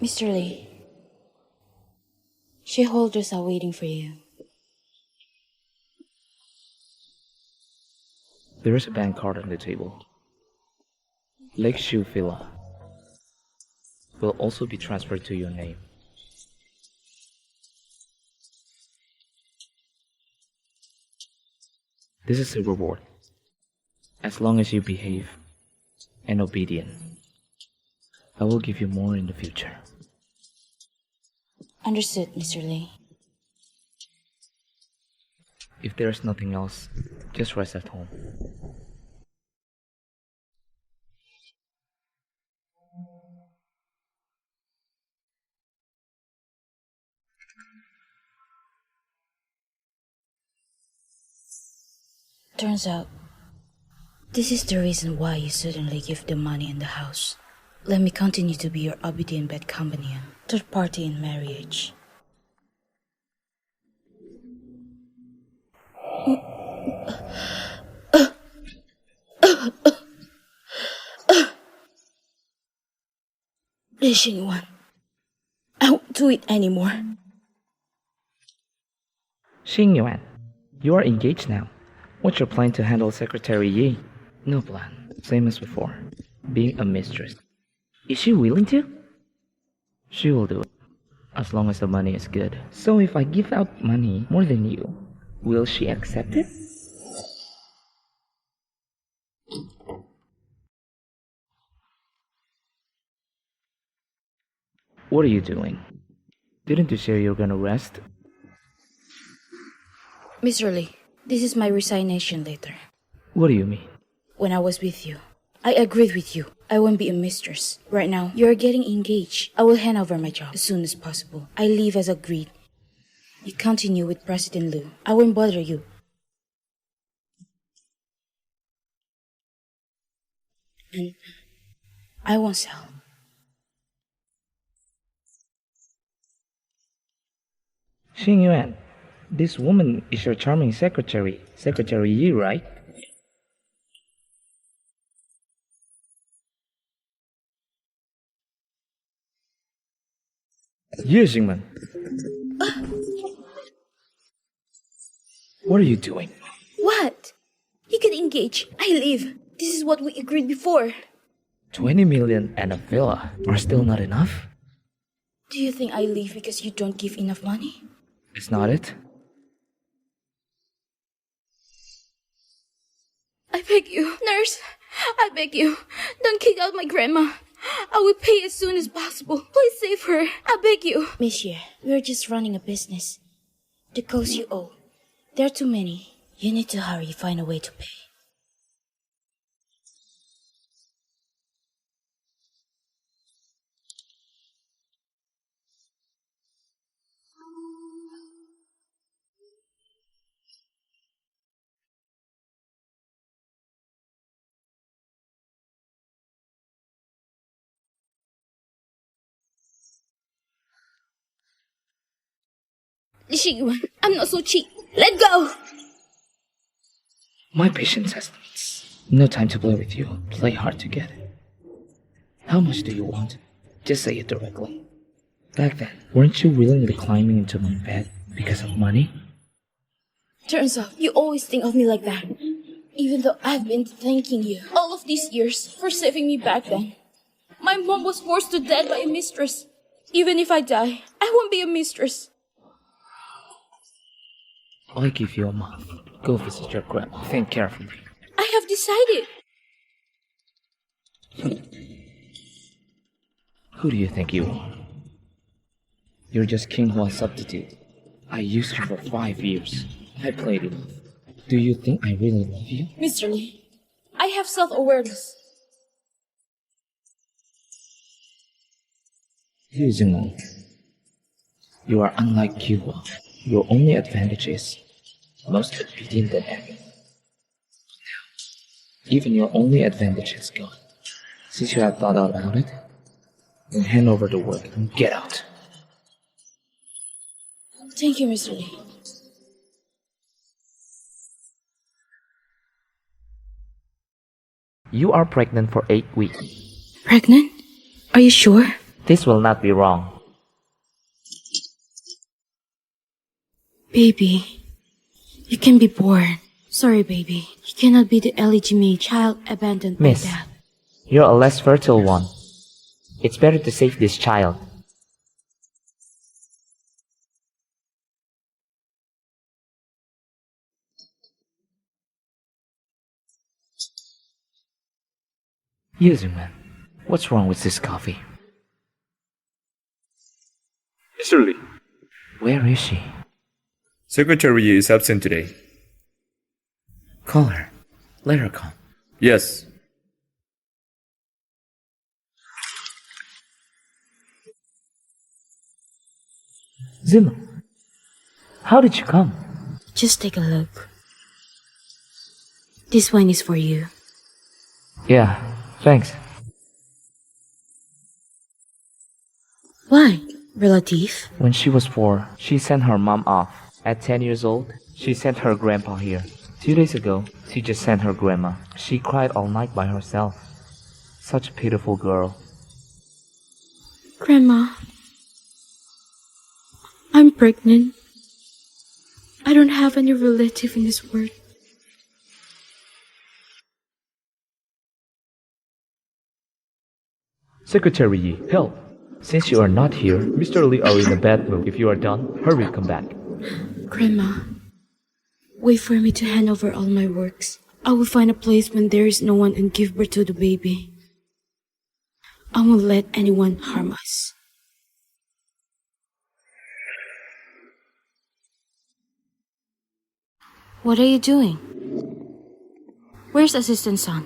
Mr. Lee, shareholders are waiting for you. There is a bank card on the table. Lakeshore Villa will also be transferred to your name. This is a reward. As long as you behave and obedient, I will give you more in the future. Understood, Mr. Lee. If there is nothing else, just rest at home. Turns out, this is the reason why you suddenly give the money and the house. Let me continue to be your obedient bed companion, third party in marriage. Please, Xingyuan, I won't do it anymore. Xingyuan, you are engaged now. What's your plan to handle Secretary Yi? No plan. Same as before. Being a mistress. Is she willing to? She will do it. As long as the money is good. So if I give out money more than you, will she accept it? What are you doing? Didn't you say you're gonna rest? Mr. Lee, this is my resignation letter. What do you mean? When I was with you, I agreed with you. I won't be a mistress. Right now, you are getting engaged. I will hand over my job as soon as possible. I leave as agreed. You continue with President Liu. I won't bother you. And I won't sell. Xingyuan, this woman is your charming secretary, Secretary Yi, right? Yes, Xingman. What are you doing? What? You get engaged. I leave. This is what we agreed before. 20 million and a villa are still not enough? Do you think I leave because you don't give enough money? It's not it? I beg you, nurse. I beg you. Don't kick out my grandma. I will pay as soon as possible. Please save her. I beg you. Monsieur, we're just running a business. The costs you owe. There are too many. You need to hurry, find a way to pay. Xingyuan, I'm not so cheap. Let go! My patience has limits. No time to play with you. Play hard to get. How much do you want? Just say it directly. Back then, weren't you willingly climbing into my bed because of money? Turns out, you always think of me like that. Even though I've been thanking you all of these years for saving me back then. My mom was forced to death by a mistress. Even if I die, I won't be a mistress. I give you a month. Go visit your grandma. Think carefully. I have decided. Who do you think you are? You're just King Hua's substitute. I used you for 5 years. I played it off. Do you think I really love you? Mr. Lee, I have self-awareness. Yuzungu, you are unlike Hua. Your only advantage is most obedient than ever. Now, even your only advantage is gone. Since you have thought about it, then hand over the work and get out. Thank you, Mr. Lee. You are pregnant for 8 weeks. Pregnant? Are you sure? This will not be wrong. Baby, you can be born. Sorry, baby. You cannot be the illegitimate child abandoned Miss, by dad. you're a less fertile one. It's better to save this child. Man, what's wrong with this coffee? Mr. Lee, Where is she? Secretary is absent today. Call her. Let her come. Yes. Zima, how did you come? Just take a look. This wine is for you. Yeah, thanks. Why? Relative? When she was 4, she sent her mom off. At 10 years old, she sent her grandpa here. 2 days ago, she just sent her grandma. She cried all night by herself. Such a pitiful girl. Grandma, I'm pregnant. I don't have any relative in this world. Secretary Yi, help! Since you are not here, Mr. Lee are in a bad mood. If you are done, hurry, come back. Grandma, wait for me to hand over all my works. I will find a place when there is no one and give birth to the baby. I won't let anyone harm us. What are you doing? Where's Assistant Son?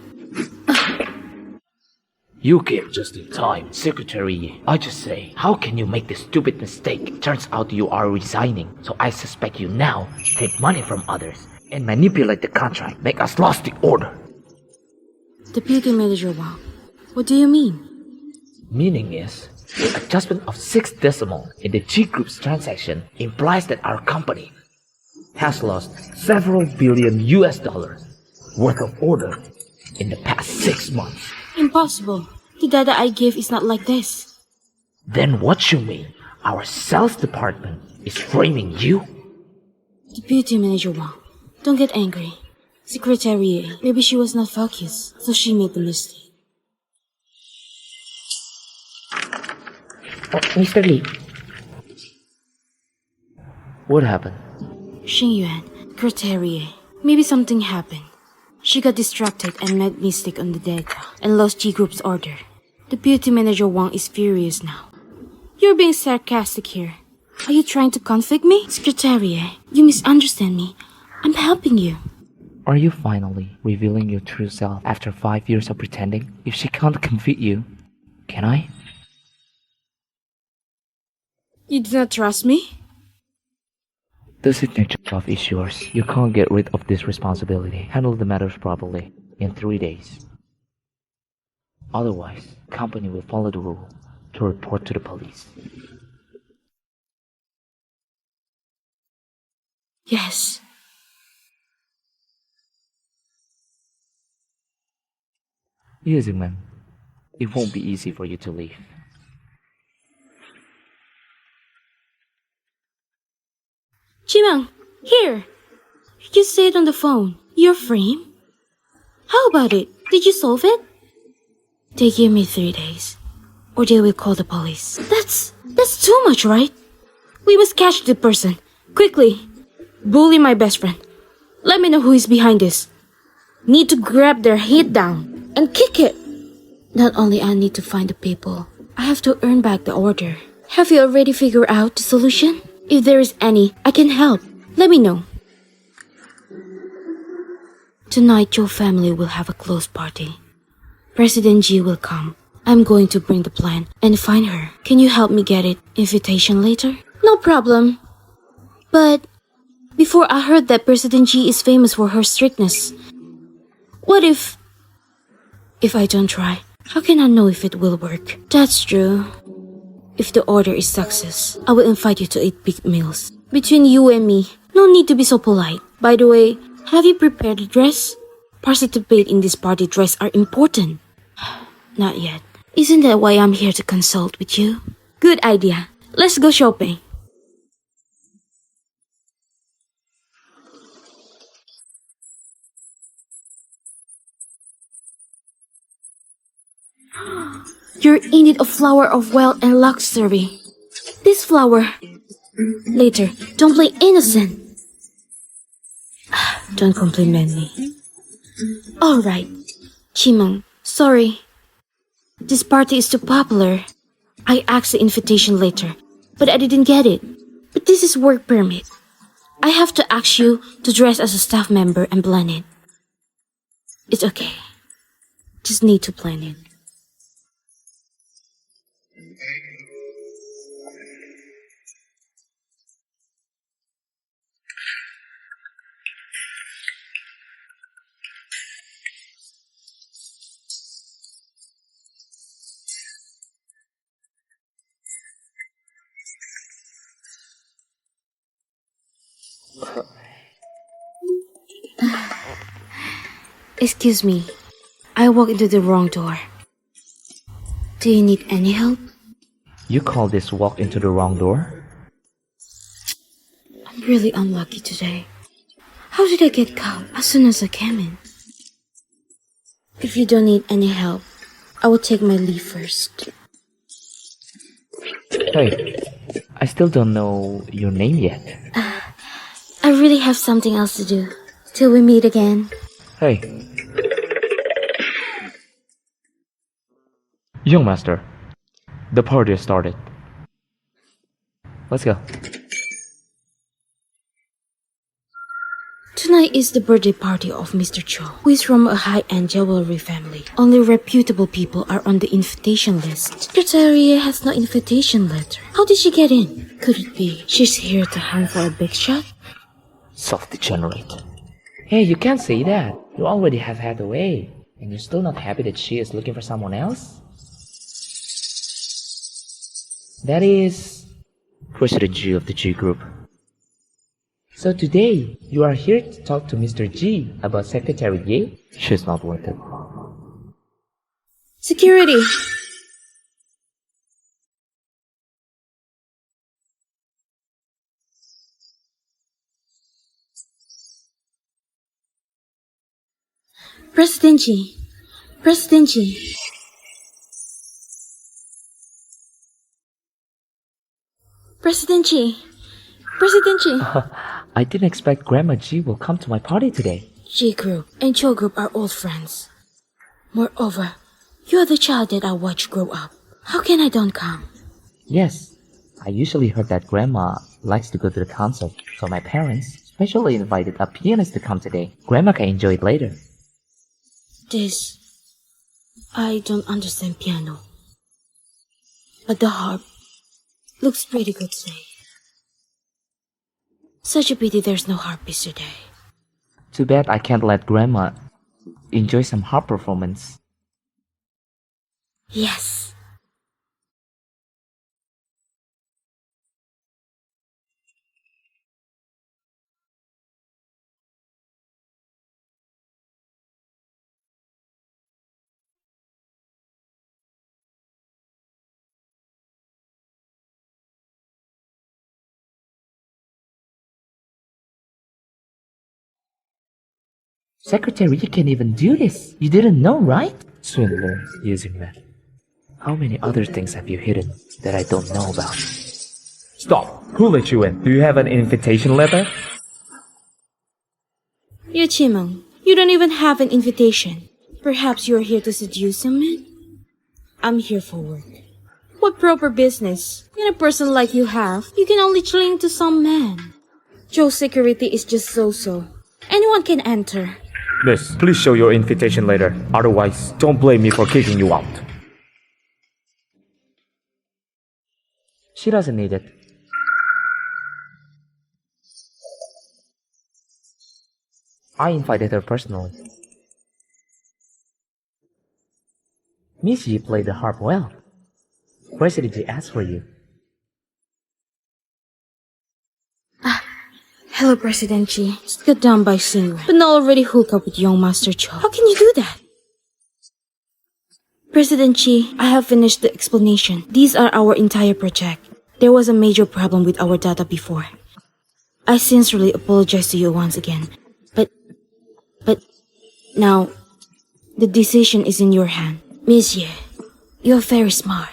You came just in time, Secretary Yi. I just say, how can you make this stupid mistake? Turns out you are resigning, so I suspect you now take money from others and manipulate the contract, make us lost the order. Deputy Manager Wang, what do you mean? Meaning is, the adjustment of 6 decimal in the G Group's transaction implies that our company has lost several billion US dollars worth of order in the past 6 months. Impossible. The data I give is not like this. Then what you mean? Our sales department is framing you? Deputy Manager Wang, don't get angry. Secretary, maybe she was not focused, so she made the mistake. Oh, Mr. Lee. What happened? Xing Yuan, Secretary, maybe something happened. She got distracted and made mistake on the data and lost G Group's order. Deputy Manager Wang is furious now. You're being sarcastic here. Are you trying to conflict me? Secretary, you misunderstand me. I'm helping you. Are you finally revealing your true self after 5 years of pretending? If she can't confeat you, can I? You do not trust me? The signature job is yours. You can't get rid of this responsibility. Handle the matters properly in 3 days. Otherwise, company will follow the rule to report to the police. Yes. Yes, man. It won't be easy for you to leave. Chimang, here. You say it on the phone. Your frame? How about it? Did you solve it? They give me 3 days, or they will call the police. That's too much, right? We must catch the person. Quickly. Bully my best friend. Let me know who is behind this. Need to grab their head down and kick it. Not only I need to find the people, I have to earn back the order. Have you already figured out the solution? If there is any, I can help. Let me know. Tonight, your family will have a close party. President Ji will come. I'm going to bring the plan and find her. Can you help me get it? Invitation later? No problem. But before I heard that President Ji is famous for her strictness. What if I don't try? How can I know if it will work? That's true. If the order is success, I will invite you to eat big meals. Between you and me, no need to be so polite. By the way, have you prepared the dress? Participate in this party dress are important. Not yet. Isn't that why I'm here to consult with you? Good idea. Let's go shopping. You're in need of flower of wealth and luxury. This flower. Later, don't play innocent. Don't compliment me. Alright. Chimeng, sorry. This party is too popular. I asked the invitation later, but I didn't get it. But this is work permit. I have to ask you to dress as a staff member and blend in. It's okay. Just need to blend in. Excuse me. I walked into the wrong door. Do you need any help? You call this walk into the wrong door? I'm really unlucky today. How did I get caught as soon as I came in? If you don't need any help, I will take my leave first. Hey, I still don't know your name yet. I really have something else to do. Till we meet again. Hey. Young master, the party has started. Let's go. Tonight is the birthday party of Mr. Cho, who is from a high-end jewelry family. Only reputable people are on the invitation list. Secretary has no invitation letter. How did she get in? Could it be she's here to hunt for a big shot? Self-degenerate. Hey, you can't say that. You already have had the way. And you're still not happy that she is looking for someone else? That is President G of the G Group. So today, you are here to talk to Mr. G about Secretary Ye? She's not worth it. Security! President G. President G. President G. President G. I didn't expect Grandma G will come to my party today. G Group and Cho Group are old friends. Moreover, you are the child that I watched grow up. How can I don't come? Yes, I usually heard that Grandma likes to go to the concert, so my parents specially invited a pianist to come today. Grandma can enjoy it later. I don't understand piano. But the harp looks pretty good today. Such a pity there's no harpist today. Too bad I can't let Grandma enjoy some harp performance. Yes. Secretary, you can't even do this. You didn't know, right? Swindler using that. How many other things have you hidden that I don't know about? Stop! Who let you in? Do you have an invitation letter? You Chimeng, you don't even have an invitation. Perhaps you're here to seduce some men? I'm here for work. What proper business? In a person like you have, you can only cling to some man. Joe's security is just so-so. Anyone can enter. Miss, please show your invitation letter. Otherwise, don't blame me for kicking you out. She doesn't need it. I invited her personally. Miss Yi played the harp well. President Ji asked for you. Hello, President Chi. Just got done by singing, but now already hooked up with young Master Cho. How can you do that? President Chi, I have finished the explanation. These are our entire project. There was a major problem with our data before. I sincerely apologize to you once again. But now, the decision is in your hand. Monsieur, you're very smart.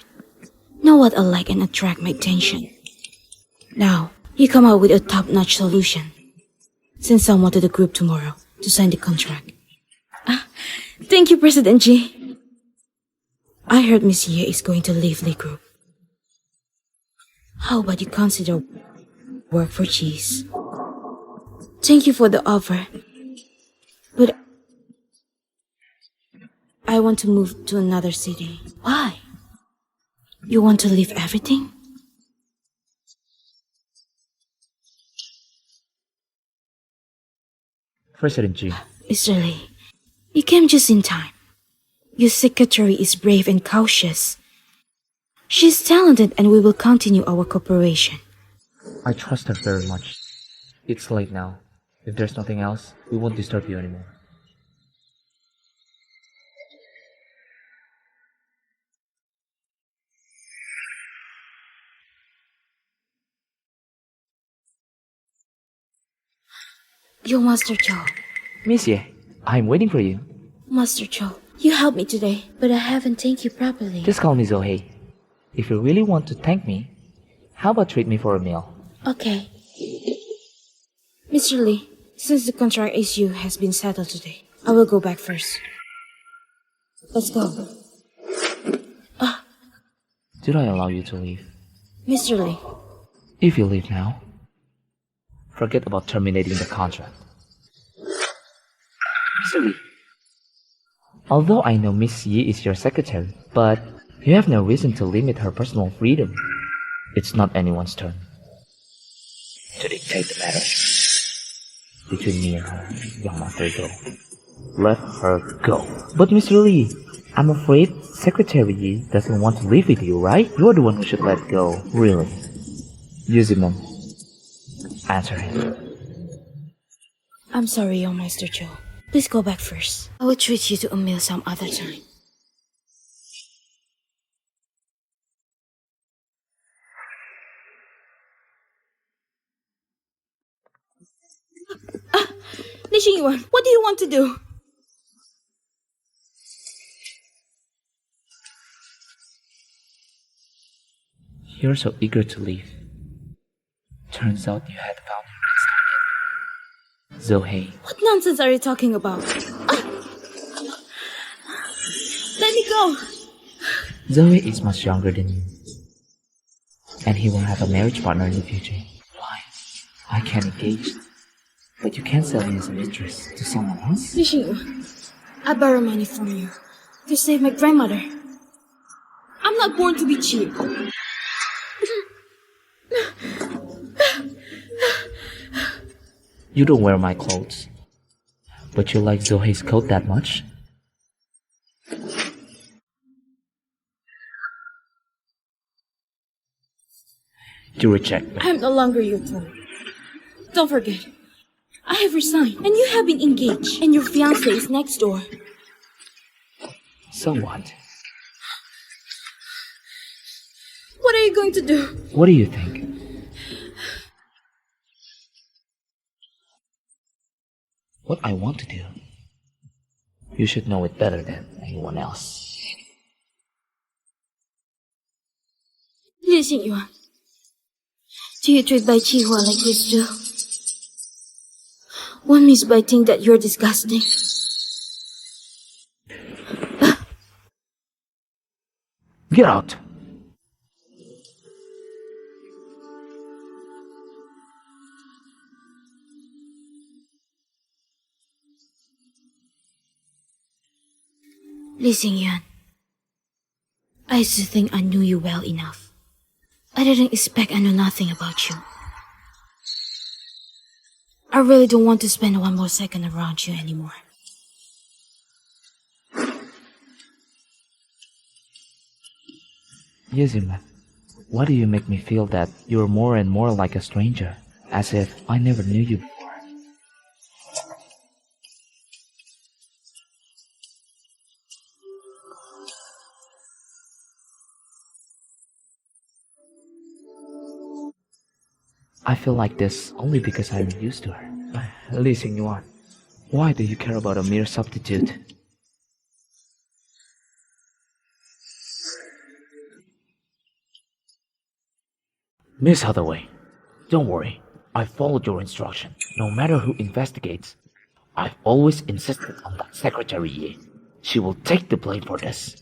Know what I like and attract my attention. Now, you come out with a top-notch solution. Send someone to the group tomorrow to sign the contract. Thank you, President G. I heard Monsieur is going to leave the group. How about you consider work for cheese? Thank you for the offer. But I want to move to another city. Why? You want to leave everything? President G. Mr. Lee, you came just in time. Your secretary is brave and cautious. She's talented and we will continue our cooperation. I trust her very much. It's late now. If there's nothing else, we won't disturb you anymore. Yo, Master Cho. Monsieur, I'm waiting for you. Master Cho, you helped me today, but I haven't thanked you properly. Just call me Zohei. If you really want to thank me, how about treat me for a meal? Okay. Mr. Lee, since the contract issue has been settled today, I will go back first. Let's go. Did I allow you to leave? Mr. Lee, If you leave now, forget about terminating the contract. Mr. Lee, although I know Miss Yi is your secretary, but you have no reason to limit her personal freedom. It's not anyone's turn to dictate the matter between me and her, young master Go. Let her go. But Mr. Lee, I'm afraid Secretary Yi doesn't want to live with you, right? You're the one who should let go, really. Yuzuman, answer him. I'm sorry, young Master Cho. Please go back first. I will treat you to a meal some other time. Lee Xingyuan, what do you want to do? You're so eager to leave. Turns out you had found your next target. Zohei. What nonsense are you talking about? Let me go! Zoe is much younger than you. And he will have a marriage partner in the future. Why? I can engage. But you can't sell me as a mistress to someone else? Lee Xingyuan, I borrow money from you to save my grandmother. I'm not born to be cheap. You don't wear my clothes. But you like Zohei's coat that much? You reject me. I'm no longer your toy. Don't forget, I have resigned, and you have been engaged, and your fiancé is next door. So what? What are you going to do? What do you think? What I want to do, you should know it better than anyone else. Lee Xingyuan, do you treat Bai Qihua like this too? One Miss Bai think that you're disgusting. Get out! Lee Xingyuan, I used to think I knew you well enough. I didn't expect I knew nothing about you. I really don't want to spend one more second around you anymore. Yuzuma, why do you make me feel that you're more and more like a stranger, as if I never knew you before? I feel like this only because I'm used to her. Li Xingyuan, why do you care about a mere substitute? Miss Hathaway, don't worry. I followed your instruction. No matter who investigates, I've always insisted on that Secretary Yi. She will take the blame for this.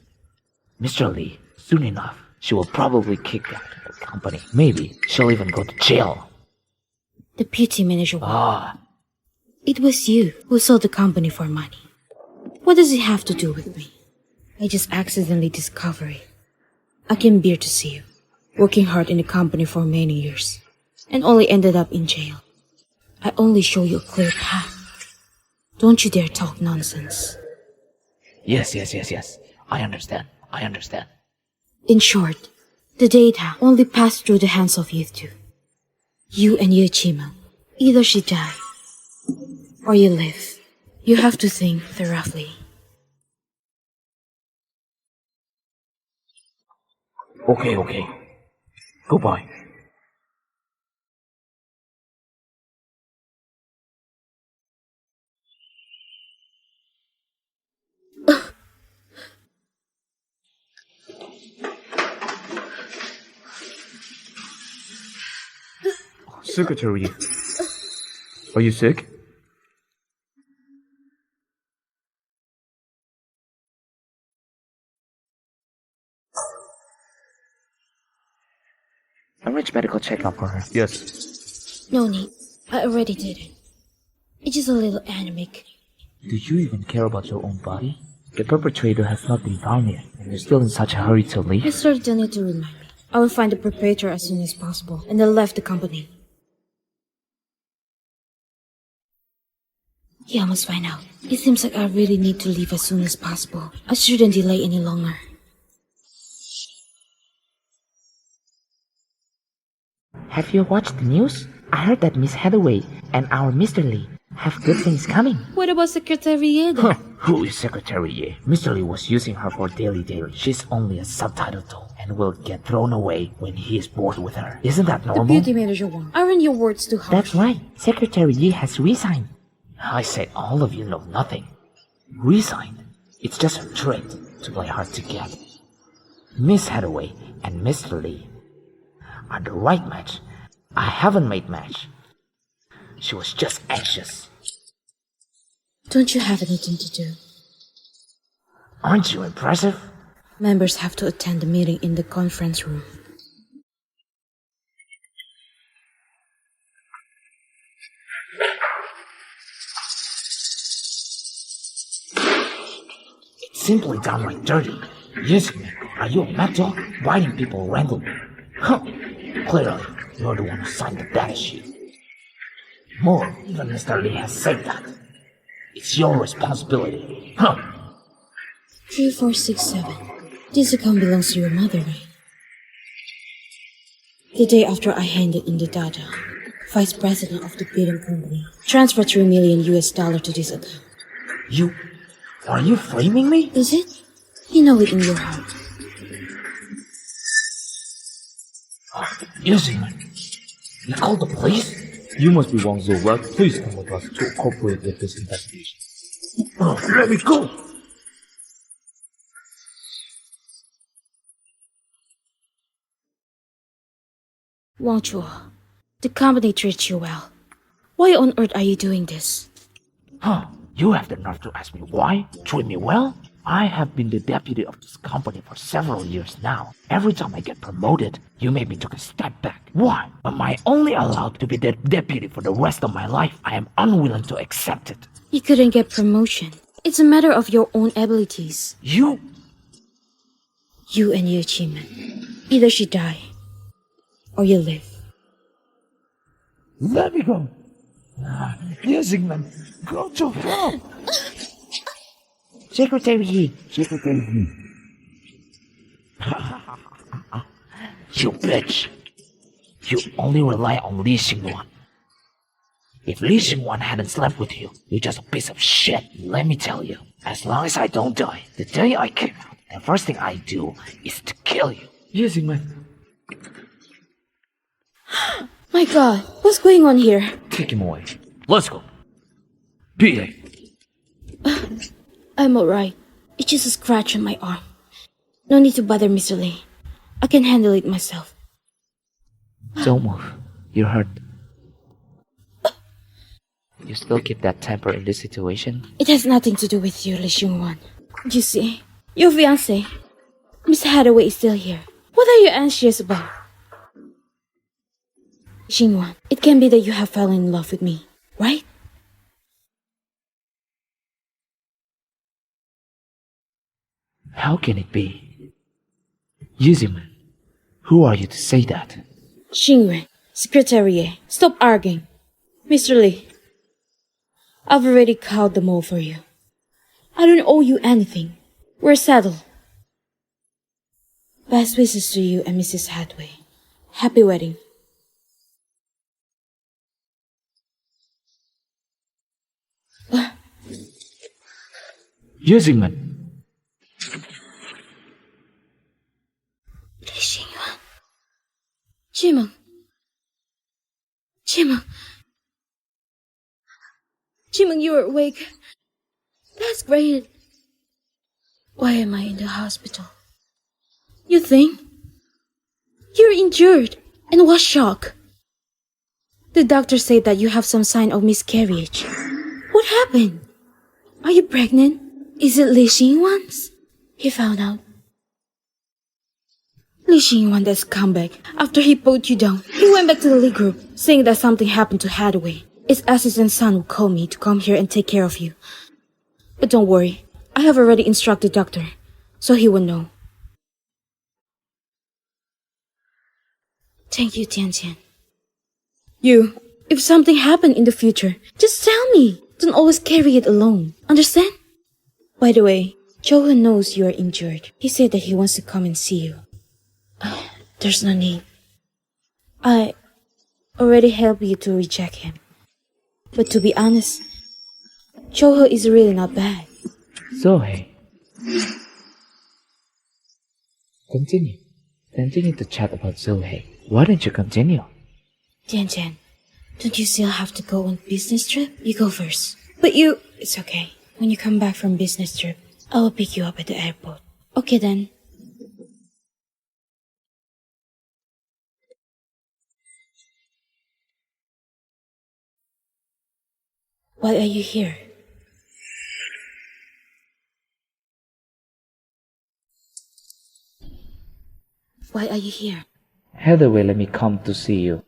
Mr. Lee, soon enough, she will probably kick out of the company. Maybe she'll even go to jail. Deputy Manager Wang, Ah, it was you who sold the company for money. What does it have to do with me? I just accidentally discovered it. I came here to see you, working hard in the company for many years, and only ended up in jail. I only show you a clear path. Don't you dare talk nonsense. yes. I understand. In short, the data only passed through the hands of you two. You and Ye Qimeng. Either she die, or you live. You have to think thoroughly. Okay. Goodbye. Secretary, are you sick? Arrange medical checkup for her. Yes. No need. I already did it. It's just a little anemic. Do you even care about your own body? The perpetrator has not been found yet, and you're still in such a hurry to leave. Mr. don't need to remind me. I will find the perpetrator as soon as possible, and then left the company. Yeah, I must find out. It seems like I really need to leave as soon as possible. I shouldn't delay any longer. Have you watched the news? I heard that Miss Hathaway and our Mr. Lee have good things coming. What about Secretary Ye then? Who is Secretary Ye? Mr. Lee was using her for daily. She's only a subtitle tool and will get thrown away when he is bored with her. Isn't that normal? Deputy Manager Wang, aren't your words too harsh? That's right. Secretary Yi has resigned. I said all of you know nothing. Resigned. It's just a trick to play hard to get. Miss Hathaway and Mr. Lee are the right match. I haven't made match. She was just anxious. Don't you have anything to do? Aren't you impressive? Members have to attend the meeting in the conference room. It's simply downright dirty. Yes, man. Are you a mad dog? Biting people randomly? Huh. Clearly, you're the one who signed the data sheet. More, even Mr. Lee has said that. It's your responsibility. Huh. 3467. This account belongs to your mother, right? The day after I handed in the data, Vice President of the bidding company transferred $3 million to this account. Are you flaming me? Is it? You know it in your heart. Yes, man. You called the police? You must be Wang Zhou, right? Please come with us to cooperate with this investigation. Oh, let me go! Wang Chuo, the company treats you well. Why on earth are you doing this? Huh? You have the nerve to ask me why? Treat me well? I have been the deputy of this company for several years now. Every time I get promoted, you make me take a step back. Why? Am I only allowed to be the deputy for the rest of my life? I am unwilling to accept it. You couldn't get promotion. It's a matter of your own abilities. You and Ye Qimeng. Either she die, or you live. let me go. Yes, man. Go to hell. Secretary Yi. You bitch. You only rely on Li Xingwan. If Li Xingwan hadn't slept with you, you're just a piece of shit. Let me tell you, as long as I don't die, the day I came out, the first thing I do is to kill you. Yes, man. My god, what's going on here? Take him away. Let's go. PA. I'm alright. It's just a scratch on my arm. No need to bother Mr. Lee. I can handle it myself. Don't move. You're hurt. You still keep that temper in this situation? It has nothing to do with you, Lee Xingwan. You see, your fiancé, Miss Hathaway, is still here. What are you anxious about? Xingwan, it can be that you have fallen in love with me, right? How can it be? Yuziman, who are you to say that? Xingyuan, Secretary, stop arguing. Mr. Lee, I've already called the mall for you. I don't owe you anything. We're settled. Best wishes to you and Mrs. Hathaway. Happy wedding. Yuziman! Lee Xingyuan. Jimeng. Jimeng. Jimeng, you're awake. That's great. Why am I in the hospital? You think? You're injured and was shocked. The doctor said that you have some sign of miscarriage. What happened? Are you pregnant? Is it Li Xingwan's? He found out. Li Xingwan, that's comeback. After he put you down, he went back to the Lee group, saying that something happened to Hathaway. His assistant son will call me to come here and take care of you. But don't worry, I have already instructed the doctor, so he will know. Thank you, Tian Tian. You, if something happened in the future, just tell me. Don't always carry it alone. Understand? By the way, Johan knows you are injured. He said that he wants to come and see you. There's no need. I already helped you to reject him. But to be honest, Joho is really not bad. Zoe. Continue. Continue to chat about Zoe. Why don't you continue? Tian Tian, don't you still have to go on business trip? You go first. But you... It's okay. When you come back from business trip, I will pick you up at the airport. Okay then. Why are you here? Why are you here? Hathaway let me come to see you.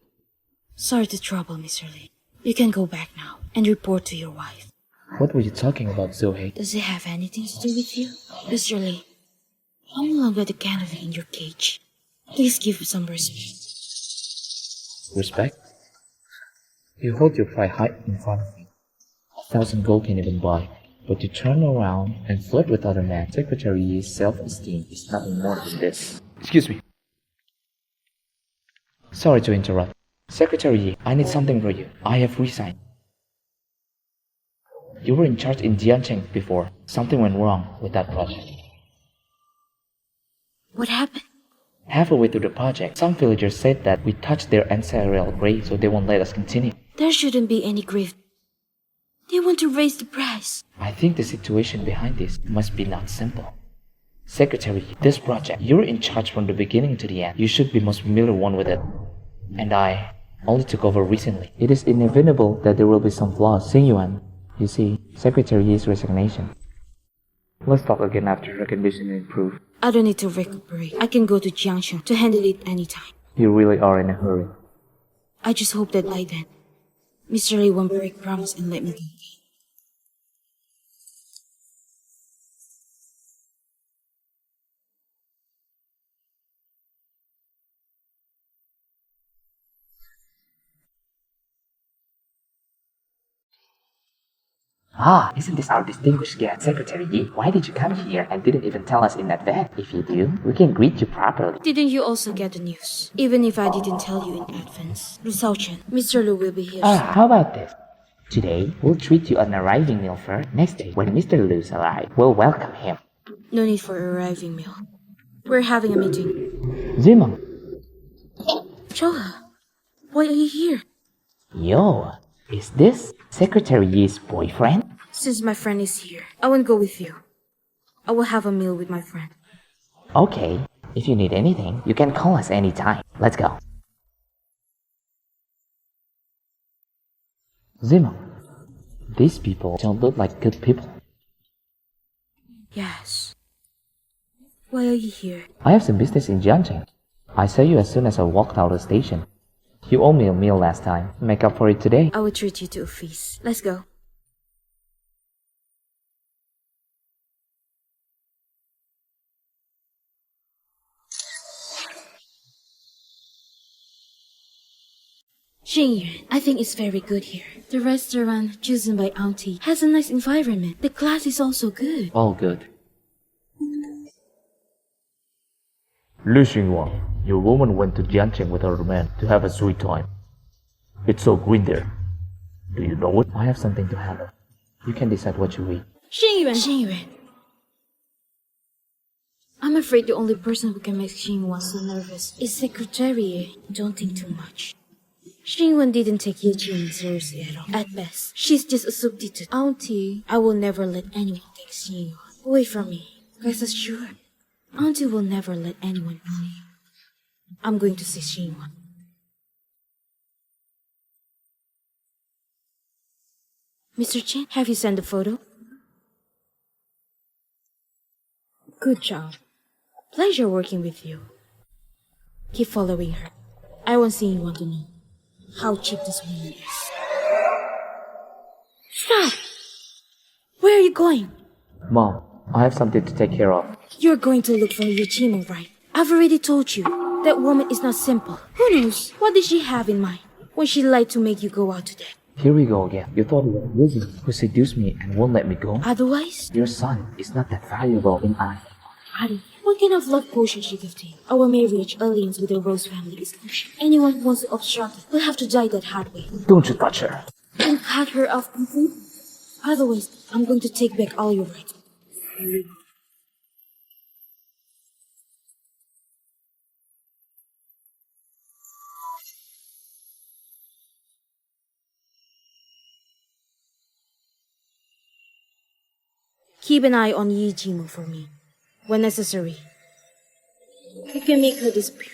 Sorry to trouble, Mr. Lee. You can go back now and report to your wife. What were you talking about, Zoe? Does it have anything to do with you? Mr. Lee, I'm no longer the canary in your cage. Please give some respect. Respect? You hold your pride high in front of me. 1,000 gold can even buy. But you turn around and flirt with other men. Secretary Yi's self-esteem is nothing more than this. Excuse me. Sorry to interrupt. Secretary Yi, I need something for you. I have resigned. You were in charge in Jiancheng before. Something went wrong with that project. What happened? Halfway through the project, some villagers said that we touched their ancestral grave, so they won't let us continue. There shouldn't be any grief. They want to raise the price. I think the situation behind this must be not simple. Secretary, this project, you're in charge from the beginning to the end. You should be most familiar one with it. And I only took over recently. It is inevitable that there will be some flaws. Xingyuan, you see, Secretary Yi's resignation. Let's talk again after her condition improves. I don't need to recuperate. I can go to Jiangsu to handle it anytime. You really are in a hurry. I just hope that by then, Mr. Lee won't break promise and let me go. Ah, isn't this our distinguished guest, Secretary Yi? Why did you come here and didn't even tell us in advance? If you do, we can greet you properly. Didn't you also get the news? Even if I didn't tell you in advance. Chen, Mr. Lu will be here soon. How about this? Today, we'll treat you an arriving meal first. Next day, when Mr. Lu's arrives, we'll welcome him. No need for arriving meal. We're having a meeting. Zimong, Choha, Why are you here? Yo, is this Secretary Yi's boyfriend? Since my friend is here, I won't go with you. I will have a meal with my friend. Okay, if you need anything, you can call us anytime. Let's go. Zima, these people don't look like good people. Yes. Why are you here? I have some business in Jiancheng. I saw you as soon as I walked out of the station. You owe me a meal last time. Make up for it today. I will treat you to a feast. Let's go. Xingyuan, I think it's very good here. The restaurant, chosen by Auntie, has a nice environment. The class is also good. All good. Lu Xinguang, Your woman went to Jiancheng with her man to have a sweet time. It's so green there. Do you know it? I have something to handle. You can decide what you eat. Xingyuan. I'm afraid the only person who can make Xingyuan so nervous is Secretary. Don't think too much. Xingyuan didn't take Ye Qing seriously at all. At best, she's just a substitute. Auntie, I will never let anyone take Xingyuan away from me. Rest assured, Auntie will never let anyone bully you. I'm going to see Xingyuan. Mr. Chen, have you sent the photo? Good job. Pleasure working with you. Keep following her. I want Xingyuan to know how cheap this woman is. Stop! Where are you going? Mom, I have something to take care of. You're going to look for Yuchimo, right? I've already told you, that woman is not simple. Who knows? What did she have in mind when she lied to make you go out today? Here we go again. You thought it was Lizzie who seduced me and won't let me go? Otherwise, Your son is not that valuable in eyes. Adi, what kind of love potion she gave to you? Our marriage alliance with the Rose family is crucial. Anyone who wants to obstruct it will have to die that hard way. Don't you touch her. And cut her off completely. Otherwise, I'm going to take back all your rights. Keep an eye on Yi Jimo for me. When necessary, you can make her disappear.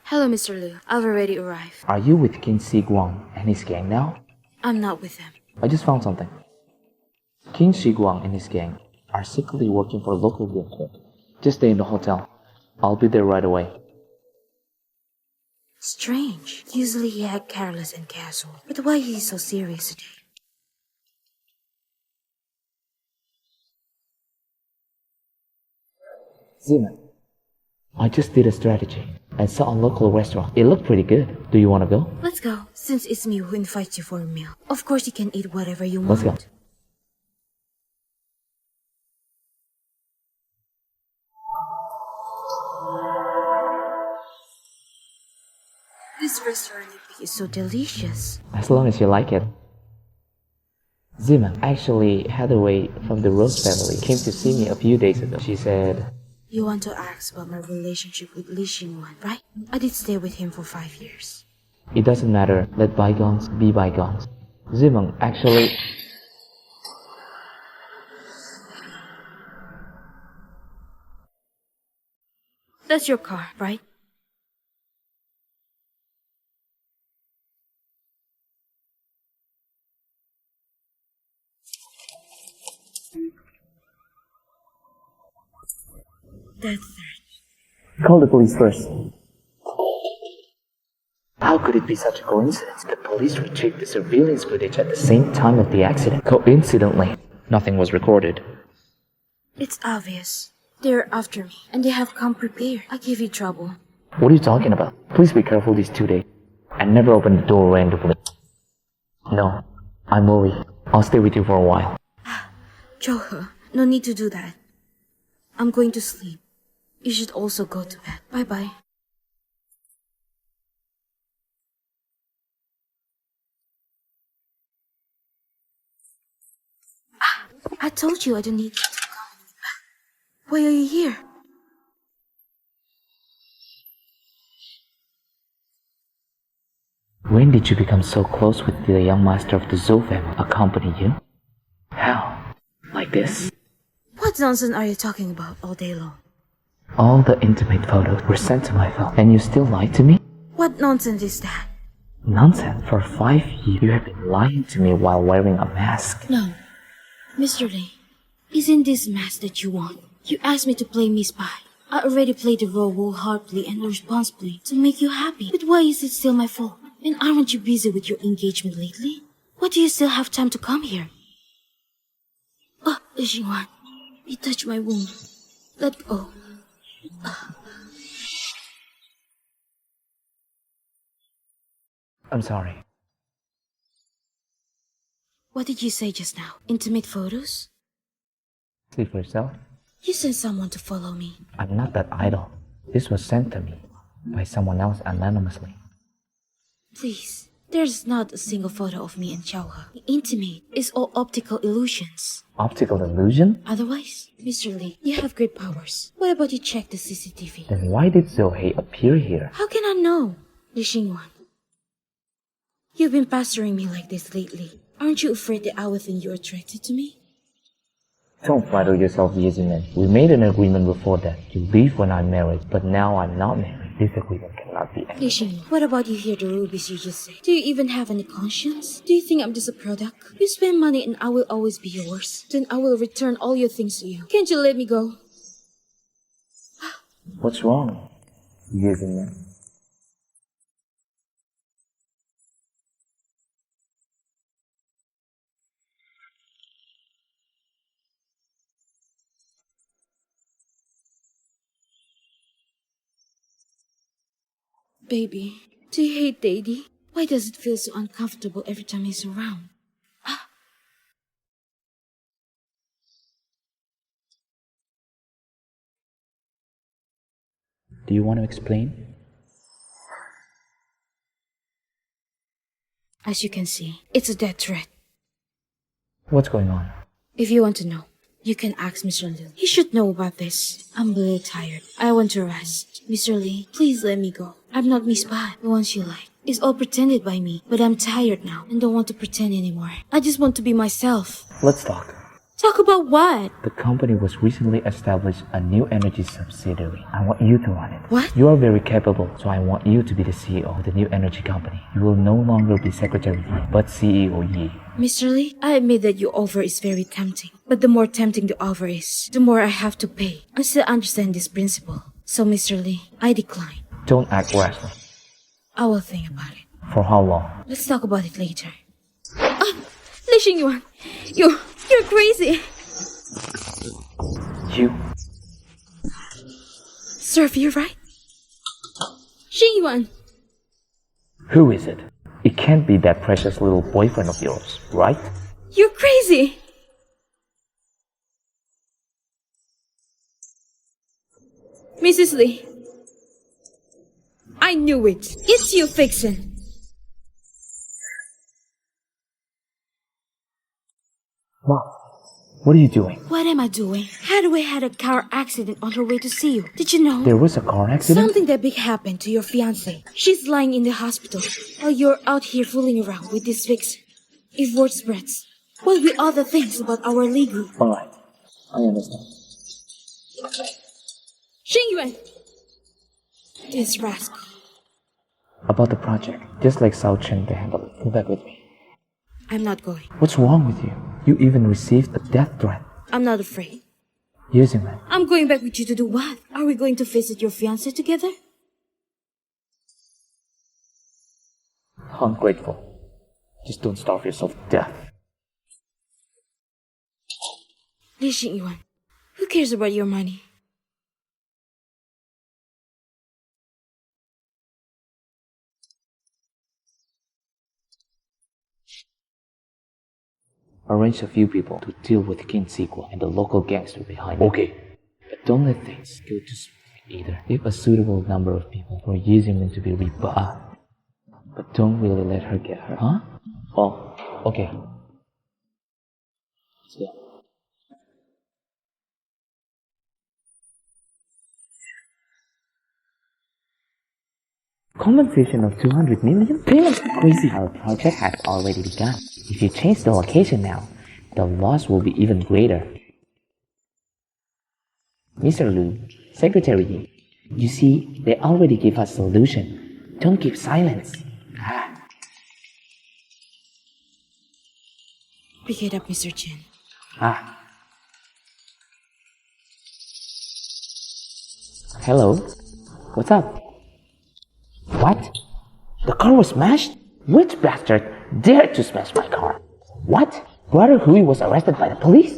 Hello, Mr. Liu. I've already arrived. Are you with King Guang and his gang now? I'm not with them. I just found something. King Guang and his gang are secretly working for a local guild. Just stay in the hotel. I'll be there right away. Strange. Usually he act careless and casual. But why he is so serious today? Zeman, I just did a strategy. I saw a local restaurant. It looked pretty good. Do you want to go? Let's go. Since it's me who invites you for a meal, of course you can eat whatever you Let's want. go. This restaurant is so delicious. As long as you like it. Zeman, actually, Hathaway from the Rose family came to see me a few days ago. She said, You want to ask about my relationship with Li Xinwan, right? I did stay with him for 5 years. it doesn't matter. Let bygones be bygones. Zeman, actually... That's your car, right? That's right. Call the police first. How could it be such a coincidence? The police retrieved the surveillance footage at the same time of the accident. Coincidentally, nothing was recorded. It's obvious. They're after me, and they have come prepared. I give you trouble. What are you talking about? Please be careful these 2 days. And never open the door randomly. No, I'm worried. I'll stay with you for a while. Johe, no need to do that. I'm going to sleep. You should also go to bed. Bye-bye. I told you I don't need you to come with me back. Why are you here? When did you become so close with the young master of the Zhou family accompany you? How? Like this? What nonsense are you talking about all day long? All the intimate photos were sent to my phone, and you still lied to me? What nonsense is that? Nonsense. For 5 years, you have been lying to me while wearing a mask. No. Mr. Lee, isn't this mask that you want? You asked me to play me spy. I already played the role wholeheartedly and responsibly to make you happy. But why is it still my fault? And aren't you busy with your engagement lately? Why do you still have time to come here? Oh, Xinhuan, you touched my wound. Let go. I'm sorry. What did you say just now? Intimate photos? See for yourself. You sent someone to follow me. I'm not that idle. This was sent to me by someone else anonymously. Please, there's not a single photo of me and Xiaohe. Intimate is all optical illusions. Optical illusion? Otherwise, Mr. Lee, you have great powers. What about you check the CCTV? Then why did Zhou appear here? How can I know? Li Xingyuan, you've been pestering me like this lately. Aren't you afraid that I will think you're attracted to me? Don't flatter yourself, Yeziman. We made an agreement before that. You leave when I'm married, but now I'm not married. This agreement cannot be ended. Li Xingyuan, what about you hear the rubies you just said? Do you even have any conscience? Do you think I'm just a product? You spend money and I will always be yours. Then I will return all your things to you. Can't you let me go? What's wrong, Yeziman? Baby, do you hate Daddy? Why does it feel so uncomfortable every time he's around? Do you want to explain? As you can see, it's a death threat. What's going on? If you want to know, you can ask Mr. Liu. He should know about this. I'm really tired. I want to rest. Mr. Lee, please let me go. I'm not Miss Bai, the ones you like. It's all pretended by me, but I'm tired now and don't want to pretend anymore. I just want to be myself. Let's talk. Talk about what? The company was recently established a new energy subsidiary. I want you to run it. What? You are very capable, so I want you to be the CEO of the new energy company. You will no longer be Secretary Yi, but CEO Yi. Mr. Lee, I admit that your offer is very tempting. But the more tempting the offer is, the more I have to pay. I still understand this principle. So, Mr. Lee, I decline. Don't act rashly. I will think about it. For how long? Let's talk about it later. Li Xingyuan, you're crazy. You? Sir, you're right. Xingyuan, Who is it? It can't be that precious little boyfriend of yours, right? you're crazy. Mrs. Lee, I knew it. It's you, Vixen. Mom, what are you doing? What am I doing? Hathaway had a car accident on her way to see you. Did you know? There was a car accident? Something that big happened to your fiancée. She's lying in the hospital while you're out here fooling around with this Vixen. If word spreads, what will be other things about our Lee group? Alright, I understand. Xingyuan! This rascal. About the project, just like Sao Chen to handle it. Go back with me. I'm not going. What's wrong with you? You even received a death threat. I'm not afraid. Yeziman, I'm going back with you to do what? Are we going to visit your fiancé together? ungrateful. Just don't starve yourself to death. Li Xingyuan, who cares about your money? Arrange a few people to deal with King Sequel and the local gangster behind him. Okay. But don't let things go too smoothly either. Give a suitable number of people for Yizhimin to be rebuffed. But don't really let her get hurt, huh? Oh, okay. Let's go. compensation of 200 million? Payment crazy. Our project has already begun. If you change the location now, the loss will be even greater. Mr. Liu, Secretary, you see, they already gave us solution. Don't keep silence. Pick it up, Mr. Chen. Hello? What's up? What? The car was smashed? Which bastard dared to smash my car? What? Brother Hui was arrested by the police?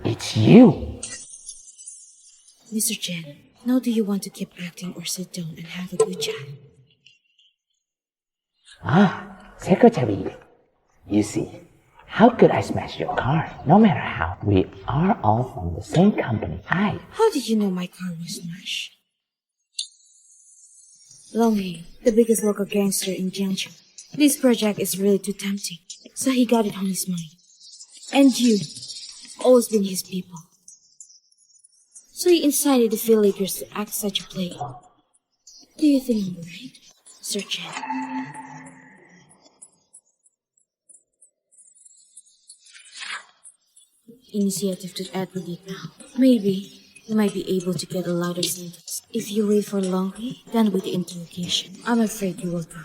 It's you! Mr. Chen, now do you want to keep acting or sit down and have a good chat? Secretary. You see, how could I smash your car? No matter how, we are all from the same company. How did you know my car was smashed? Long Hei, the biggest local gangster in Jiangsu. This project is really too tempting, so he got it on his mind. And you, always been his people. So he incited the villagers to act such a play. Do you think I'm right, Sir Chen? Initiative to advocate now. Maybe you might be able to get a lighter sentence if you wait for Longhei, then with the interrogation. I'm afraid you will go.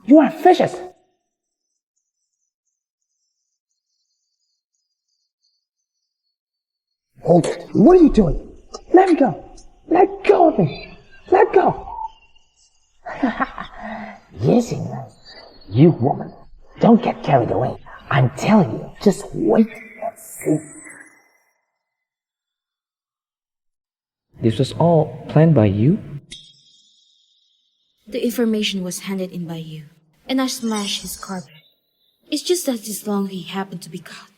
You are vicious! Hold it. What are you doing? Let me go! Let go of me! Let go! Yes, England. You woman, don't get carried away. I'm telling you, just wait and see. This was all planned by you? The information was handed in by you, and I smashed his carpet. It's just that this Longhei happened to be caught.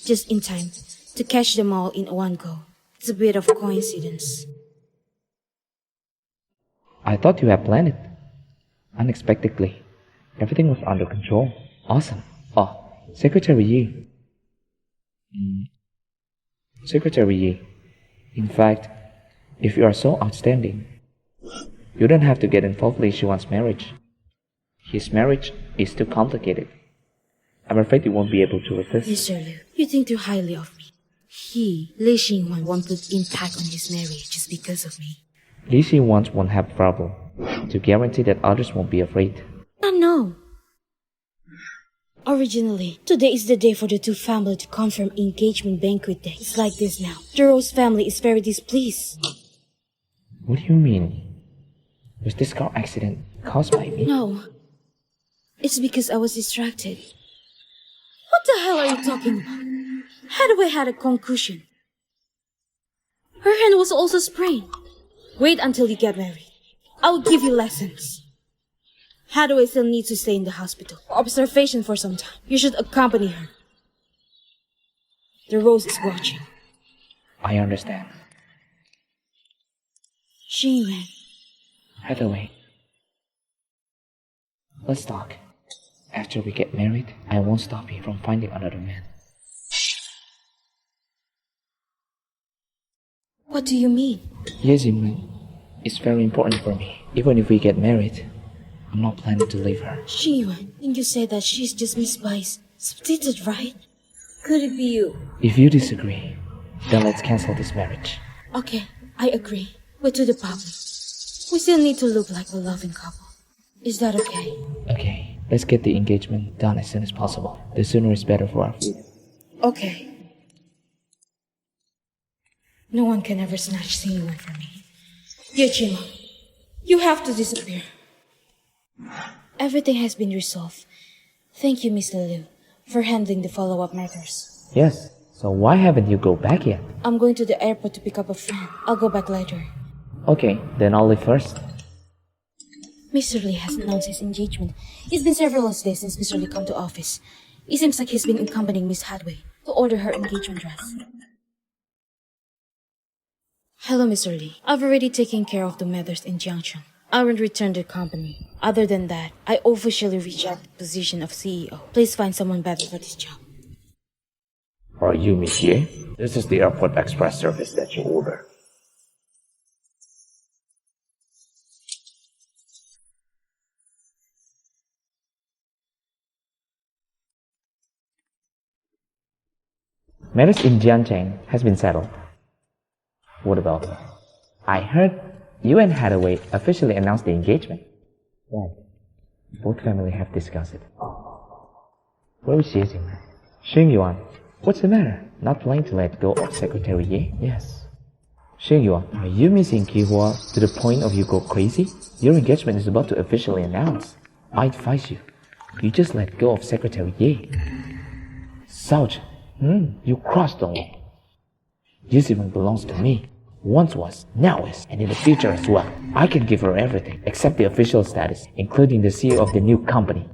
Just in time to catch them all in one go. It's a bit of coincidence. I thought you had planned it. Unexpectedly, everything was under control. Awesome. Oh, Secretary Yi. Secretary Yi, in fact, if you are so outstanding, you don't have to get involved in Li Shiwan's marriage. His marriage is too complicated. I'm afraid you won't be able to resist. Mr. Liu, you think too highly of me. Li Xingwan won't put impact on his marriage just because of me. Li Shiwan won't have a problem. To guarantee that others won't be afraid. No. Originally, today is the day for the two families to confirm engagement banquet day. It's like this now. The Rose family is very displeased. What do you mean? Was this car accident caused by me? No. It's because I was distracted. What the hell are you talking about? Hathaway had a concussion. Her hand was also sprained. Wait until you get married. I will give you lessons. Hathaway still needs to stay in the hospital for observation for some time. You should accompany her. The Rose is watching. I understand. Xingyuan. Hathaway, let's talk. After we get married, I won't stop you from finding another man. What do you mean? Yes, Yingling. It's very important for me. Even if we get married, I'm not planning to leave her. Xingyuan, didn't you say that she's just Miss Vice? Substitute, right? Could it be you? If you disagree, then let's cancel this marriage. Okay, I agree. But to the public, we still need to look like a loving couple. Is that okay? Okay, let's get the engagement done as soon as possible. The sooner is better for our freedom. Okay. No one can ever snatch Xingyuan from me. Yujima, you have to disappear. Everything has been resolved. Thank you, Mr. Liu, for handling the follow-up matters. Yes, so why haven't you go back yet? I'm going to the airport to pick up a friend. I'll go back later. Okay, then I'll leave first. Mr. Lee has announced his engagement. It's been several days since Mr. Lee come to office. It seems like he's been accompanying Miss Hathaway to order her engagement dress. Hello, Mr. Lee. I've already taken care of the matters in Jiangcheng. I won't return to the company. Other than that, I officially reject the position of CEO. Please find someone better for this job. Are you Monsieur? This is the airport express service that you order. Marriage in Jiancheng has been settled. What about her? I heard you and Hathaway officially announced the engagement. Right. Both families have discussed it. Where is she? Xing Yuan, what's the matter? Not planning to let go of Secretary Ye? Yes. Xing Yuan, are you missing Kihua to the point of you go crazy? Your engagement is about to officially announce. I advise you, you just let go of Secretary Ye. Souch, you crossed the line. Yizimon belongs to me. Once was, now is, and in the future as well. I can give her everything except the official status, including the CEO of the new company.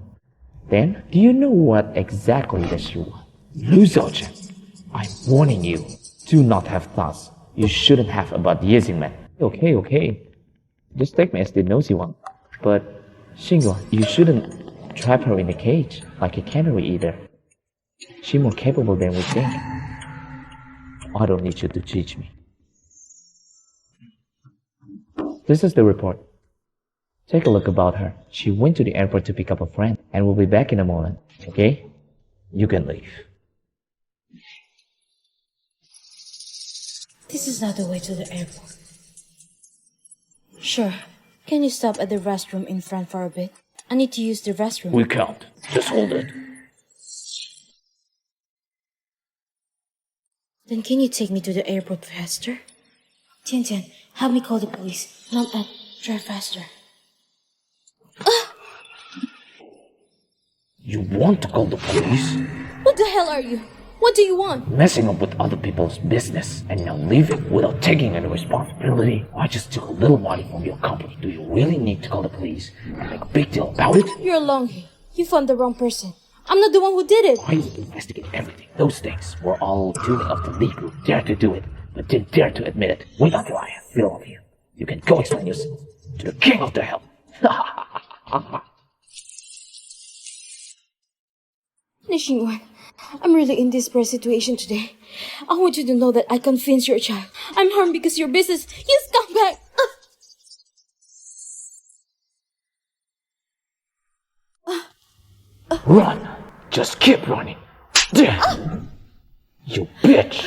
Then, do you know what exactly does she want? Lu Zhaochen, I'm warning you. Do not have thoughts you shouldn't have about Yizingman. Okay. Just take me as the nosy one. But, Xingyuan, you shouldn't trap her in a cage like a canary either. She's more capable than we think. I don't need you to teach me. This is the report. Take a look about her. She went to the airport to pick up a friend and will be back in a moment. Okay? You can leave. This is not the way to the airport. Sure. Can you stop at the restroom in front for a bit? I need to use the restroom. We can't. Just hold it. Then can you take me to the airport faster? Tian, help me call the police. Not that. Drive faster. You want to call the police? What the hell are you? What do you want? Messing up with other people's business and now leaving without taking any responsibility. I just took a little money from your company. Do you really need to call the police and make a big deal about it? You're lonely. You found the wrong person. I'm not the one who did it. I investigate everything. Those things were all doing of the Lee Group. Dare to do it, but didn't dare to admit it. Wait until I have film of you. You can go explain yourself to the king of the hell. Nishingwan, I'm really in this desperate situation today. I want you to know that I convinced your child. I'm harmed because of your business. You scumbag! Run! Just keep running! You bitch!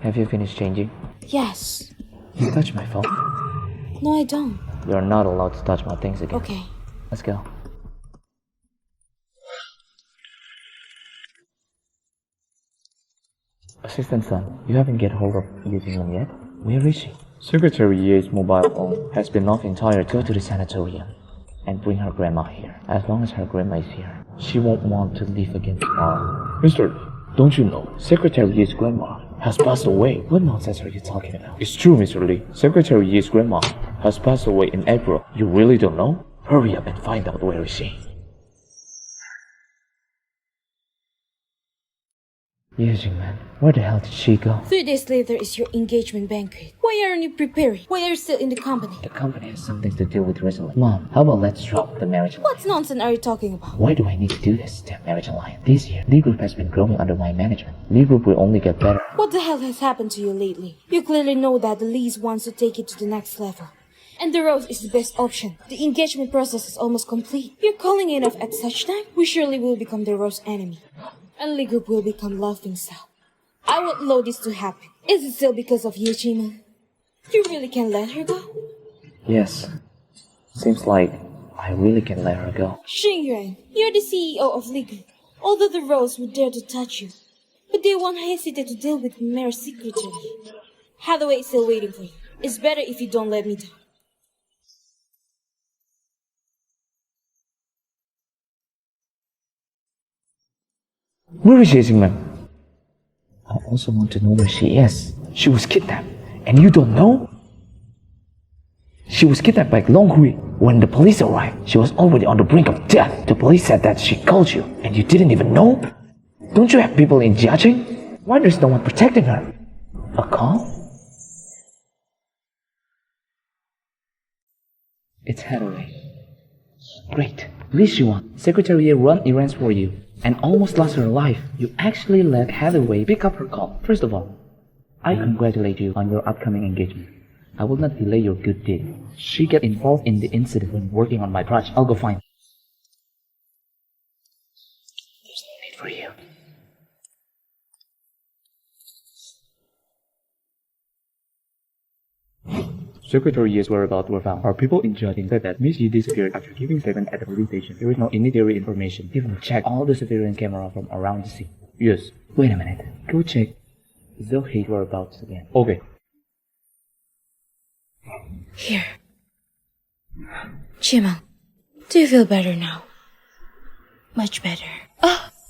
Have you finished changing? Yes. You touched my phone. No, I don't. You're not allowed to touch my things again. Okay. Let's go. Assistant Son, you haven't get hold of using them yet? Where is she? Secretary Ye's mobile phone has been off entirely. Go to the sanatorium and bring her grandma here. As long as her grandma is here, she won't want to leave again tomorrow. Mr. Lee, don't you know Secretary Ye's grandma has passed away? What nonsense are you talking about? It's true, Mr. Lee. Secretary Ye's grandma has passed away in April. You really don't know? Hurry up and find out where is she. Man, where the hell did she go? 3 days later is your engagement banquet. Why aren't you preparing? Why are you still in the company? The company has something to deal with recently. Mom, how about let's drop the marriage alliance? What nonsense are you talking about? Why do I need to do this damn marriage alliance? This year, Lee Group has been growing under my management. Lee Group will only get better. What the hell has happened to you lately? You clearly know that the Lees wants to take it to the next level. And the rose is the best option. The engagement process is almost complete. You're calling it off at such time? We surely will become the rose enemy. And Lee Group will become laughing stock. I won't allow this to happen. Is it still because of you, Chima? You really can let her go? Yes. Seems like I really can let her go. Xingyuan, you're the CEO of Lee Group. Although the rose would dare to touch you, but they won't hesitate to deal with mere secretary. Hathaway is still waiting for you. It's better if you don't let me down. Where is she, man? I also want to know where she is. She was kidnapped, and you don't know? She was kidnapped by Long Hui. When the police arrived, she was already on the brink of death. The police said that she called you, and you didn't even know? Don't you have people in Jiachen? Why there's no one protecting her? A call? It's Hathaway. Great. Li Xuan, Secretary run errands for you and almost lost her life. You actually let Hathaway pick up her call. First of all, I congratulate you on your upcoming engagement. I will not delay your good deed. She get involved in the incident when working on my project. I'll go find her. There's no need for you. Secretary Ye's whereabouts were found. Our people in Jiating said that Miss Yi disappeared after giving statement at the police station. There is no immediate information. Even check all the surveillance camera from around the scene. Yes. Wait a minute. Go check Zohe's whereabouts again. Okay. Here. Chima, do you feel better now? Much better.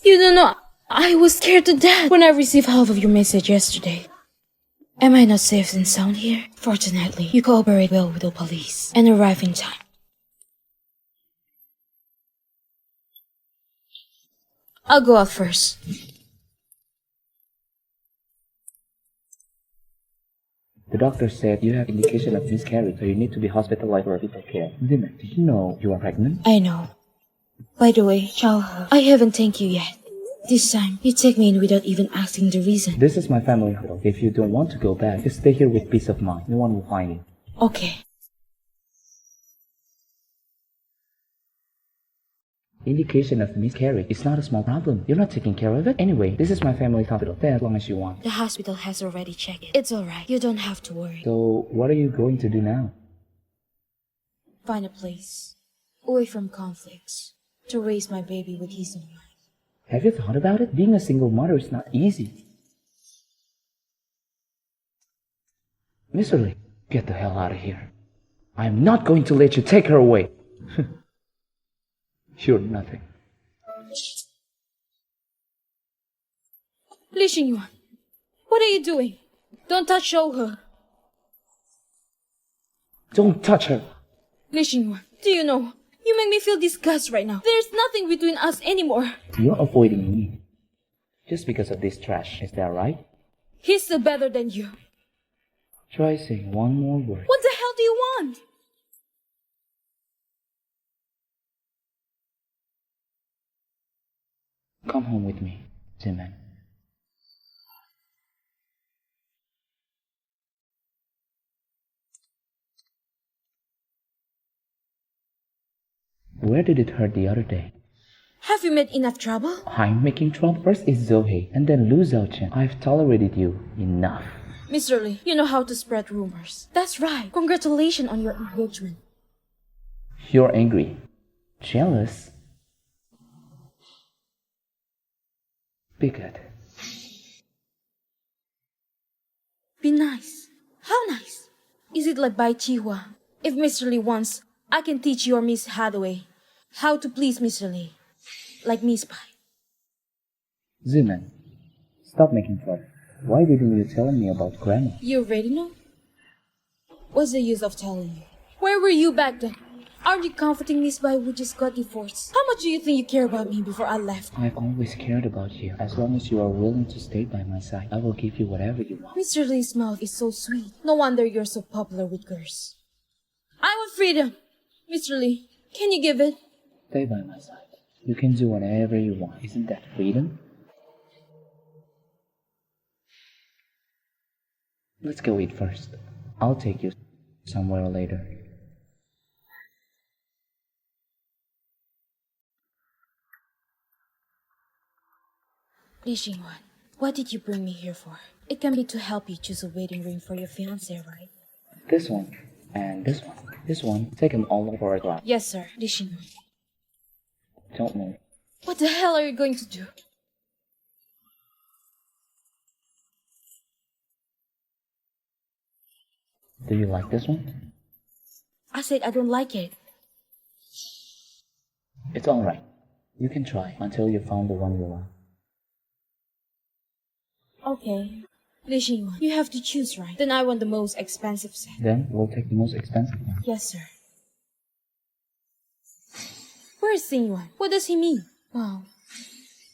You don't know, I was scared to death when I received half of your message yesterday. Am I not safe and sound here? Fortunately, you cooperate well with the police and arrive in time. I'll go out first. The doctor said you have indication of miscarriage, so you need to be hospitalized for fetal care. Zima, did you know you are pregnant? I know. By the way, Chao, I haven't thanked you yet. This time, you take me in without even asking the reason. This is my family hospital. If you don't want to go back, just stay here with peace of mind. No one will find you. Okay. Indication of miscarriage is not a small problem. You're not taking care of it. Anyway, this is my family hospital. Stay as long as you want. The hospital has already checked it. It's alright. You don't have to worry. So, what are you going to do now? Find a place away from conflicts to raise my baby with peace of mind. Have you thought about it? Being a single mother is not easy. Mr. Lee, get the hell out of here. I'm not going to let you take her away. You're nothing. Li Xingyuan, what are you doing? Don't touch Shouhe. Don't touch her. Li Xingyuan, do you know? You make me feel disgust right now. There's nothing between us anymore. You're avoiding me. Just because of this trash, is that right? He's still better than you. Try saying one more word. What the hell do you want? Come home with me, Ziman. Where did it hurt the other day? Have you made enough trouble? I'm making trouble. First is Zohe, and then Lu Zhaochen. I've tolerated you enough. Mr. Lee, you know how to spread rumors. That's right. Congratulations on your engagement. You're angry. Jealous? Be good. Be nice. How nice? Is it like Bai Chihua? If Mr. Lee wants, I can teach your Miss Hathaway how to please Mr. Lee. Like Miss Pai. Ziman, stop making fun. Why didn't you tell me about Grandma? You already know? What's the use of telling you? Where were you back then? Aren't you comforting Miss Bai who just got divorced? How much do you think you care about me before I left? I've always cared about you. As long as you are willing to stay by my side, I will give you whatever you want. Mr. Lee's mouth is so sweet. No wonder you're so popular with girls. I want freedom. Mr. Lee, can you give it? Stay by my side. You can do whatever you want. Isn't that freedom? Let's go eat first. I'll take you somewhere later. Li Xingyuan, what did you bring me here for? It can be to help you choose a wedding ring for your fiancé, right? This one and this one. This one, take them all over a glass. Yes, sir. Li Xingyuan. Don't move. What the hell are you going to do? Do you like this one? I said I don't like it. It's alright. You can try until you found the one you want. Okay. Li Xingyuan, you have to choose, right? Then I want the most expensive set. Then we'll take the most expensive one. Yes, sir. Where is Xingyuan? What does he mean? Wow.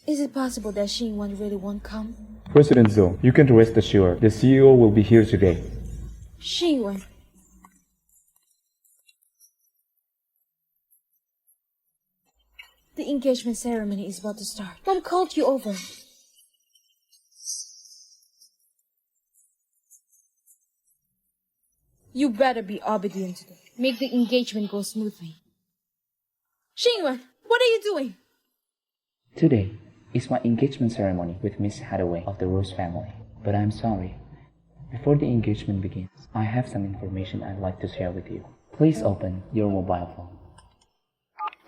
Is it possible that Xingyuan really won't come? President Zhou, you can rest assured the CEO will be here today. Xingyuan. The engagement ceremony is about to start. Mom called you over. You better be obedient today. Make the engagement go smoothly. Xingyuan, what are you doing? Today is my engagement ceremony with Miss Hathaway of the Rose family. But I'm sorry. Before the engagement begins, I have some information I'd like to share with you. Please open your mobile phone.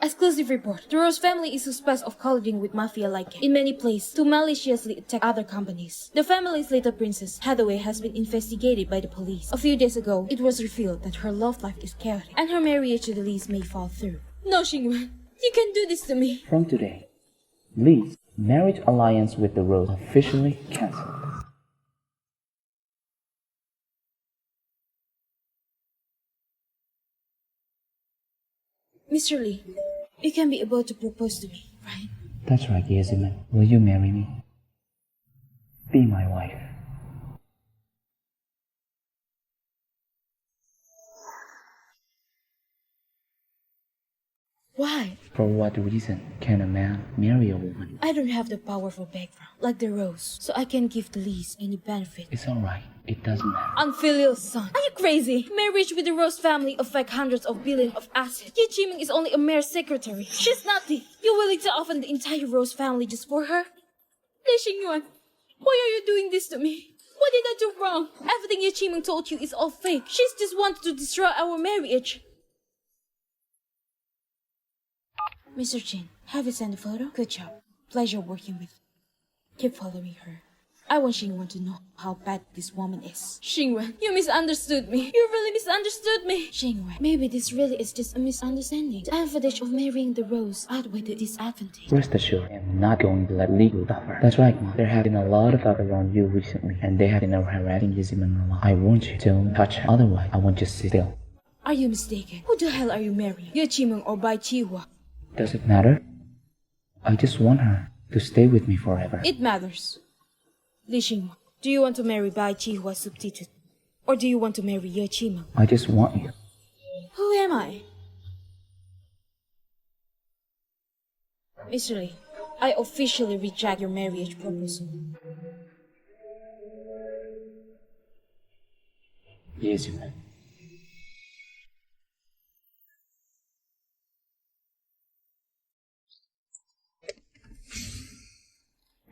Exclusive report. The Rose family is suspected of colluding with mafia-like in many places to maliciously attack other companies. The family's little princess, Hathaway, has been investigated by the police. A few days ago, it was revealed that her love life is chaotic and her marriage to the Lees may fall through. No, Xingyuan, you can't do this to me. From today, Lee's marriage alliance with the Rose officially cancelled. Mr. Lee, you can be able to propose to me, right? That's right, Yeziman. Will you marry me? Be my wife. Why? For what reason can a man marry a woman? I don't have the powerful background like the Rose, so I can't give the Lees any benefit. It's alright. It doesn't matter. Unfilial son. Are you crazy? Marriage with the Rose family affect hundreds of billions of assets. Ye Jiming is only a mere secretary. She's nothing. You're willing to offend the entire Rose family just for her? Li Xingyuan, why are you doing this to me? What did I do wrong? Everything Ye Jiming told you is all fake. She's just wanted to destroy our marriage. Mr. Jin, have you sent a photo? Good job. Pleasure working with you. Keep following her. I want Xingyuan to know how bad this woman is. Xingyuan, you misunderstood me. You really misunderstood me. Xingyuan, maybe this really is just a misunderstanding. The advantage of marrying the Rose outweighed the disadvantage. Rest assured, I'm not going to let legal suffer. That's right, Mom. There have been a lot of talk around you recently, and they have been harassing Yeziman a lot. I want you to touch her. Otherwise, I want you to sit still. Are you mistaken? Who the hell are you marrying? Ye Jiming or Bai Qihua? Does it matter? I just want her to stay with me forever. It matters. Li Xingyuan, do you want to marry Bai Qihua's substitute? Or do you want to marry Ye Jiming? I just want you. Who am I? Mr. Lee, I officially reject your marriage proposal. Yeziman.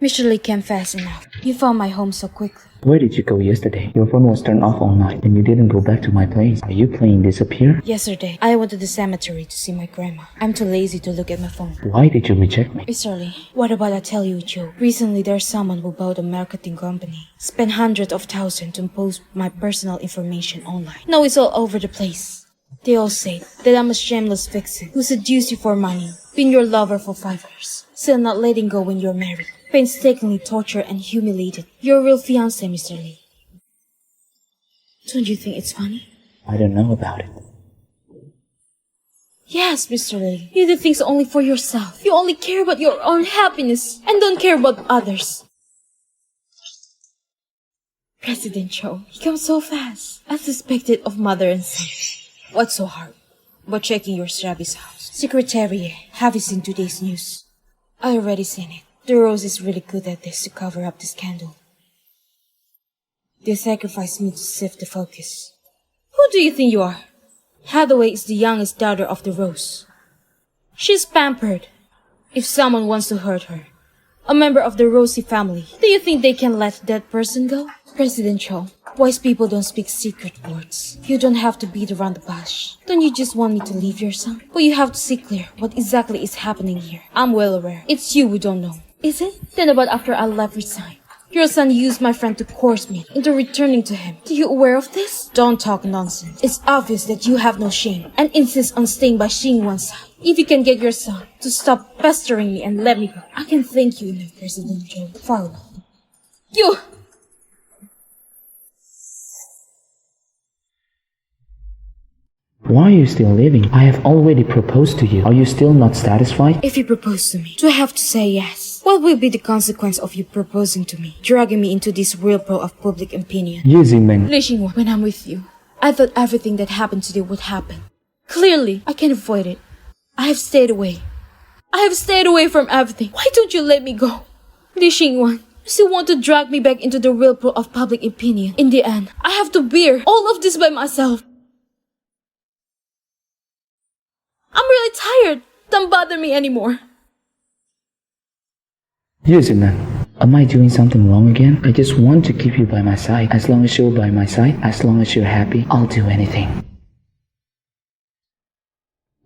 Mr. Lee came fast enough. You found my home so quickly. Where did you go yesterday? Your phone was turned off all night and you didn't go back to my place. Are you playing disappear? Yesterday, I went to the cemetery to see my grandma. I'm too lazy to look at my phone. Why did you reject me? Mr. Lee, what about I tell you a joke? Recently, there's someone who bought a marketing company. Spent hundreds of thousands to post my personal information online. Now it's all over the place. They all say that I'm a shameless vixen who seduced you for money. Been your lover for 5 years. Still not letting go when you're married. Painstakingly tortured and humiliated. Your real fiancé, Mr. Lee. Don't you think it's funny? I don't know about it. Yes, Mr. Lee. You do things only for yourself. You only care about your own happiness and don't care about others. President Cho, he comes so fast. I suspected of mother and son. What's so hard about checking your Shabby's house? Secretary, have you seen today's news? I already seen it. The Rose is really good at this to cover up the scandal. They sacrificed me to shift the focus. Who do you think you are? Hathaway is the youngest daughter of the Rose. She's pampered. If someone wants to hurt her, a member of the Rosie family, do you think they can let that person go? President Cho, wise people don't speak secret words. You don't have to beat around the bush. Don't you just want me to leave your son? But you have to see clear what exactly is happening here. I'm well aware. It's you who don't know. Is it? Then about after I left resign. Your son used my friend to coerce me into returning to him. Are you aware of this? Don't talk nonsense. It's obvious that you have no shame and insist on staying by Xingyuan's side. If you can get your son to stop pestering me and let me go, I can thank you enough, President Joe. Farewell. You! Why are you still living? I have already proposed to you. Are you still not satisfied? If you propose to me, do I have to say yes? What will be the consequence of you proposing to me, dragging me into this whirlpool of public opinion? Ye Jinmeng, Li Xinguang, when I'm with you, I thought everything that happened today would happen. Clearly, I can't avoid it. I have stayed away. I have stayed away from everything. Why don't you let me go? Li Xinguang, you still want to drag me back into the whirlpool of public opinion. In the end, I have to bear all of this by myself. I'm really tired. Don't bother me anymore. Ye Jinmeng. Am I doing something wrong again? I just want to keep you by my side. As long as you're by my side, as long as you're happy, I'll do anything.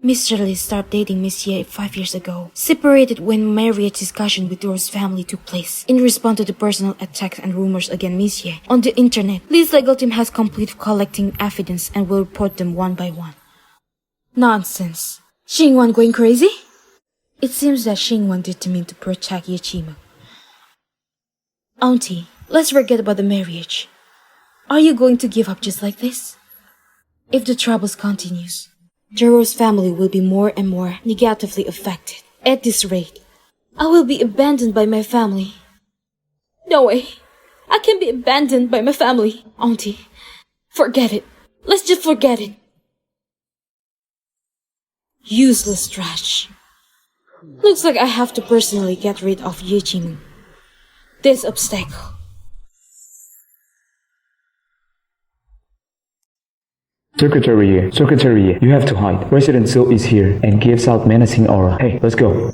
Mr. Lee started dating Miss Ye 5 years ago, separated when marriage discussion with Dora's family took place. In response to the personal attacks and rumors against Miss Ye on the internet, Lee's legal team has completed collecting evidence and will report them one by one. Nonsense. Xingwan going crazy? It seems that Xingwan determined to protect Ye Qimeng. Auntie, let's forget about the marriage. Are you going to give up just like this? If the troubles continues, Jero's family will be more and more negatively affected. At this rate, I will be abandoned by my family. No way. I can't be abandoned by my family. Auntie, forget it. Let's just forget it. Useless trash. Looks like I have to personally get rid of Ye Qimeng. This obstacle. Secretary Ye, you have to hide. President So is here and gives out menacing aura. Hey, let's go.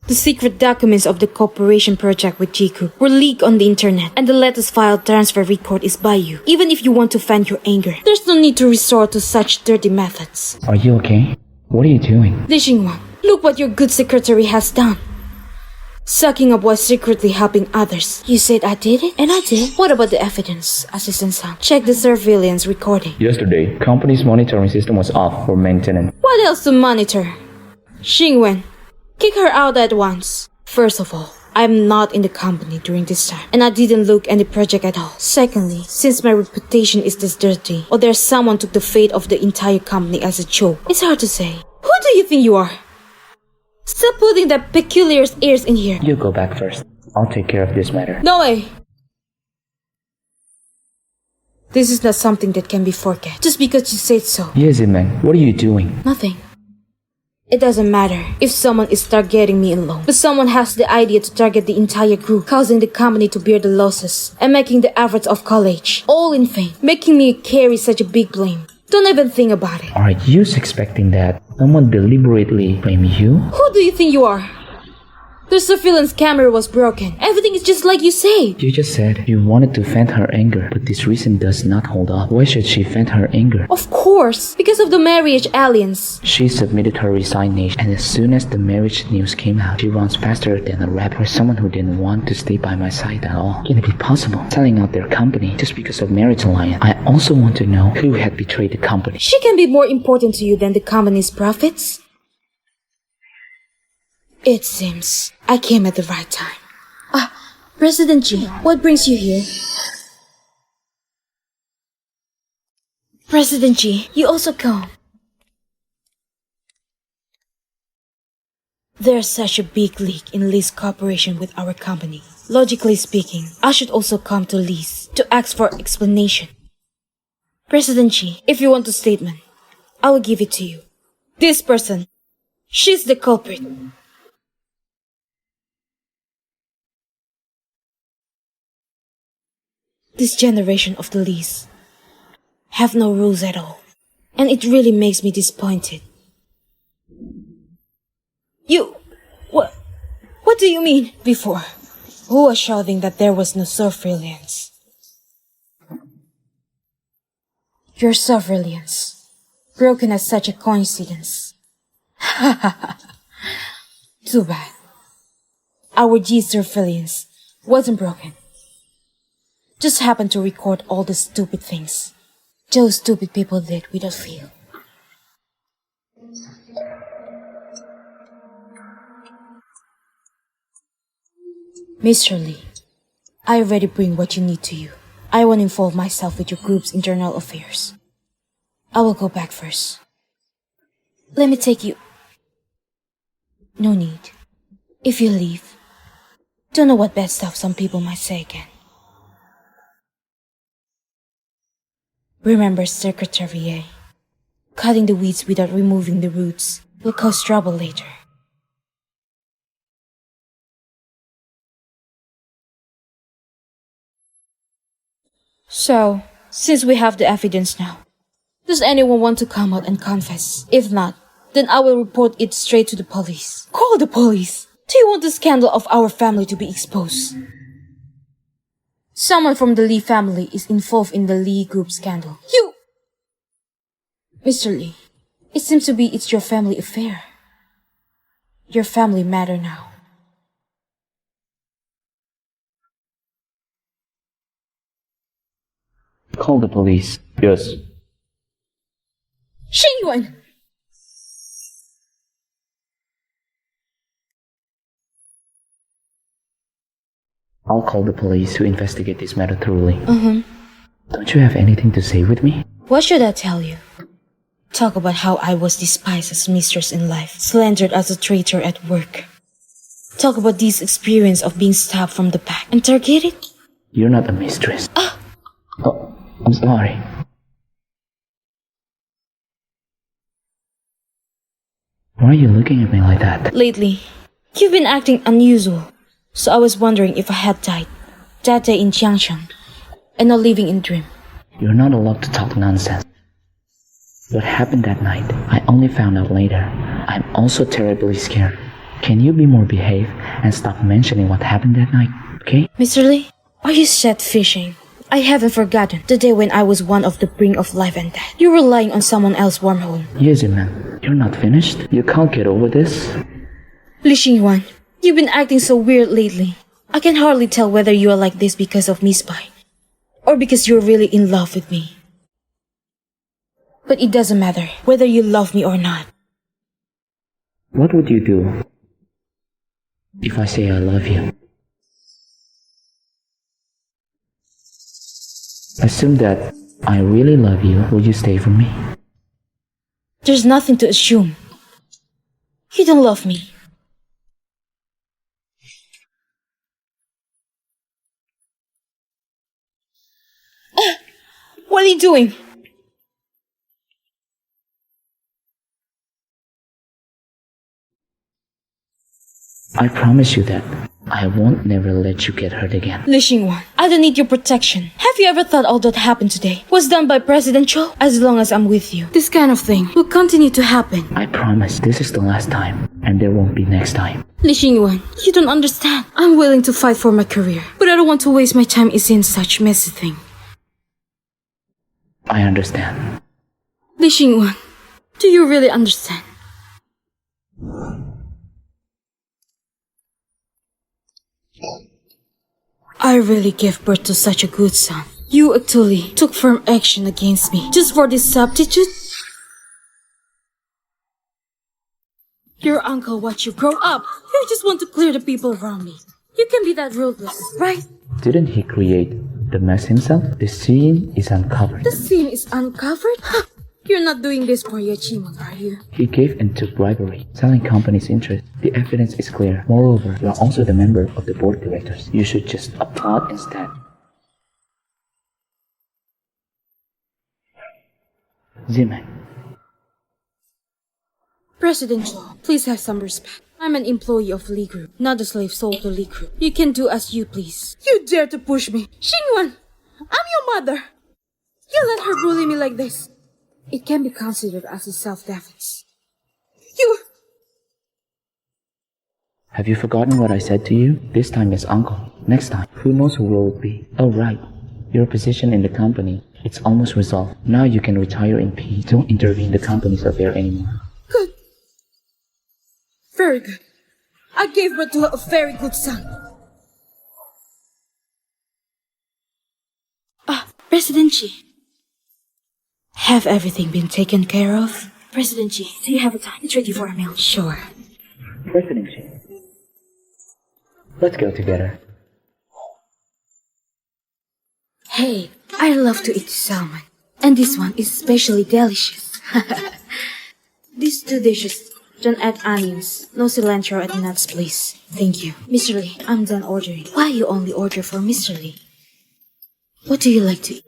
The secret documents of the cooperation project with Jiku were leaked on the internet, and the latest file transfer record is by you. Even if you want to vent your anger, there's no need to resort to such dirty methods. Are you okay? What are you doing? Li Xinguang, look what your good secretary has done. Sucking up while secretly helping others. You said I did it, and I did. What about the evidence, Assistant Sang? Check the surveillance recording. Yesterday, company's monitoring system was off for maintenance. What else to monitor? Xingwen, kick her out at once. First of all, I'm not in the company during this time, and I didn't look at the project at all. Secondly, since my reputation is this dirty, or there's someone took the fate of the entire company as a joke, it's hard to say. Who do you think you are? Stop putting that peculiar airs in here. You go back first. I'll take care of this matter. No way. This is not something that can be forget. Just because you said so. Ye Jinmeng, what are you doing? Nothing. It doesn't matter if someone is targeting me alone, but someone has the idea to target the entire group, causing the company to bear the losses and making the efforts of college all in vain, making me carry such a big blame. Don't even think about it. Are you expecting that someone deliberately blame you? Who do you think you are? The surveillance camera was broken. Everything is just like you say. You just said you wanted to vent her anger, but this reason does not hold up. Why should she vent her anger? Of course, because of the marriage alliance. She submitted her resignation, and as soon as the marriage news came out, she runs faster than a rabbit. For someone who didn't want to stay by my side at all, can it be possible? Selling out their company just because of marriage alliance. I also want to know who had betrayed the company. She can be more important to you than the company's profits. It seems I came at the right time. President Ji, what brings you here? President Ji, you also come. There's such a big leak in Lee's cooperation with our company. Logically speaking, I should also come to Lee's to ask for explanation. President Ji, if you want a statement, I will give it to you. This person, she's the culprit. This generation of the Lees have no rules at all, and it really makes me disappointed. What do you mean? Before, who was shouting that there was no surveillance? Your surveillance, broken as such a coincidence. Too bad. Our G surveillance wasn't broken. Just happened to record all the stupid things those stupid people did without fail. Mr. Lee, I already bring what you need to you. I won't involve myself with your group's internal affairs. I will go back first. Let me take you. No need. If you leave, don't know what bad stuff some people might say again. Remember, Secretary A. Cutting the weeds without removing the roots will cause trouble later. So, since we have the evidence now, does anyone want to come out and confess? If not, then I will report it straight to the police. Call the police! Do you want the scandal of our family to be exposed? Someone from the Lee family is involved in the Lee group scandal. You! Mr. Lee, it seems to be it's your family affair. Your family matter now. Call the police. Yes. Xingyuan! I'll call the police to investigate this matter thoroughly. Don't you have anything to say with me? What should I tell you? Talk about how I was despised as mistress in life, slandered as a traitor at work. Talk about this experience of being stabbed from the back and targeted. You're not a mistress. Oh, I'm sorry. Why are you looking at me like that? Lately, you've been acting unusual, so I was wondering if I had died that day in Jiangshan and not living in dream. You're not allowed to talk nonsense. What happened that night, I only found out later. I'm also terribly scared. Can you be more behaved and stop mentioning what happened that night, okay? Mr. Lee, are you set fishing? I haven't forgotten the day when I was one of the brink of life and death. You were lying on someone else's wormhole. Yes, man. You're not finished? You can't get over this? Li Xingyuan, you've been acting so weird lately. I can hardly tell whether you are like this because of Miss Bai or because you're really in love with me. But it doesn't matter whether you love me or not. What would you do if I say I love you? Assume that I really love you. Will you stay for me? There's nothing to assume. You don't love me. What are you doing? I promise you that I won't never let you get hurt again. Li Xingyuan, I don't need your protection. Have you ever thought all that happened today was done by President Cho? As long as I'm with you, this kind of thing will continue to happen. I promise this is the last time, and there won't be next time. Li Xingyuan, you don't understand. I'm willing to fight for my career, but I don't want to waste my time in seeing such messy thing. I understand. Li Xingyuan, do you really understand? I really gave birth to such a good son. You actually took firm action against me just for this substitute? Your uncle watched you grow up. You just want to clear the people around me. You can be that ruthless, right? Didn't he create the mess himself? The scene is uncovered. The scene is uncovered? You're not doing this for your Chimon, are you? He gave and took bribery, selling company's interest. The evidence is clear. Moreover, you are also the member of the board of directors. You should just applaud instead. Ziman. President Cho, please have some respect. I'm an employee of Lee Group, not a slave sold to Lee Group. You can do as you please. You dare to push me! Xingyuan! I'm your mother! You let her bully me like this. It can be considered as a self-defense. You... Have you forgotten what I said to you? This time as uncle. Next time, who knows who will it be? Oh right, your position in the company. It's almost resolved. Now you can retire in peace. Don't intervene in the company's affair anymore. Good. Very good. I gave birth to a very good son. President Chi. Have everything been taken care of? President Chi, do you have a time? It's ready for a meal. Sure. President Xi, let's go together. Hey, I love to eat salmon. And this one is especially delicious. These 2 dishes. Don't add onions. No cilantro and nuts, please. Thank you. Mr. Lee, I'm done ordering. Why you only order for Mr. Lee? What do you like to eat?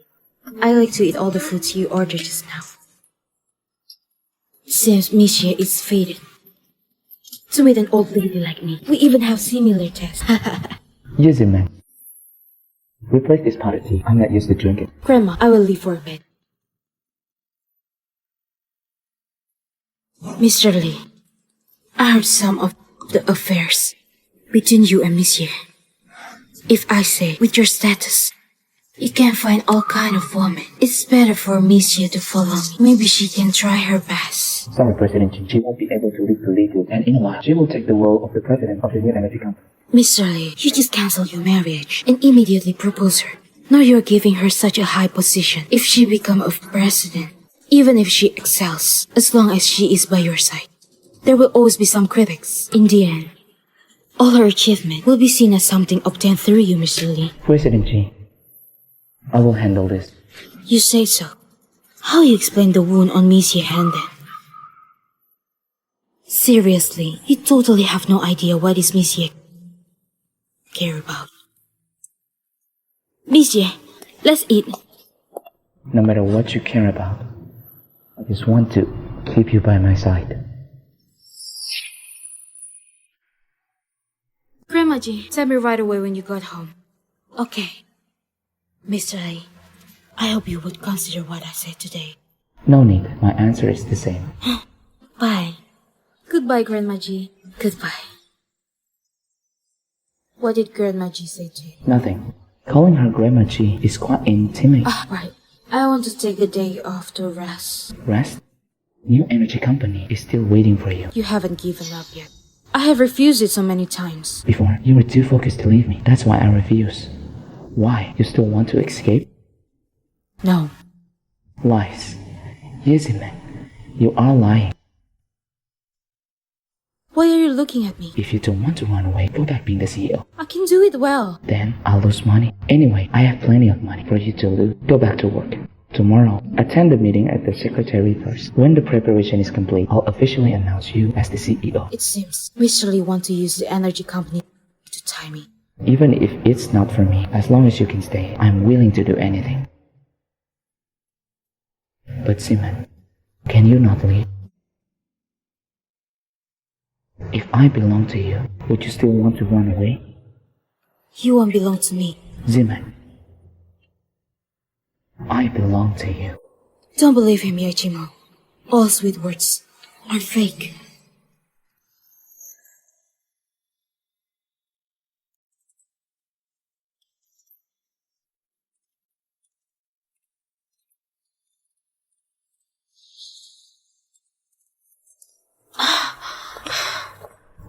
I like to eat all the foods you ordered just now. Seems Monsieur is faded. To meet an old lady like me, we even have similar tastes. Yes, man. Replace this pot of tea. I'm not used to drink it. Grandma, I will leave for a bit. Mr. Lee, I heard some of the affairs between you and Monsieur. If I say, with your status, you can find all kind of women, it's better for Monsieur to follow me. Maybe she can try her best. Sorry, President Jin. She won't be able to lead the legal, and in a while, she will take the role of the president of the new energy company. Mr. Lee, you just cancel your marriage and immediately propose her. Now you're giving her such a high position. If she become a president, even if she excels, as long as she is by your side, there will always be some critics. In the end, all her achievement will be seen as something obtained through you, Mr. Lee. President Jin, I will handle this. You say so. How you explain the wound on Monsieur hand then? Seriously, you totally have no idea what is Monsieur care about. Monsieur, let's eat. No matter what you care about, I just want to keep you by my side. Grandma G, tell me right away when you got home. Okay. Mr. Lee, I hope you would consider what I said today. No need. My answer is the same. Bye. Goodbye, Grandma G. Goodbye. What did Grandma G say to you? Nothing. Calling her Grandma G is quite intimidating. Ah, right. I want to take a day off to rest. Rest? New energy company is still waiting for you. You haven't given up yet. I have refused it so many times. Before, you were too focused to leave me. That's why I refuse. Why? You still want to escape? No. Lies. Yes, man. You are lying. Why are you looking at me? If you don't want to run away, go back being the CEO. I can do it well. Then I'll lose money. Anyway, I have plenty of money for you to lose. Go back to work. Tomorrow, attend the meeting at the secretary first. When the preparation is complete, I'll officially announce you as the CEO. It seems Mr. Lee wants to use the energy company to tie me. Even if it's not for me, as long as you can stay, I'm willing to do anything. But Simon, can you not leave? If I belong to you, would you still want to run away? You won't belong to me. Ziman, I belong to you. Don't believe him, Yachimo. All sweet words are fake.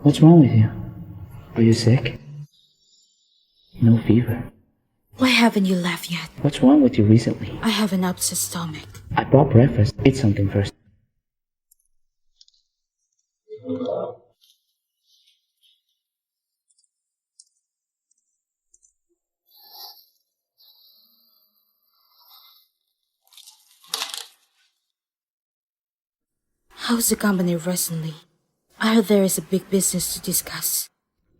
What's wrong with you? Are you sick? No fever. Why haven't you left yet? What's wrong with you recently? I have an upset stomach. I brought breakfast. Eat something first. How's the company recently? I heard there is a big business to discuss.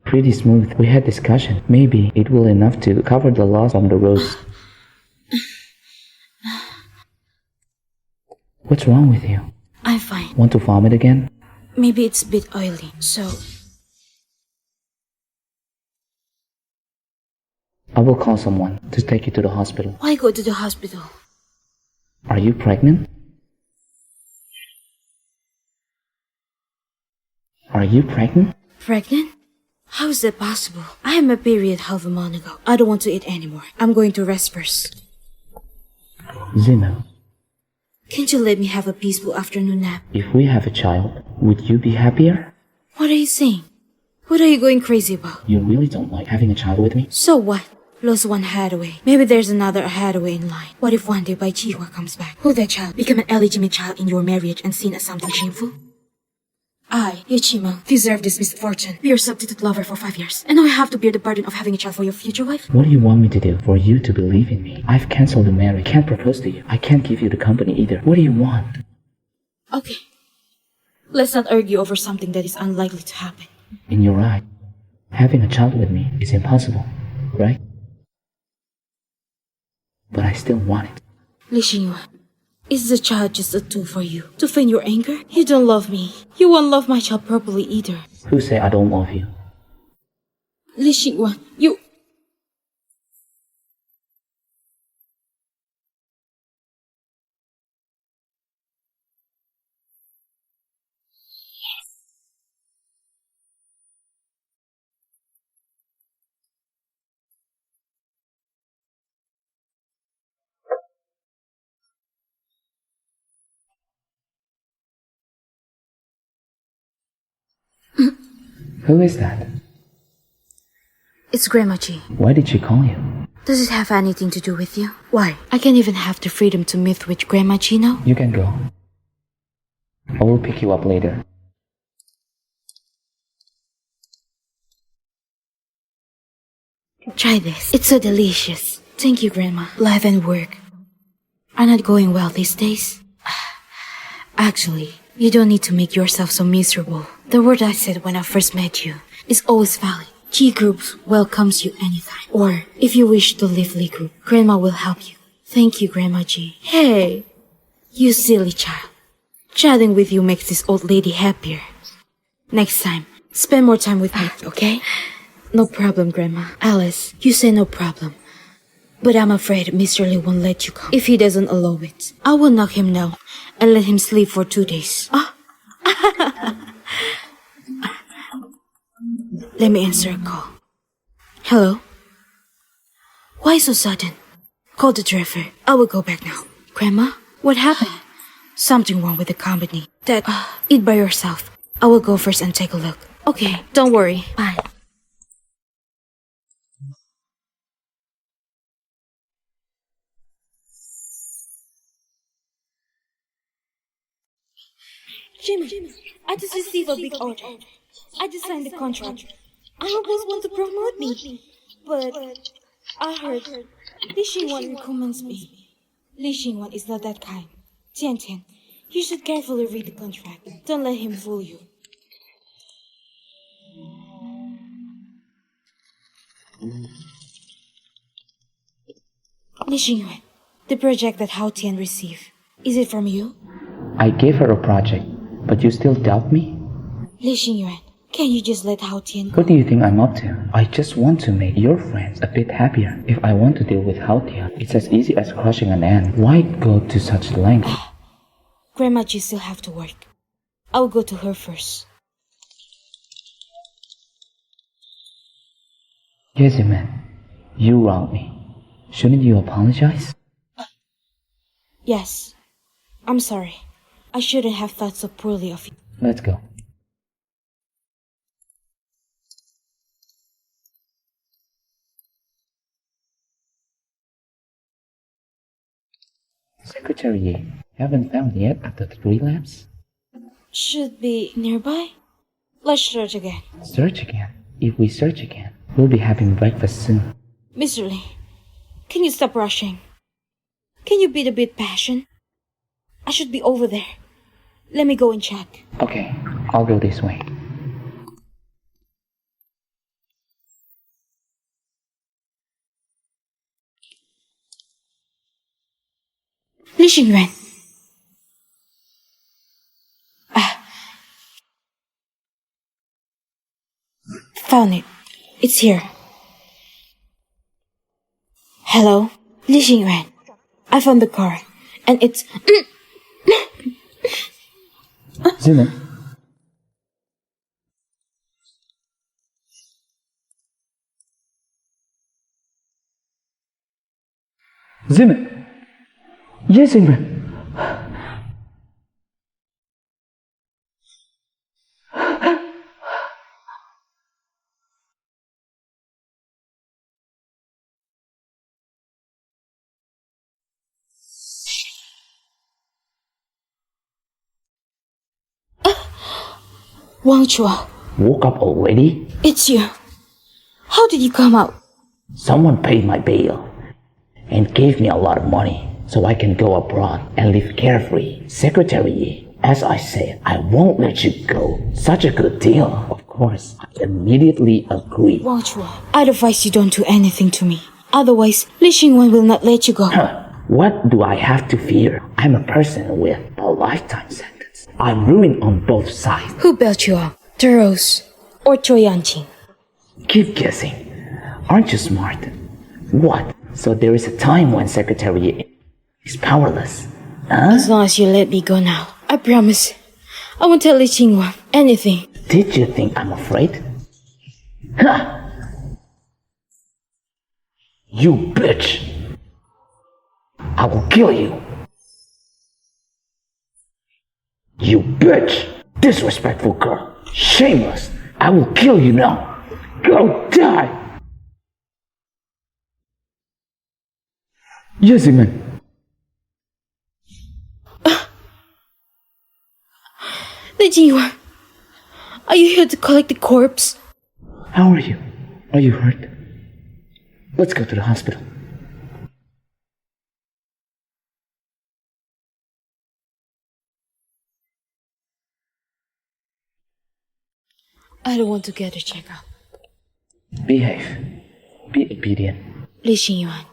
Pretty smooth. We had discussion. Maybe it will enough to cover the loss on the roads. What's wrong with you? I'm fine. Want to vomit again? Maybe it's a bit oily, so... I will call someone to take you to the hospital. Why go to the hospital? Are you pregnant? Are you pregnant? Pregnant? How is that possible? I had my period half a month ago. I don't want to eat anymore. I'm going to rest first. Zeno, Can't you let me have a peaceful afternoon nap? if we have a child, would you be happier? What are you saying? What are you going crazy about? You really don't like having a child with me? So what? Lost one Hathaway. Maybe there's another Hathaway in line. What if one day Bai Chihua comes back? Will that child become an illegitimate child in your marriage and seen as something shameful? I, Yuchima, deserve this misfortune. Be your substitute lover for 5 years. And now I have to bear the burden of having a child for your future wife? What do you want me to do for you to believe in me? I've cancelled the marriage. Can't propose to you. I can't give you the company either. What do you want? Okay. Let's not argue over something that is unlikely to happen. And you're right. Having a child with me is impossible, right? But I still want it. Li Xingyuan, is the child just a tool for you to feign your anger? You don't love me. You won't love my child properly either. Who say I don't love you? Li Xingyuan, you... Who is that? It's Grandma G. Why did she call you? Does it have anything to do with you? Why? I can't even have the freedom to meet with Grandma G now? You can go. I will pick you up later. Try this. It's so delicious. Thank you, Grandma. Life and work are not going well these days. Actually, you don't need to make yourself so miserable. The word I said when I first met you is always valid. G Groups welcomes you anytime. Or, if you wish to leave Li Group, Grandma will help you. Thank you, Grandma G. Hey, you silly child. Chatting with you makes this old lady happier. Next time, spend more time with me, okay? No problem, Grandma. Alice, you say no problem. But I'm afraid Mr. Lee won't let you come if he doesn't allow it. I will knock him now and let him sleep for 2 days. Ah. Let me answer a call. Hello? Why so sudden? Call the driver. I will go back now. Grandma, what happened? Something wrong with the company. Dad, eat by yourself. I will go first and take a look. Okay, don't worry. Bye. Jimmy, I just received a big order. I just signed the contract. Our boss wants to promote me, but I heard Li Xingwan recommends me. Li Xingwan is not that kind. Tian Tian, you should carefully read the contract. Don't let him fool you. Li Xingwan, the project that Hao Tian received, is it from you? I gave her a project, but you still doubt me? Li Xingyuan, can you just let Hao Tian go? What do you think I'm up to? I just want to make your friends a bit happier. If I want to deal with Haotia, it's as easy as crushing an ant. Why go to such lengths? Grandma G still have to work. I will go to her first. Yes, man. You wronged me. Shouldn't you apologize? Yes. I'm sorry. I shouldn't have thought so poorly of you. Let's go. Secretary Yi, haven't found yet after 3 laps? Should be nearby. Let's search again. Search again. If we search again, we'll be having breakfast soon. Mr. Lee, can you stop rushing? Can you be a bit patient? I should be over there. Let me go and check. Okay, I'll go this way. Li Xingyuan. Found it. It's here. Hello? Li Xingyuan. I found the car. And it's... Zina. Zina. Yes, Zina. Wang Chua, Woke up already? it's you. How did you come out? Someone paid my bail and gave me a lot of money so I can go abroad and live carefree. Secretary, As I said, I won't let you go. Such a good deal. Of course, I immediately agree. Wang Chua, I'd advise you don't do anything to me. Otherwise, Li Xingwen will not let you go. What do I have to fear? I'm a person with a lifetime sentence. I'm ruined on both sides. Who bailed you out? The Rose or Choi Yanqing? Keep guessing. Aren't you smart? What? So there is a time when Secretary is powerless? Huh? As long as you let me go now, I promise. I won't tell Li Xingwen anything. Did you think I'm afraid? Ha! You bitch! I will kill you! You bitch! Disrespectful girl! Shameless! I will kill you now! Go die! Yes, man. Li Xingwen, are you here to collect the corpse? How are you? Are you hurt? Let's go to the hospital. I don't want to get a checkup. Behave. Be obedient. Li Xingwen,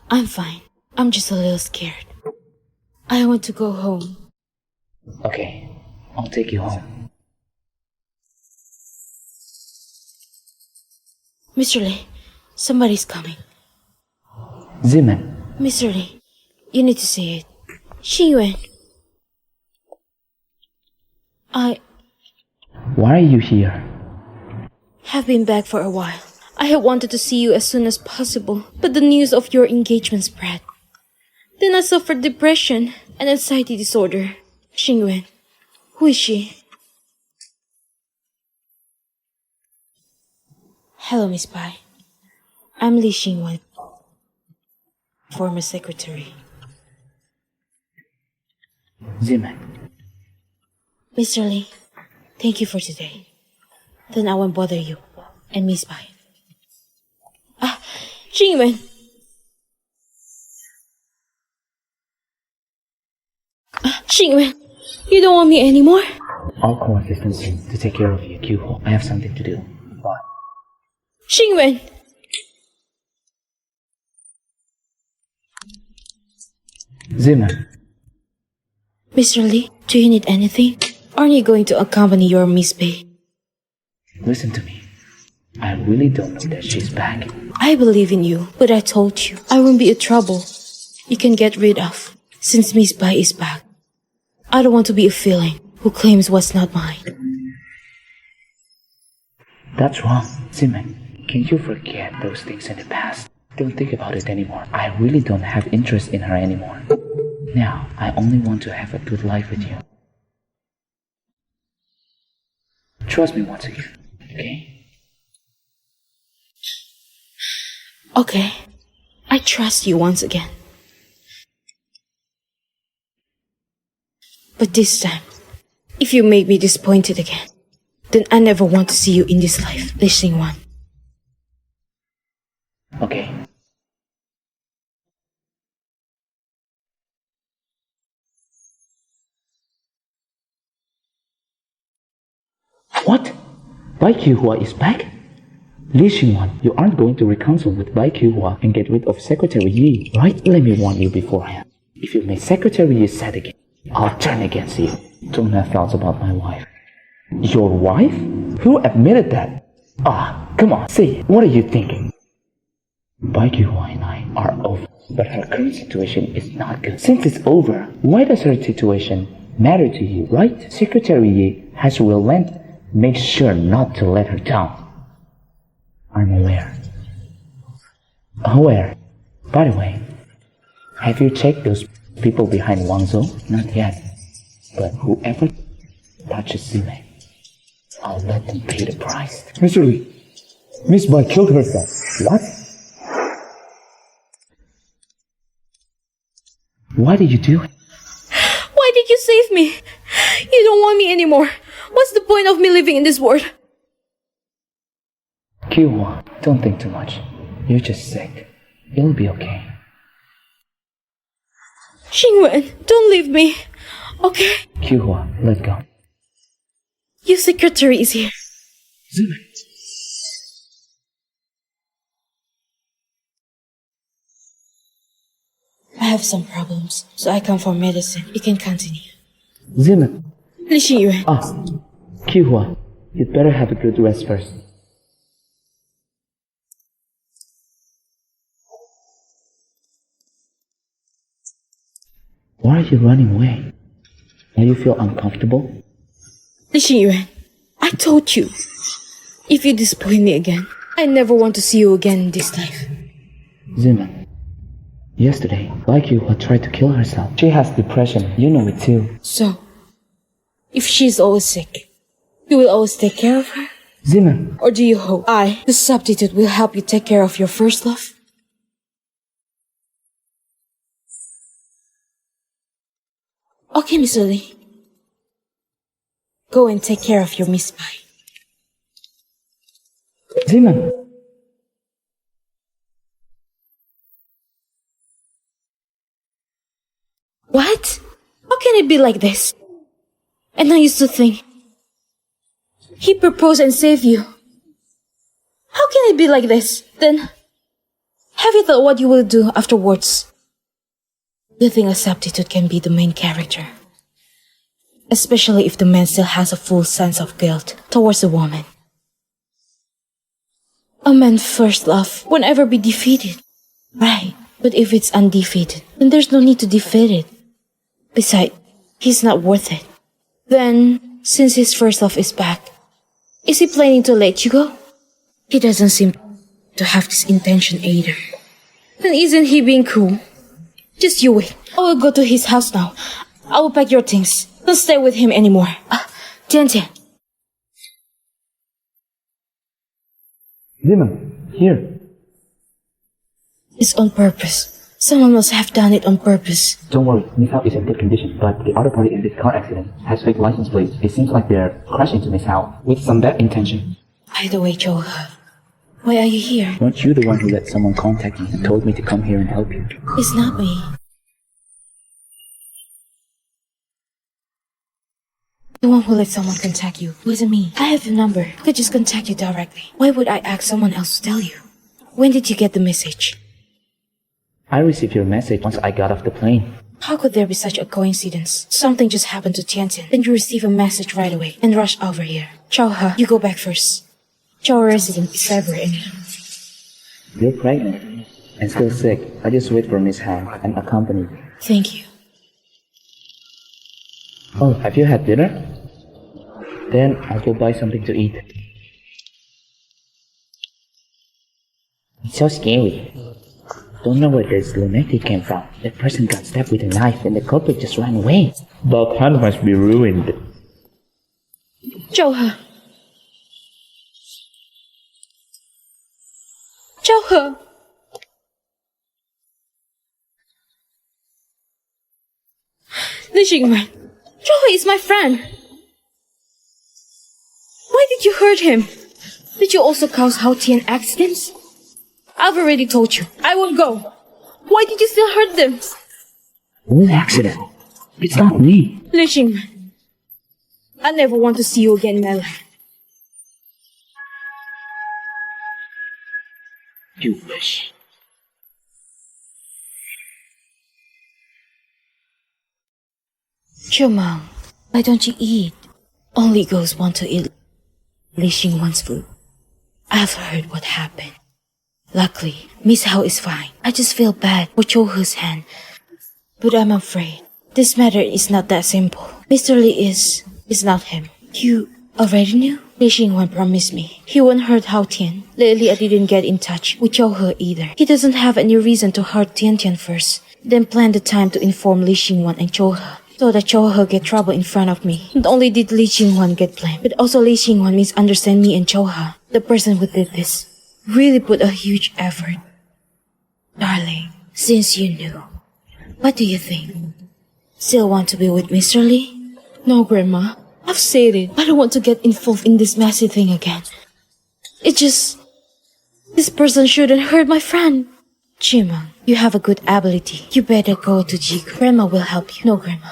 I'm fine. I'm just a little scared. I want to go home. Okay, I'll take you home. Mr. Li, somebody's coming. Zeman, Mr. Li, you need to say it. Xingwen. I why are you here? have been back for a while. I had wanted to see you as soon as possible, but the news of your engagement spread. Then I suffered depression and anxiety disorder. Xingwen, who is she? Hello, Miss Bai. I'm Li Xingwen, former secretary. Zeman, Mr. Li, thank you for today. Then I won't bother you and Miss Bai. Xingwen! Xingwen, you don't want me anymore? I'll call assistant soon to take care of you, Kyuho. I have something to do. Bye. Xingwen! Zeman, Mr. Li, do you need anything? Aren't you going to accompany your Miss Bai? listen to me. I really don't know that she's back. I believe in you, but I told you, I won't be a trouble you can get rid of, since Miss Bai is back. I don't want to be a feeling who claims what's not mine. That's wrong, Zeman. Can you forget those things in the past? Don't think about it anymore. I really don't have interest in her anymore. Now, I only want to have a good life with you. Trust me once again, okay? Okay, I trust you once again. But this time, if you make me disappointed again, then I never want to see you in this life, Li Xingwen. Okay. What? Bai Qiuhua is back? Li Xingwen, you aren't going to reconcile with Bai Qiuhua and get rid of Secretary Yi, right? Let me warn you beforehand. If you make Secretary Yi sad again, I'll turn against you. Don't have thoughts about my wife. Your wife? Who admitted that? Ah, come on, say it. What are you thinking? Bai Qiuhua and I are over, but her current situation is not good. Since it's over, why does her situation matter to you, right? Secretary Yi has relent. Make sure not to let her down. I'm aware. Aware? By the way, have you checked those people behind Wang Zhou? Not yet. But whoever touches Zile, I'll let them pay the price. Mr. Li, Miss Bai killed herself. What? Why did you do it? Why did you save me? You don't want me anymore. What's the point of me living in this world? Qiuhua, don't think too much. You're just sick. You'll be okay. Xingwen, don't leave me. Okay? Kyuhwa, let go. Your secretary is here. Ziman. I have some problems, so I come for medicine. You can continue. Ziman. Li Xiyuan. Ah, Kyuhwa, you'd better have a good rest first. Why are you running away? Do you feel uncomfortable? Li Xiyuan, I told you. If you disappoint me again, I never want to see you again in this life. Ziman, yesterday, like you, tried to kill herself. She has depression. You know it too. So, if she's always sick, you will always take care of her? Ziman, Or do you hope I, the substitute, will help you take care of your first love? Okay, Mr. Lee. Go and take care of your Miss Pai. Ziman. What? How can it be like this? And I used to think he proposed and saved you. How can it be like this? Then, have you thought what you will do afterwards? Do you think a substitute can be the main character? Especially if the man still has a full sense of guilt towards the woman. A man's first love won't ever be defeated. Right, but if it's undefeated, then there's no need to defeat it. Besides, he's not worth it. Then, since his first love is back, is he planning to let you go? He doesn't seem to have this intention either. Then isn't he being cool? Just you wait. I will go to his house now. I will pack your things. Don't stay with him anymore. Tian Tian. Ziman, here. It's on purpose. Someone must have done it on purpose. Don't worry, Miss Hao is in good condition, but the other party in this car accident has fake license plates. It seems like they're crashed into Miss Hao with some bad intention. By the way, Joe, why are you here? Weren't you the one who let someone contact me and told me to come here and help you? It's not me. The one who let someone contact you wasn't me. I have your number. I could just contact you directly. Why would I ask someone else to tell you? When did you get the message? I received your message once I got off the plane. How could there be such a coincidence? Something just happened to Tiantian. Then you receive a message right away and rush over here. Chao, you go back first. Chao resident is ever in. You're pregnant and still sick. I just wait for Miss Hao and accompany you. Thank you. Oh, have you had dinner? Then I'll go buy something to eat. It's so scary. Don't know where this lunatic came from. That person got stabbed with a knife and the culprit just ran away. That hand must be ruined. Chao. Chao. Li Xingwen, Chao is my friend. Why did you hurt him? Did you also cause Hao Tian accidents? I've already told you. I won't go. Why did you still hurt them? What accident? It's not me. Li Xingwen, I never want to see you again in my life. You wish. Chumang, why don't you eat? Only ghosts want to eat Li Xingwen's food. I've heard what happened. Luckily, Miss Hao is fine. I just feel bad for Cho He's hand. But I'm afraid this matter is not that simple. Mr. Lee is not him. You already knew? Li Xingwen promised me he won't hurt Hao Tian. Lately, I didn't get in touch with Cho He either. He doesn't have any reason to hurt Tian Tian first, then plan the time to inform Li Xingwen and Cho He, so that Cho He get trouble in front of me. Not only did Li Xingwen get blamed, but also Li Xingwen misunderstand me and Cho He. The person who did this really put a huge effort. Darling, since you knew, what do you think? Still want to be with Mr. Lee? No, Grandma. I've said it. I don't want to get involved in this messy thing again. It's just... this person shouldn't hurt my friend. Chima, you have a good ability. You better go to Jigo. Grandma will help you. No, Grandma.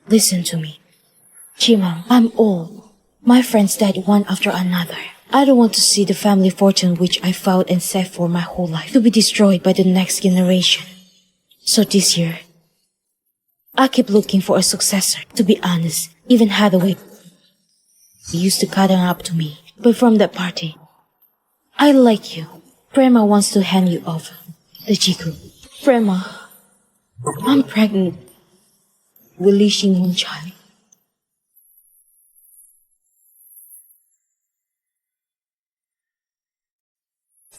Listen to me. Chimam, I'm old. My friends died one after another. I don't want to see the family fortune which I fought and saved for my whole life to be destroyed by the next generation. So this year, I keep looking for a successor. To be honest, even Hathaway used to cuddle up to me. But from that party, I like you. Prema wants to hand you off the Jiku. Prema, I'm pregnant with Li Xingwen child.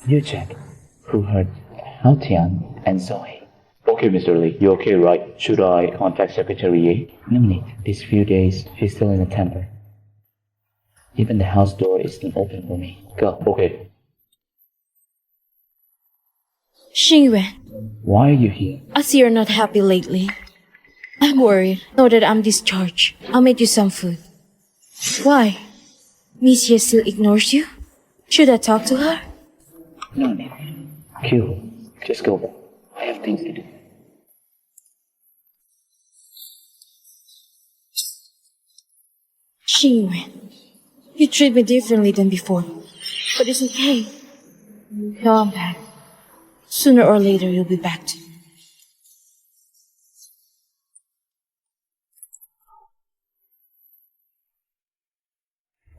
You check who hurt Hao Tian and Zoe. Okay, Mr. Lee, you okay, right? Should I contact Secretary Ye? No need. These few days, she's still in a temper. Even the house door isn't open for me. Go. Okay. Xingyuan, Why are you here? I see you're not happy lately. I'm worried. Now that I'm discharged, I'll make you some food. Why? Miss Ye still ignores you? Should I talk to her? No need. Kill her. Just go back. I have things to do. Xingyuan, you treat me differently than before. But it's okay. Now I'm back. Sooner or later, you'll be back to me.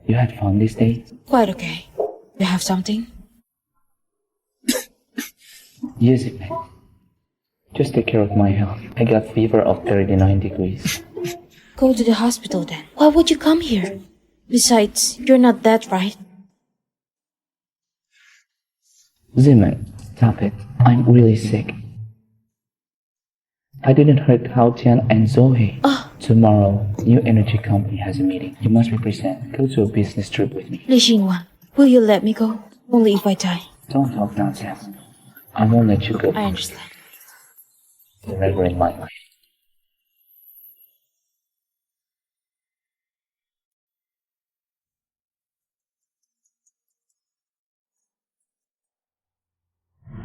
You had fun these days? Quite okay. You have something? Use it, man. Just take care of my health. I got fever of 39 degrees. Go to the hospital then. Why would you come here? Besides, you're not dead, right? Ziman, stop it. I'm really sick. I didn't hurt Hao Tian and Zoe. Tomorrow, New Energy Company has a meeting. You must represent. Go to a business trip with me. Li Xingwan, will you let me go? Only if I die. Don't talk nonsense. I won't let you go. I understand. Forever in my life.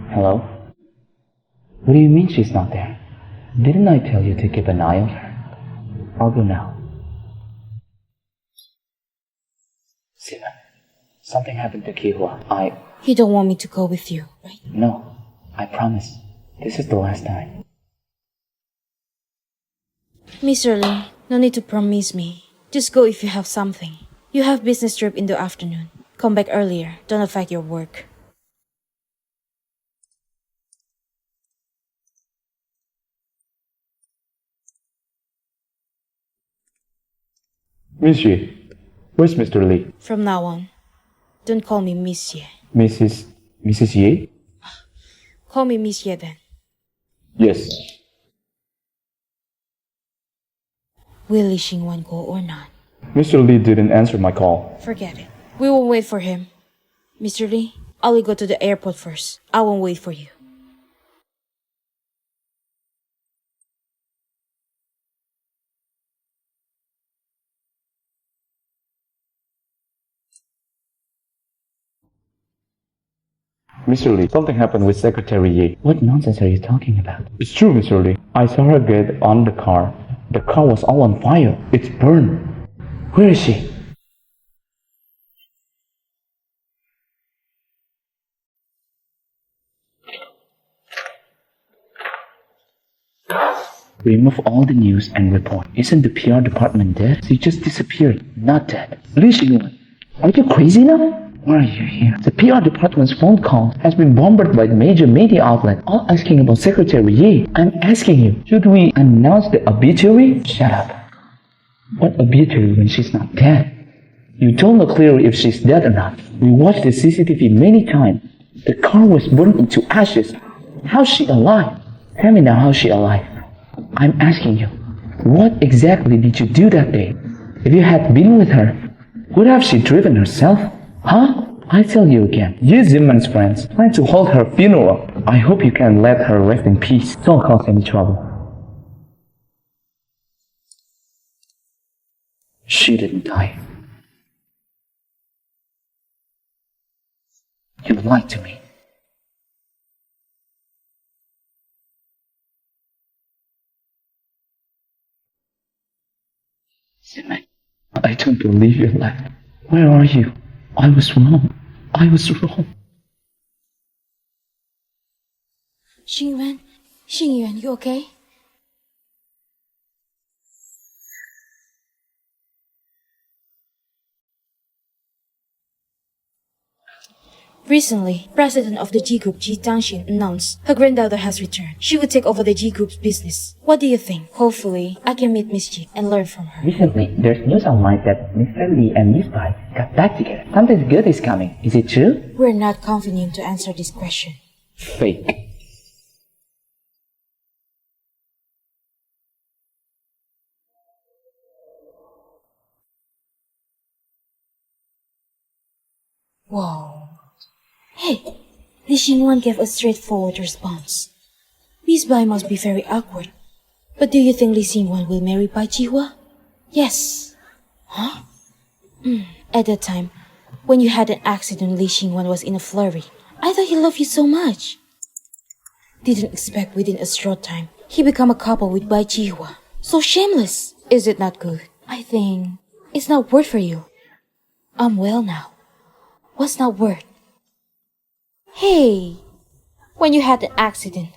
Hello? What do you mean she's not there? Didn't I tell you to keep an eye on her? I'll go now. Sivan, something happened to Kihua. You don't want me to go with you, right? No, I promise. This is the last time. Mr. Lee, no need to promise me. Just go if you have something. You have business trip in the afternoon. Come back earlier. Don't affect your work. Monsieur, where's Mr. Lee? From now on, don't call me Miss Ye. Mrs. Ye? Call me Miss Ye then. Yes. Will Li Xingwan go or not? Mr. Lee didn't answer my call. Forget it. We will wait for him. Mr. Lee, I will go to the airport first. I won't wait for you. Mr. Lee, something happened with Secretary Ye. What nonsense are you talking about? It's true, Mr. Lee. I saw her get on the car. The car was all on fire. It's burned. Where is she? Remove all the news and report. Isn't the PR department dead? She just disappeared, not dead. Li Xingwen, are you crazy now? Why are you here? The PR department's phone call has been bombarded by the major media outlet, all asking about Secretary Ye. I'm asking you, should we announce the obituary? Shut up. What obituary when she's not dead? You don't know clearly if she's dead or not. We watched the CCTV many times. The car was burned into ashes. How's she alive? Tell me now, how's she alive? I'm asking you, what exactly did you do that day? If you had been with her, would have she driven herself? Huh? I tell you again, you Zimmerman's friends plan to hold her funeral. I hope you can let her rest in peace. Don't cause any trouble. She didn't die. You lied to me. don't believe your life. Where are you? I was wrong. I was wrong. Xingyuan, Xingyuan, you okay? Recently, President of the G Group, Ji Tangshin, announced her granddaughter has returned. She would take over the G Group's business. What do you think? Hopefully, I can meet Miss Ji and learn from her. Recently, there's news online that Mr. Lee and Miss Bai got back together. Something good is coming. Is it true? We're not convenient to answer this question. Fake. Whoa. Hey, Li Xingwan gave a straightforward response. Miss Bai must be very awkward. But do you think Li Xingwan will marry Bai Jihua? Yes. Huh? At that time, when you had an accident, Li Xingwan was in a flurry. I thought he loved you so much. Didn't expect within a short time, he become a couple with Bai Jihua. So shameless. Is it not good? I think it's not worth for you. I'm well now. What's not worth? Hey, when you had an accident,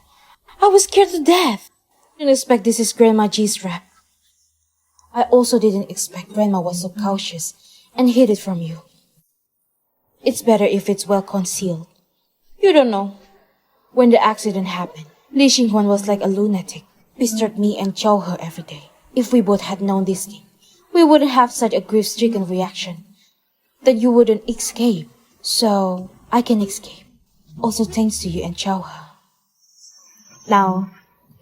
I was scared to death. Didn't expect this is Grandma G's rap. I also didn't expect Grandma was so cautious and hid it from you. It's better if it's well concealed. You don't know. When the accident happened, Li Xinghuan was like a lunatic, pestered me and Chow her every day. If we both had known this thing, we wouldn't have such a grief-stricken reaction. That you wouldn't escape, so I can escape. Also thanks to you and Chow her. Now,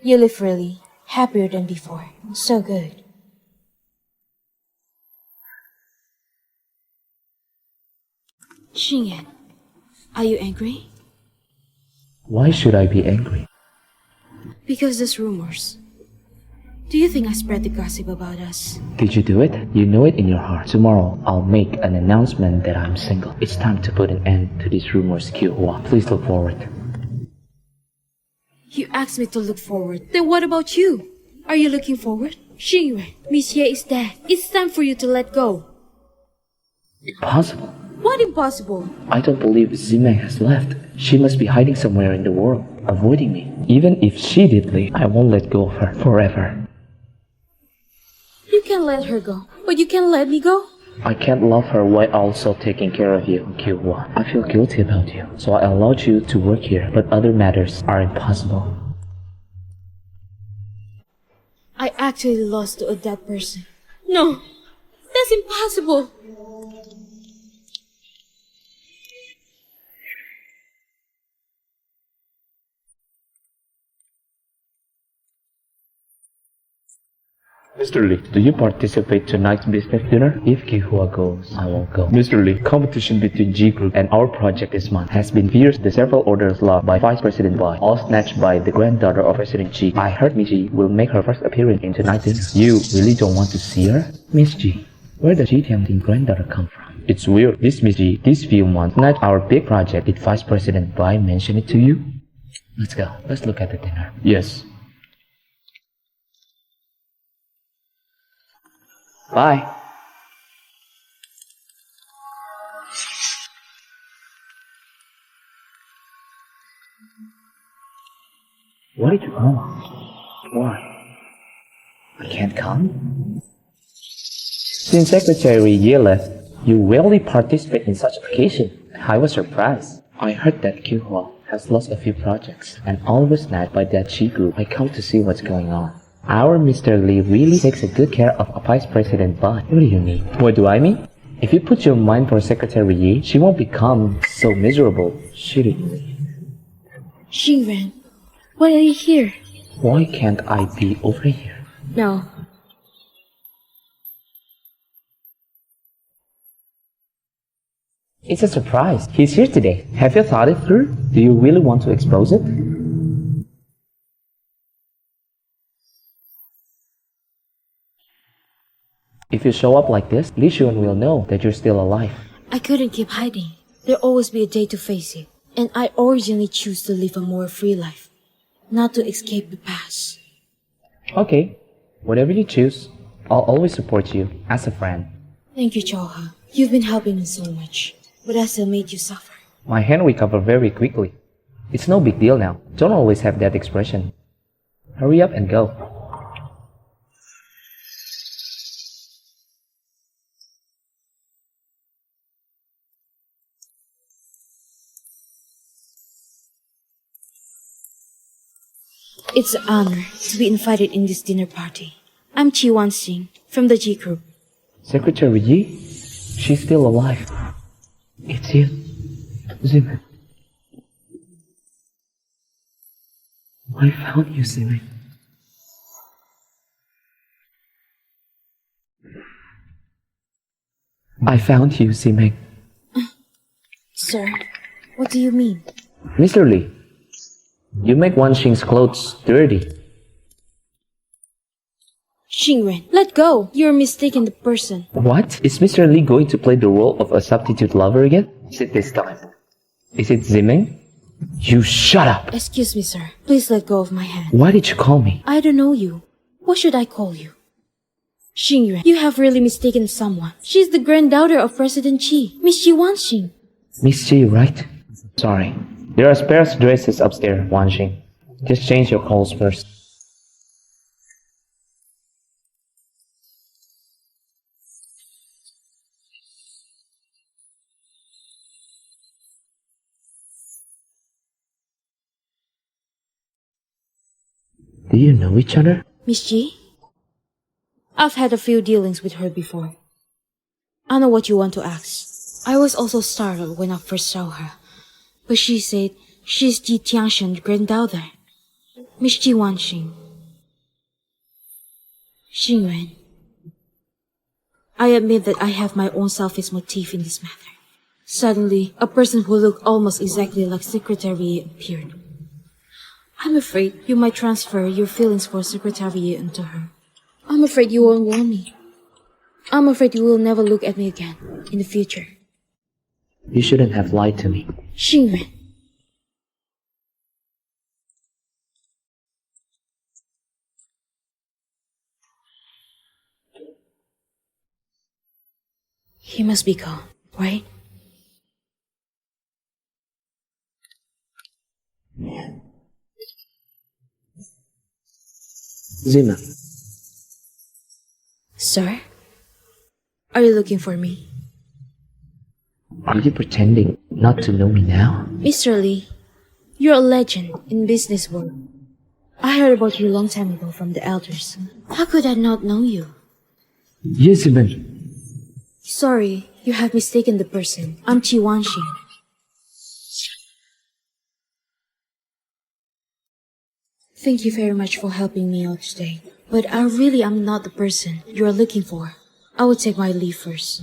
you live freely, happier than before. So good. Xingyan, are you angry? Why should I be angry? Because there's rumors. Do you think I spread the gossip about us? Did you do it? You know it in your heart. Tomorrow, I'll make an announcement that I'm single. It's time to put an end to these rumors, Kyuhua. Please look forward. You asked me to look forward. Then what about you? Are you looking forward? Xingyuan, Miss Ye is dead. It's time for you to let go. Impossible. What impossible? I don't believe Zimei has left. She must be hiding somewhere in the world, avoiding me. Even if she did leave, I won't let go of her forever. You can let her go, but you can let me go? I can't love her while also taking care of you, Kyuhua. I feel guilty about you, so I allowed you to work here, but other matters are impossible. I actually lost to a dead person. No, that's impossible. Mr. Lee, do you participate tonight's business dinner? If Kyuhua goes, I won't go. Mr. Lee, competition between G Group and our project this month has been fierce. The several orders lost by Vice President Bai, all snatched by the granddaughter of President G. I heard Miss G will make her first appearance in tonight's dinner. You really don't want to see her? Miss G, where does G Tianting's granddaughter come from? It's weird. This Miss G, this few months, snatched our big project. Did Vice President Bai mention it to you? Let's go. Let's look at the dinner. Yes. Bye. What did you come? Why? I can't come? Since Secretary Ye left, you rarely participate in such occasion. I was surprised. I heard that Kyuhua has lost a few projects and all was snatched by that G Group. I come to see what's going on. Our Mr. Lee really takes a good care of Vice President Bai. What do you mean? What do I mean? If you put your mind for Secretary Yi, she won't become so miserable, should it? Xingran, why are you here? Why can't I be over here? No. It's a surprise. He's here today. Have you thought it through? Do you really want to expose it? If you show up like this, Li Xuan will know that you're still alive. I couldn't keep hiding. There'll always be a day to face it. And I originally choose to live a more free life, not to escape the past. Okay, whatever you choose, I'll always support you as a friend. Thank you, Choha. You've been helping me so much, but I still made you suffer. My hand recovered very quickly. It's no big deal now. Don't always have that expression. Hurry up and go. It's an honor to be invited in this dinner party. I'm Chi Wan Sing from the G Group. Secretary Yi? She's still alive. It's you, Zimin. I found you, Zimin. I found you, Zimin. Sir, what do you mean? Mr. Lee, you make Wan Xing's clothes dirty. Xingren, let go! You're mistaken the person. What? Is Mr. Lee going to play the role of a substitute lover again? Is it this time? Is it Zimin? You shut up! Excuse me, sir. Please let go of my hand. Why did you call me? I don't know you. What should I call you? Xingren, you have really mistaken someone. She's the granddaughter of President Qi, Miss Qi Wanxing. Miss Ji, right? Sorry. There are spare dresses upstairs, Wan Xing. Just change your clothes first. Do you know each other? Miss Qi? I've had a few dealings with her before. I know what you want to ask. I was also startled when I first saw her. But she said she's Ji Tianshan's granddaughter, Miss Ji Wanxing. Xingyuan, I admit that I have my own selfish motive in this matter. Suddenly, a person who looked almost exactly like Secretary appeared. I'm afraid you might transfer your feelings for Secretary into her. I'm afraid you won't want me. I'm afraid you will never look at me again in the future. You shouldn't have lied to me. Xingyuan. He must be gone, right? Zima, Sir? Are you looking for me? are you pretending not to know me now? Mr. Lee, you're a legend in business world. I heard about you a long time ago from the elders. How could I not know you? Yes, Zimin. Sorry, you have mistaken the person. I'm Qi Wanxing. Thank you very much for helping me out today. But I really am not the person you are looking for. I will take my leave first.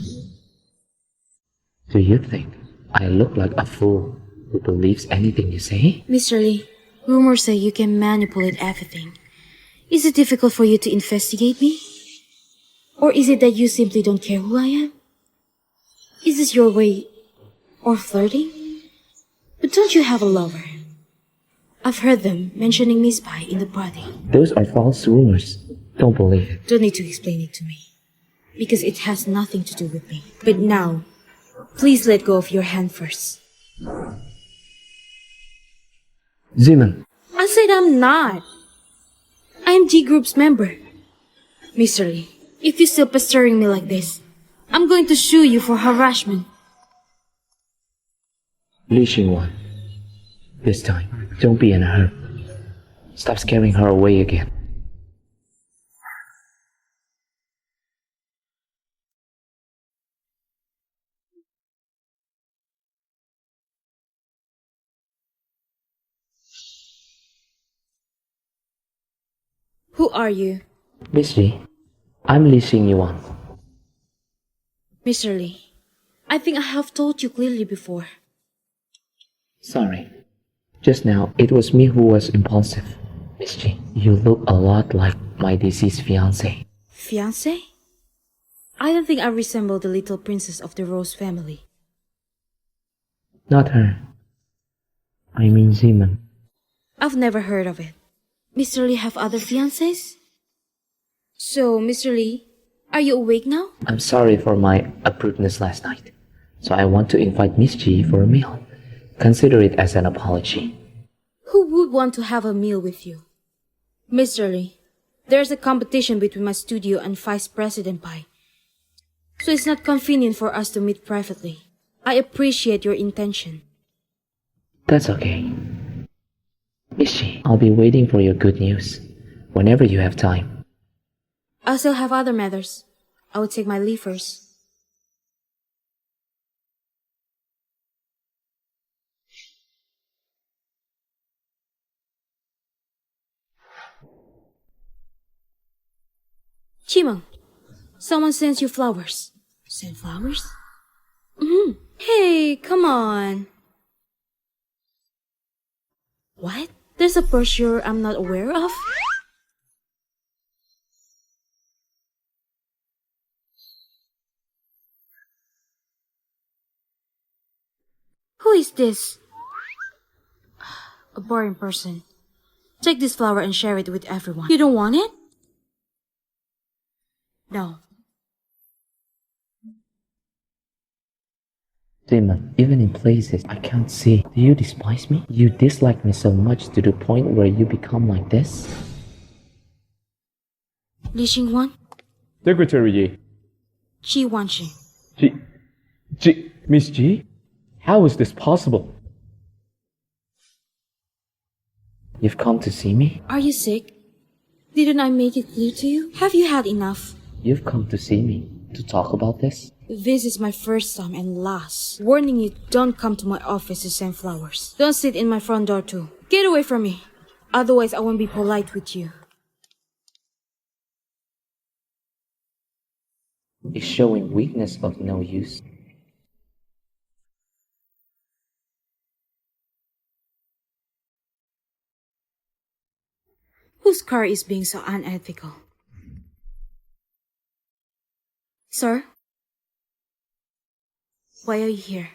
Do you think I look like a fool who believes anything you say? Mr. Lee, rumors say you can manipulate everything. Is it difficult for you to investigate me? Or is it that you simply don't care who I am? Is this your way of flirting? But don't you have a lover? I've heard them mentioning Miss Pai in the party. Those are false rumors. Don't believe it. Don't need to explain it to me. Because it has nothing to do with me. But now, please let go of your hand first. Zimin, I said I'm not. I'm G Group's member. Mr. Lee, if you're still pestering me like this, I'm going to sue you for harassment. Li Xingwan. This time, don't be in a hurry. Stop scaring her away again. Who are you? Miss Li, I'm Li Xingyuan. Mr. Lee, I think I have told you clearly before. Sorry. Just now, it was me who was impulsive. Miss Ji, you look a lot like my deceased fiancé. Fiancé? I don't think I resemble the little princess of the Rose family. Not her. I mean Zeman. I've never heard of it. Mr. Lee have other fiancés? So, Mr. Lee, Are you awake now? I'm sorry for my abruptness last night, so I want to invite Miss G for a meal. Consider it as an apology. Who would want to have a meal with you? Mr. Lee, there's a competition between my studio and Vice President Pai, so it's not convenient for us to meet privately. I appreciate your intention. That's okay. Miss G, I'll be waiting for your good news whenever you have time. I still have other matters. I will take my leave first. Chimeng, someone sends you flowers. Send flowers? Hey, come on. What? There's a brochure I'm not aware of? Who is this? A boring person. Take this flower and share it with everyone. You don't want it? No. Demon, even in places I can't see, do you despise me? You dislike me so much to the point where you become like this? Li Xingwan, Secretary Yi. Qi Wanxing. Miss G? How is this possible? You've come to see me? Are you sick? Didn't I make it clear to you? Have you had enough? You've come to see me to talk about this? This is my first time and last. Warning you, don't come to my office to send flowers. Don't sit in my front door too. Get away from me. Otherwise, I won't be polite with you. It's showing weakness of no use. Whose car is being so unethical? Sir? Why are you here?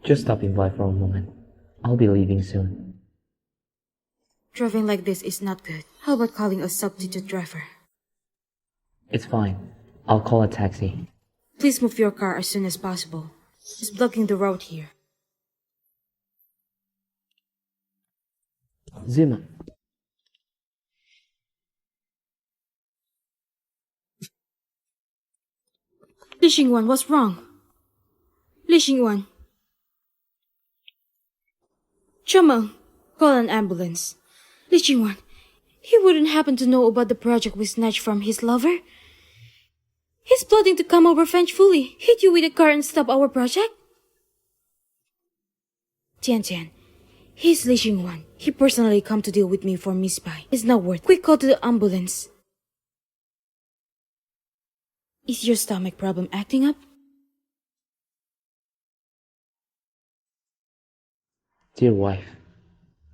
Just stopping by for a moment. I'll be leaving soon. Driving like this is not good. How about calling a substitute driver? It's fine. I'll call a taxi. Please move your car as soon as possible. It's blocking the road here. Zima. Li Xingwan, what's wrong? Li Xingwan. Chumeng, call an ambulance. Li Xingwan, he wouldn't happen to know about the project we snatched from his lover? He's plotting to come over vengefully, hit you with a car and stop our project? Tian Tian, he's Li Xingwan. He personally come to deal with me for Miss Pai. It's not worth. Quick call to the ambulance. Is your stomach problem acting up? Dear wife,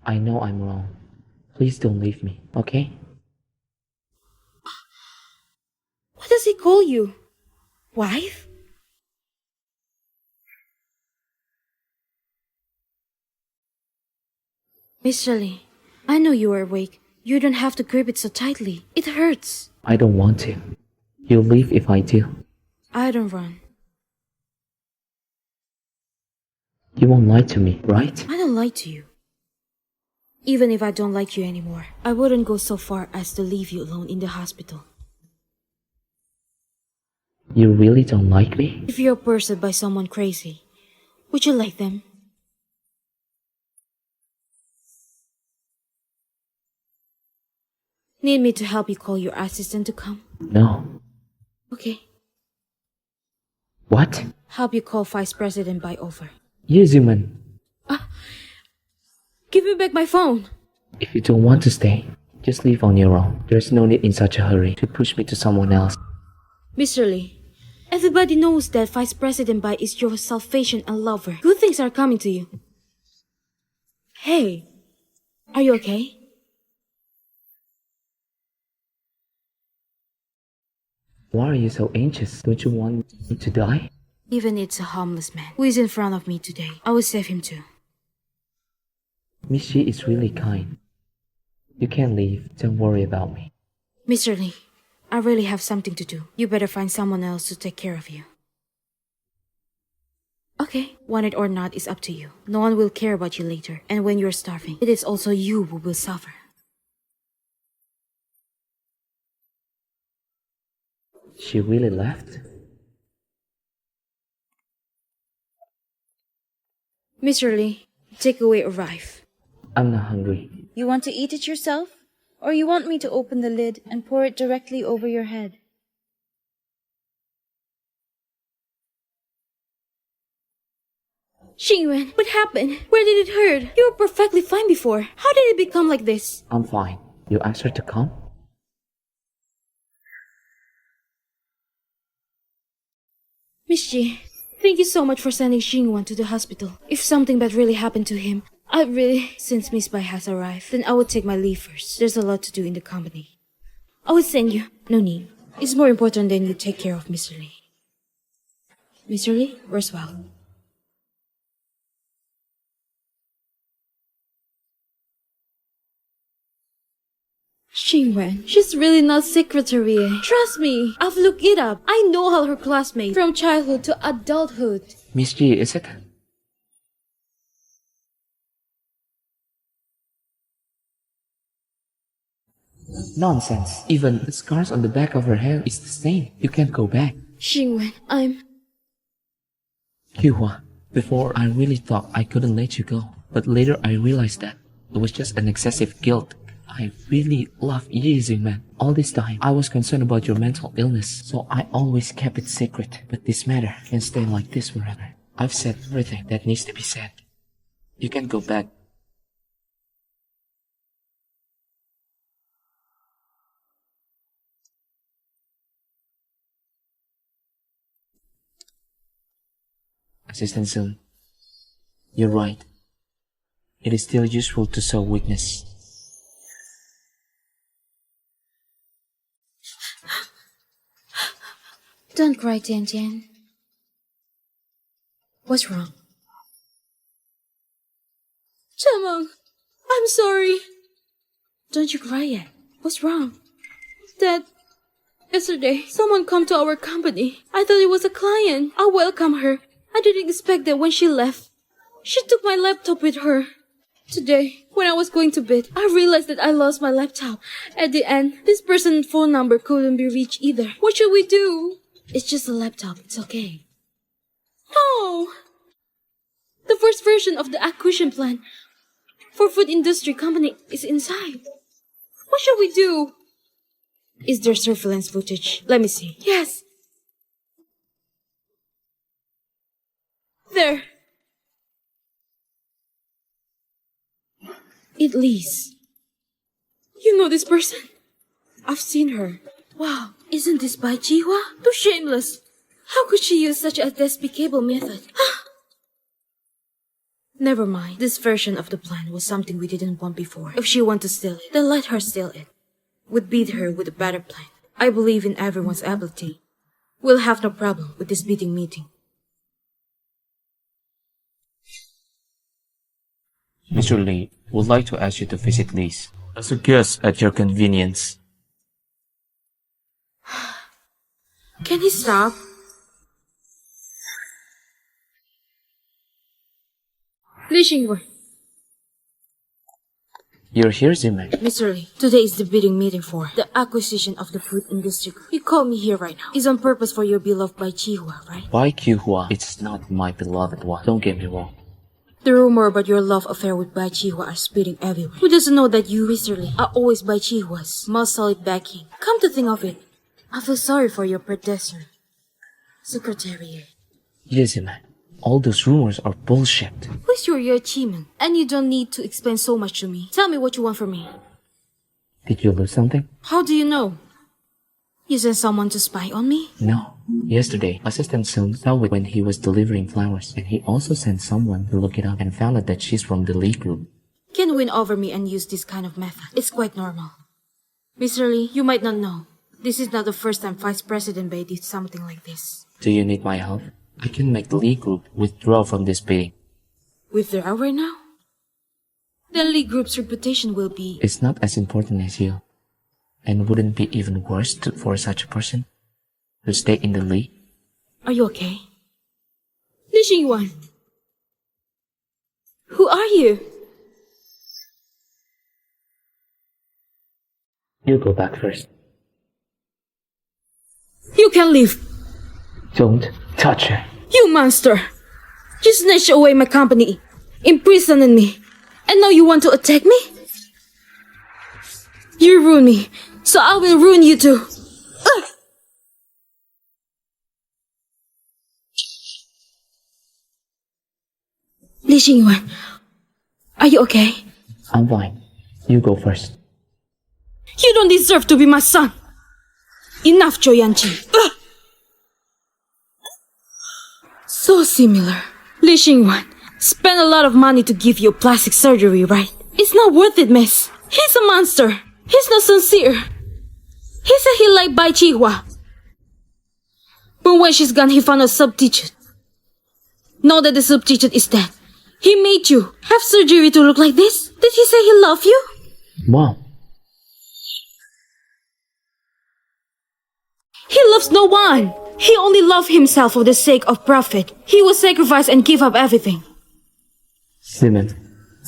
I know I'm wrong. Please don't leave me, okay? What does he call you? Wife? Mr. Lee, I know you are awake. You don't have to grip it so tightly. It hurts. I don't want to. You'll leave if I do. I don't run. You won't lie to me, right? I don't lie to you. Even if I don't like you anymore, I wouldn't go so far as to leave you alone in the hospital. You really don't like me? If you're pursued by someone crazy, would you like them? Need me to help you call your assistant to come? No. Okay. What? Help you call Vice President by over. Yuzuman, Give me back my phone. if you don't want to stay, just leave on your own. There's no need in such a hurry to push me to someone else. Mr. Lee, everybody knows that Vice President Bai is your salvation and lover. Good things are coming to you. Hey, are you okay? Why are you so anxious? Don't you want me to die? Even it's a homeless man who is in front of me today, I will save him too. Miss Shi is really kind. You can leave. Don't worry about me. Mr. Lee, I really have something to do. You better find someone else to take care of you. Okay, want it or not is up to you. No one will care about you later. And when you're starving, it is also you who will suffer. She really left? Mr. Lee, takeaway arrive. I'm not hungry. You want to eat it yourself? Or you want me to open the lid and pour it directly over your head? Xingyuan, what happened? Where did it hurt? You were perfectly fine before. How did it become like this? I'm fine. You asked her to come? Miss Ji, thank you so much for sending Xingyuan to the hospital. If something bad really happened to him, since Miss Bai has arrived, then I would take my leave first. There's a lot to do in the company. I would send you. No need. It's more important than you take care of Mr. Lee. Mr. Lee, where's Val? Xingyuan, she's really not secretary. Trust me, I've looked it up. I know all her classmates from childhood to adulthood. Miss G, is it? Nonsense. Even the scars on the back of her hair is the same. You can't go back. Xingyuan, Yuhua, before I really thought I couldn't let you go. But later I realized that it was just an excessive guilt. I really love you, Xingman. All this time, I was concerned about your mental illness, so I always kept it secret. But this matter can stay like this forever. I've said everything that needs to be said. You can go back. Assistant Sun, you're right. It is still useful to show weakness. Don't cry, Tian Tian. What's wrong? Chameng, I'm sorry. Don't you cry yet. What's wrong? Dad, yesterday, someone come to our company. I thought it was a client. I welcome her. I didn't expect that when she left. She took my laptop with her. Today, when I was going to bed, I realized that I lost my laptop. At the end, this person's phone number couldn't be reached either. What should we do? It's just a laptop. It's okay. No! The first version of the acquisition plan for food industry company is inside. What should we do? Is there surveillance footage? Let me see. Yes. There. It leads. You know this person? I've seen her. Wow, isn't this Bai Jihua? Too shameless. How could she use such a despicable method? Never mind. This version of the plan was something we didn't want before. If she wants to steal it, then let her steal it. We'd beat her with a better plan. I believe in everyone's ability. We'll have no problem with this beating meeting. Mr. Lee would like to ask you to visit Lee's as a guest at your convenience. Can he stop? Li Xingyuan. You're here, Ziman. Mr. Lee, today is the bidding meeting for the acquisition of the food industry. You called me here right now. It's on purpose for your beloved Bai Jihua, right? Bai Qihua, it's not my beloved one. Don't get me wrong. The rumor about your love affair with Bai Jihua are spreading everywhere. Who doesn't know that you, Mr. Lee, are always Bai Jihua's most solid backing? Come to think of it, I feel sorry for your predecessor, Secretary. Yes, Ziman. All those rumors are bullshit. Who's your achievement? And you don't need to explain so much to me. Tell me what you want from me. Did you lose something? How do you know? You sent someone to spy on me? No. Yesterday, Assistant Sun saw it when he was delivering flowers, and he also sent someone to look it up and found out that she's from the Lee group. Can win over me and use this kind of method. It's quite normal. Mr. Lee, you might not know. This is not the first time Vice President Bai did something like this. Do you need my help? I can make the Lee group withdraw from this bidding. Withdraw right now? The Lee group's reputation will be... It's not as important as you. And wouldn't it be even worse for such a person to stay in the league? Are you okay? Li Xingyuan. Who are you? You go back first. You can leave. Don't touch her. You monster! You snatched away my company, imprisoned me, and now you want to attack me? You ruined me, so I will ruin you too. Ugh. Li Xingyuan, are you okay? I'm fine. You go first. You don't deserve to be my son. Enough, Zhou Yanqing. Ugh. So similar. Li Xingyuan spent a lot of money to give you plastic surgery, right? It's not worth it, miss. He's a monster. He's not sincere. He said he liked Bai Qihua. But when she's gone, he found a substitute. Now that the substitute is dead, he made you have surgery to look like this? Did he say he loved you? Mom. He loves no one. He only loved himself for the sake of profit. He will sacrifice and give up everything. Simon,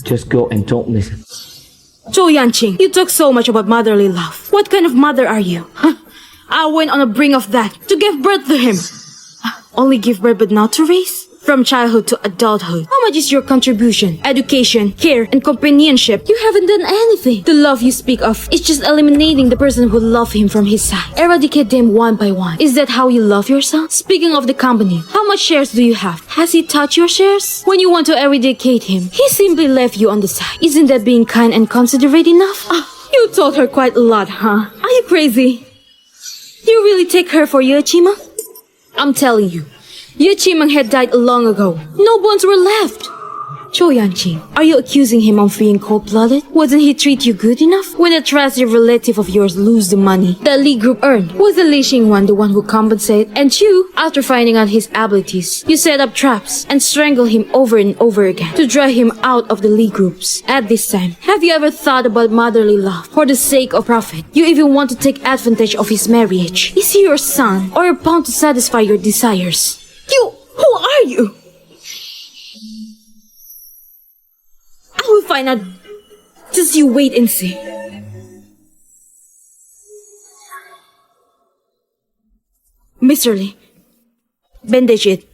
just go and don't listen. Zhou Yanqing, you talk so much about motherly love. What kind of mother are you? Huh? I went on the brink of that to give birth to him. Only give birth but not to raise? From childhood to adulthood, how much is your contribution? Education, care, and companionship. You haven't done anything. The love you speak of is just eliminating the person who loved him from his side. Eradicate them one by one. Is that how you love your son? Speaking of the company, how much shares do you have? Has he touched your shares? When you want to eradicate him, he simply left you on the side. Isn't that being kind and considerate enough? You told her quite a lot, huh? Are you crazy? You really take her for Ye Qimeng? I'm telling you, Ye Qimeng had died long ago. No bones were left. Zhou Yanqing, are you accusing him of being cold-blooded? Wasn't he treat you good enough? When a trusted relative of yours lose the money that Li Group earned, was the Li Xingyuan the one who compensated? And you, after finding out his abilities, you set up traps and strangle him over and over again to drive him out of the Li Groups. At this time, have you ever thought about motherly love for the sake of profit? You even want to take advantage of his marriage. Is he your son, or you're bound to satisfy your desires? Who are you? I will find out. Just you wait and see. Mr. Lee, bandage it.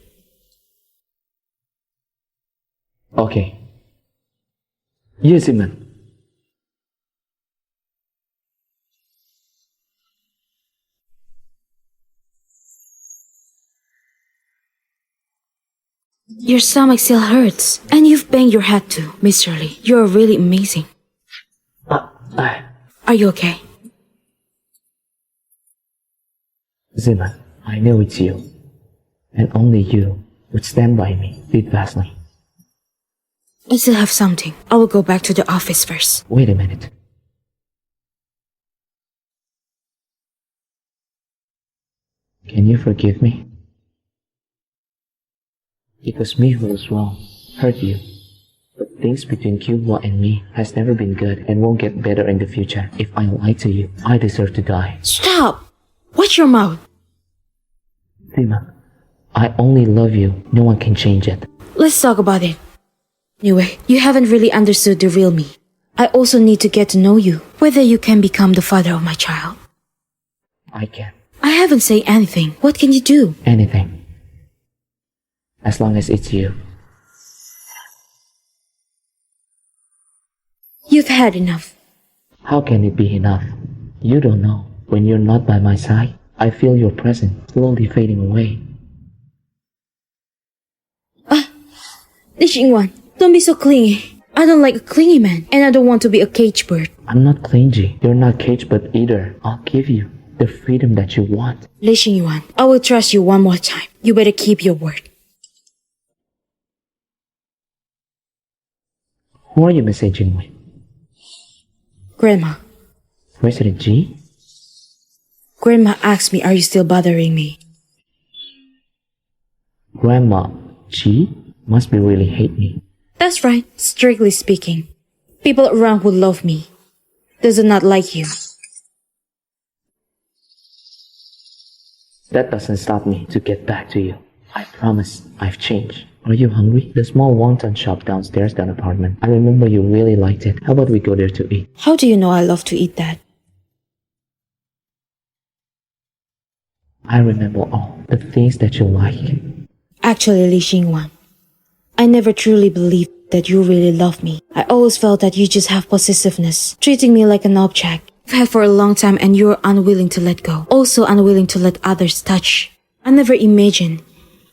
Okay. Yes, Simon. Your stomach still hurts, and you've banged your head too, Mr. Lee. You're really amazing. Are you okay? Simon, I know it's you. And only you would stand by me steadfastly. I still have something. I will go back to the office first. Wait a minute. Can you forgive me? It was me who was wrong, hurt you. But things between Cuba and me has never been good and won't get better in the future. If I lie to you, I deserve to die. Stop! Watch your mouth. Sima, I only love you. No one can change it. Let's talk about it. Anyway, you haven't really understood the real me. I also need to get to know you, whether you can become the father of my child. I can. I haven't said anything. What can you do? Anything. As long as it's you. You've had enough. How can it be enough? You don't know. When you're not by my side, I feel your presence slowly fading away. Li Xingyuan, don't be so clingy. I don't like a clingy man, and I don't want to be a cage bird. I'm not clingy. You're not cage bird either. I'll give you the freedom that you want. Li Xingyuan, I will trust you one more time. You better keep your word. Who are you messaging with? Grandma. Resident G? Grandma asked me, are you still bothering me? Grandma G must be really hate me. That's right, strictly speaking. People around would love me. Does it not like you? That doesn't stop me to get back to you. I promise I've changed. Are you hungry? The small wonton shop downstairs that apartment. I remember you really liked it. How about we go there to eat? How do you know I love to eat that? I remember all the things that you like. Actually, Li Xingwan, I never truly believed that you really love me. I always felt that you just have possessiveness, treating me like an object. I've had for a long time and you're unwilling to let go. Also unwilling to let others touch. I never imagined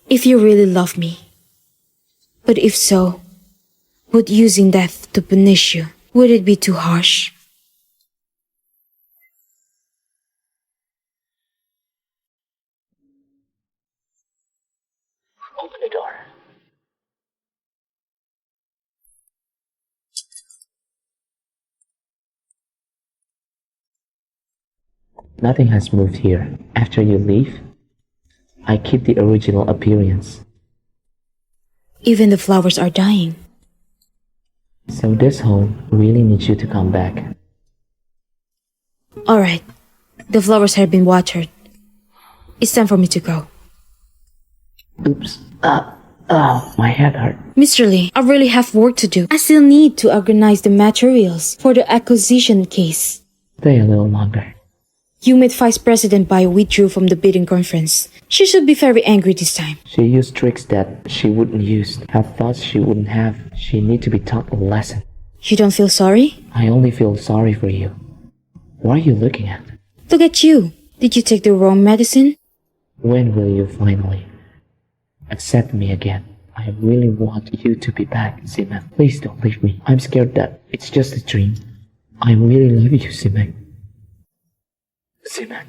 if you really love me. But if so, would using death to punish you, would it be too harsh? Open the door. Nothing has moved here. After you leave, I keep the original appearance. Even the flowers are dying. So this home really needs you to come back. Alright, the flowers have been watered. It's time for me to go. Oops. My head hurt. Mr. Lee, I really have work to do. I still need to organize the materials for the acquisition case. Stay a little longer. You met Vice President Bai withdrew from the bidding conference. She should be very angry this time. She used tricks that she wouldn't use, have thoughts she wouldn't have. She need to be taught a lesson. You don't feel sorry? I only feel sorry for you. What are you looking at? Look at you. Did you take the wrong medicine? When will you finally accept me again? I really want you to be back, Simek. Please don't leave me. I'm scared that it's just a dream. I really love you, Simek. Simek.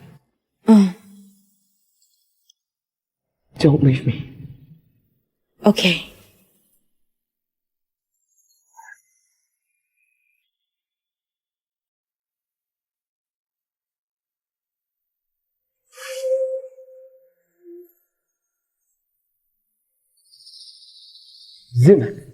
Don't leave me. Okay. Simek.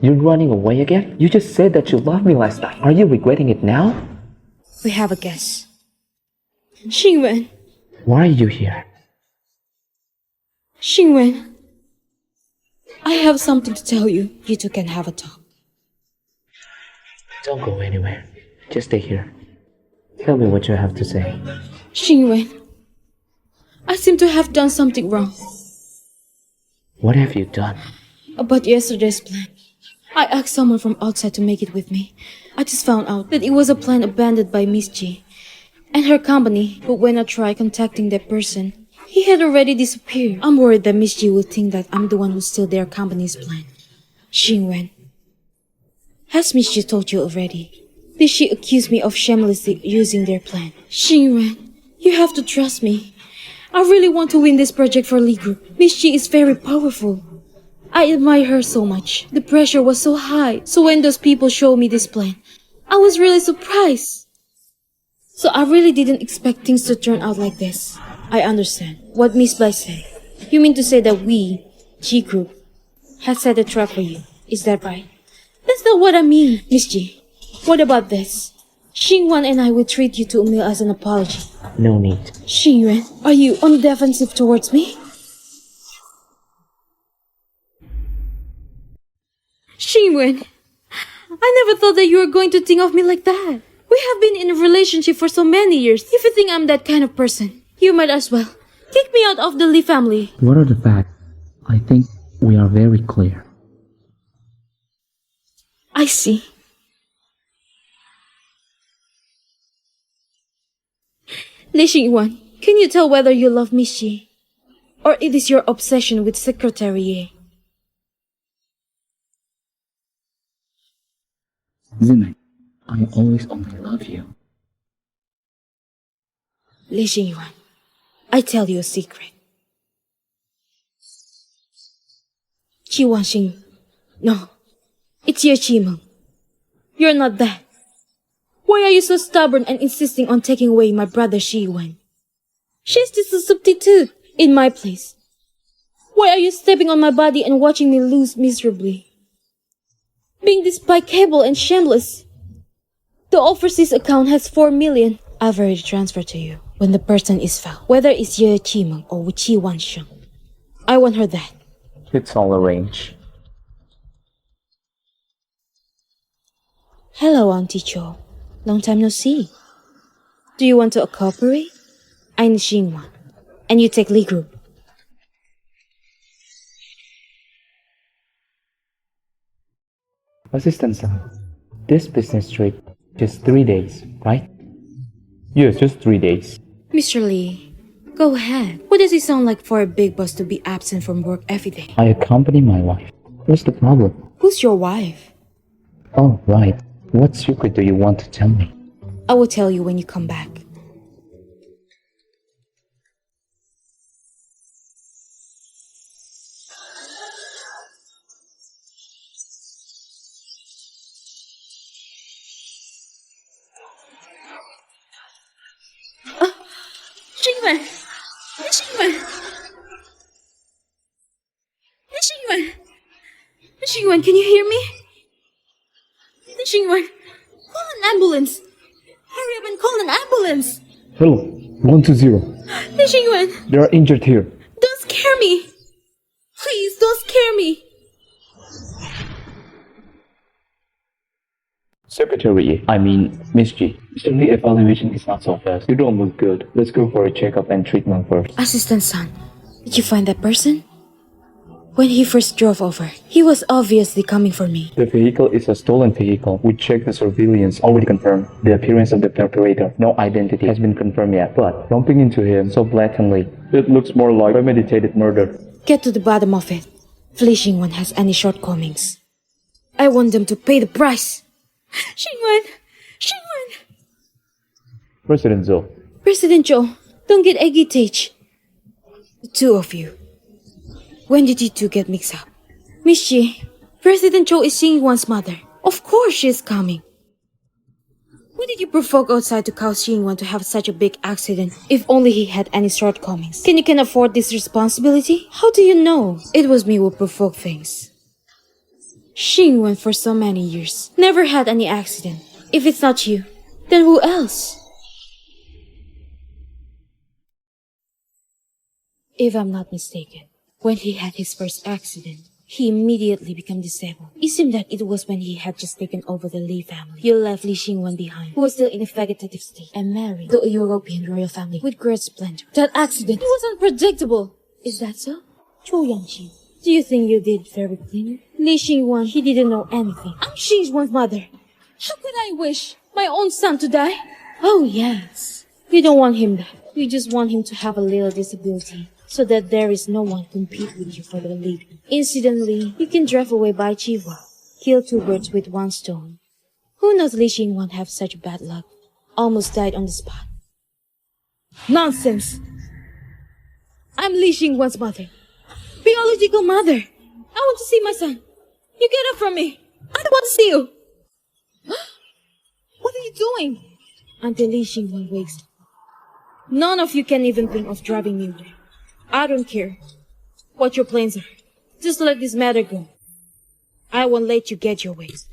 You're running away again? You just said that you loved me last time. Are you regretting it now? We have a guest. Xingwen. Why are you here? Xingwen. I have something to tell you. You two can have a talk. Don't go anywhere. Just stay here. Tell me what you have to say. Xingwen. I seem to have done something wrong. What have you done? About yesterday's plan. I asked someone from outside to make it with me. I just found out that it was a plan abandoned by Miss G and her company, but when I tried contacting that person, he had already disappeared. I'm worried that Miss G will think that I'm the one who stole their company's plan. Xingwen, has Miss G told you already? Did she accuse me of shamelessly using their plan? Xingwen, you have to trust me. I really want to win this project for Lee Group. Miss G is very powerful. I admire her so much. The pressure was so high. So when those people showed me this plan, I was really surprised. So I really didn't expect things to turn out like this. I understand what Miss Bai said. You mean to say that we, G Group, had set a trap for you. Is that right? That's not what I mean, Miss G. What about this? Xingwan and I will treat you to a meal as an apology. No need. Xingyuan, are you on the defensive towards me? Xingyuan, I never thought that you were going to think of me like that. We have been in a relationship for so many years. If you think I'm that kind of person, you might as well kick me out of the Lee family. What are the facts? I think we are very clear. I see. Li Xingyuan, can you tell whether you love Miss Ji, or it is your obsession with Secretary Ye? Zimek, I always only love you. Li Xingyuan, I tell you a secret. Qi Wanxing, no, it's Ye Qimeng. You're not that. Why are you so stubborn and insisting on taking away my brother Xi Yuan? She's just a substitute in my place. Why are you stepping on my body and watching me lose miserably? Being despicable and shameless, The overseas account has 4 million. I've already transferred to you. When the person is found, whether it's Ye Qimeng or Qi Wansheng, I want her that. It's all arranged. Hello, Auntie Cho. Long time no see. Do you want to cooperate? I'm Xinwan, and you take Li Group. Assistant Son, this business trip, just 3 days, right? Yes, just 3 days. Mr. Lee, go ahead. What does it sound like for a big boss to be absent from work every day? I accompany my wife. What's the problem? Who's your wife? Oh, right. What secret do you want to tell me? I will tell you when you come back. Xingyuan! Xingyuan! Xingyuan! Xingyuan, can you hear me? Xingyuan, call an ambulance! Hurry up and call an ambulance! Hello, 120. Xingyuan, They are injured here. don't scare me! Please, don't scare me! Secretary, I mean, Miss G. The evaluation is not so fast. You don't look good. Let's go for a checkup and treatment first. Assistant Son, did you find that person? When he first drove over, he was obviously coming for me. The vehicle is a stolen vehicle. We checked the surveillance, already confirmed. The appearance of the perpetrator, no identity has been confirmed yet. But bumping into him so blatantly, it looks more like premeditated murder. Get to the bottom of it. If Li Xingwan has any shortcomings, I want them to pay the price. Xingwan! Xingwan! President Zhou, President Zhou, don't get agitated. The two of you. When did you two get mixed up? Miss Ji, President Zhou is Xingwan's mother. Of course she is coming. Why did you provoke outside to cause Xingwan to have such a big accident if only he had any shortcomings? Can you afford this responsibility? How do you know? It was me who provoked things. Xingwan for so many years never had any accident. If it's not you, then who else? If I'm not mistaken, when he had his first accident, he immediately became disabled. It seemed that it was when he had just taken over the Li family. You left Li Xingwan behind, who was still in a vegetative state, and married to a European royal family with great splendor. That accident, it was unpredictable. Is that so? Zhou Yangqi, do you think you did very clean? Li Xingwan, he didn't know anything. I'm Xingwan's mother. How could I wish my own son to die? Oh, yes. You don't want him back. You just want him to have a little disability, so that there is no one compete with you for the lead. Incidentally, you can drive away by Chihuahua. Kill two birds with one stone. Who knows Li Xingwan have such bad luck? Almost died on the spot. Nonsense! I'm Li Xingwan's mother. Biological mother. I want to see my son. You get up from me. I don't want to see you. What are you doing? Until Li Xingwan wakes. None of you can even think of driving me away. I don't care what your plans are. Just let this matter go. I won't let you get your ways.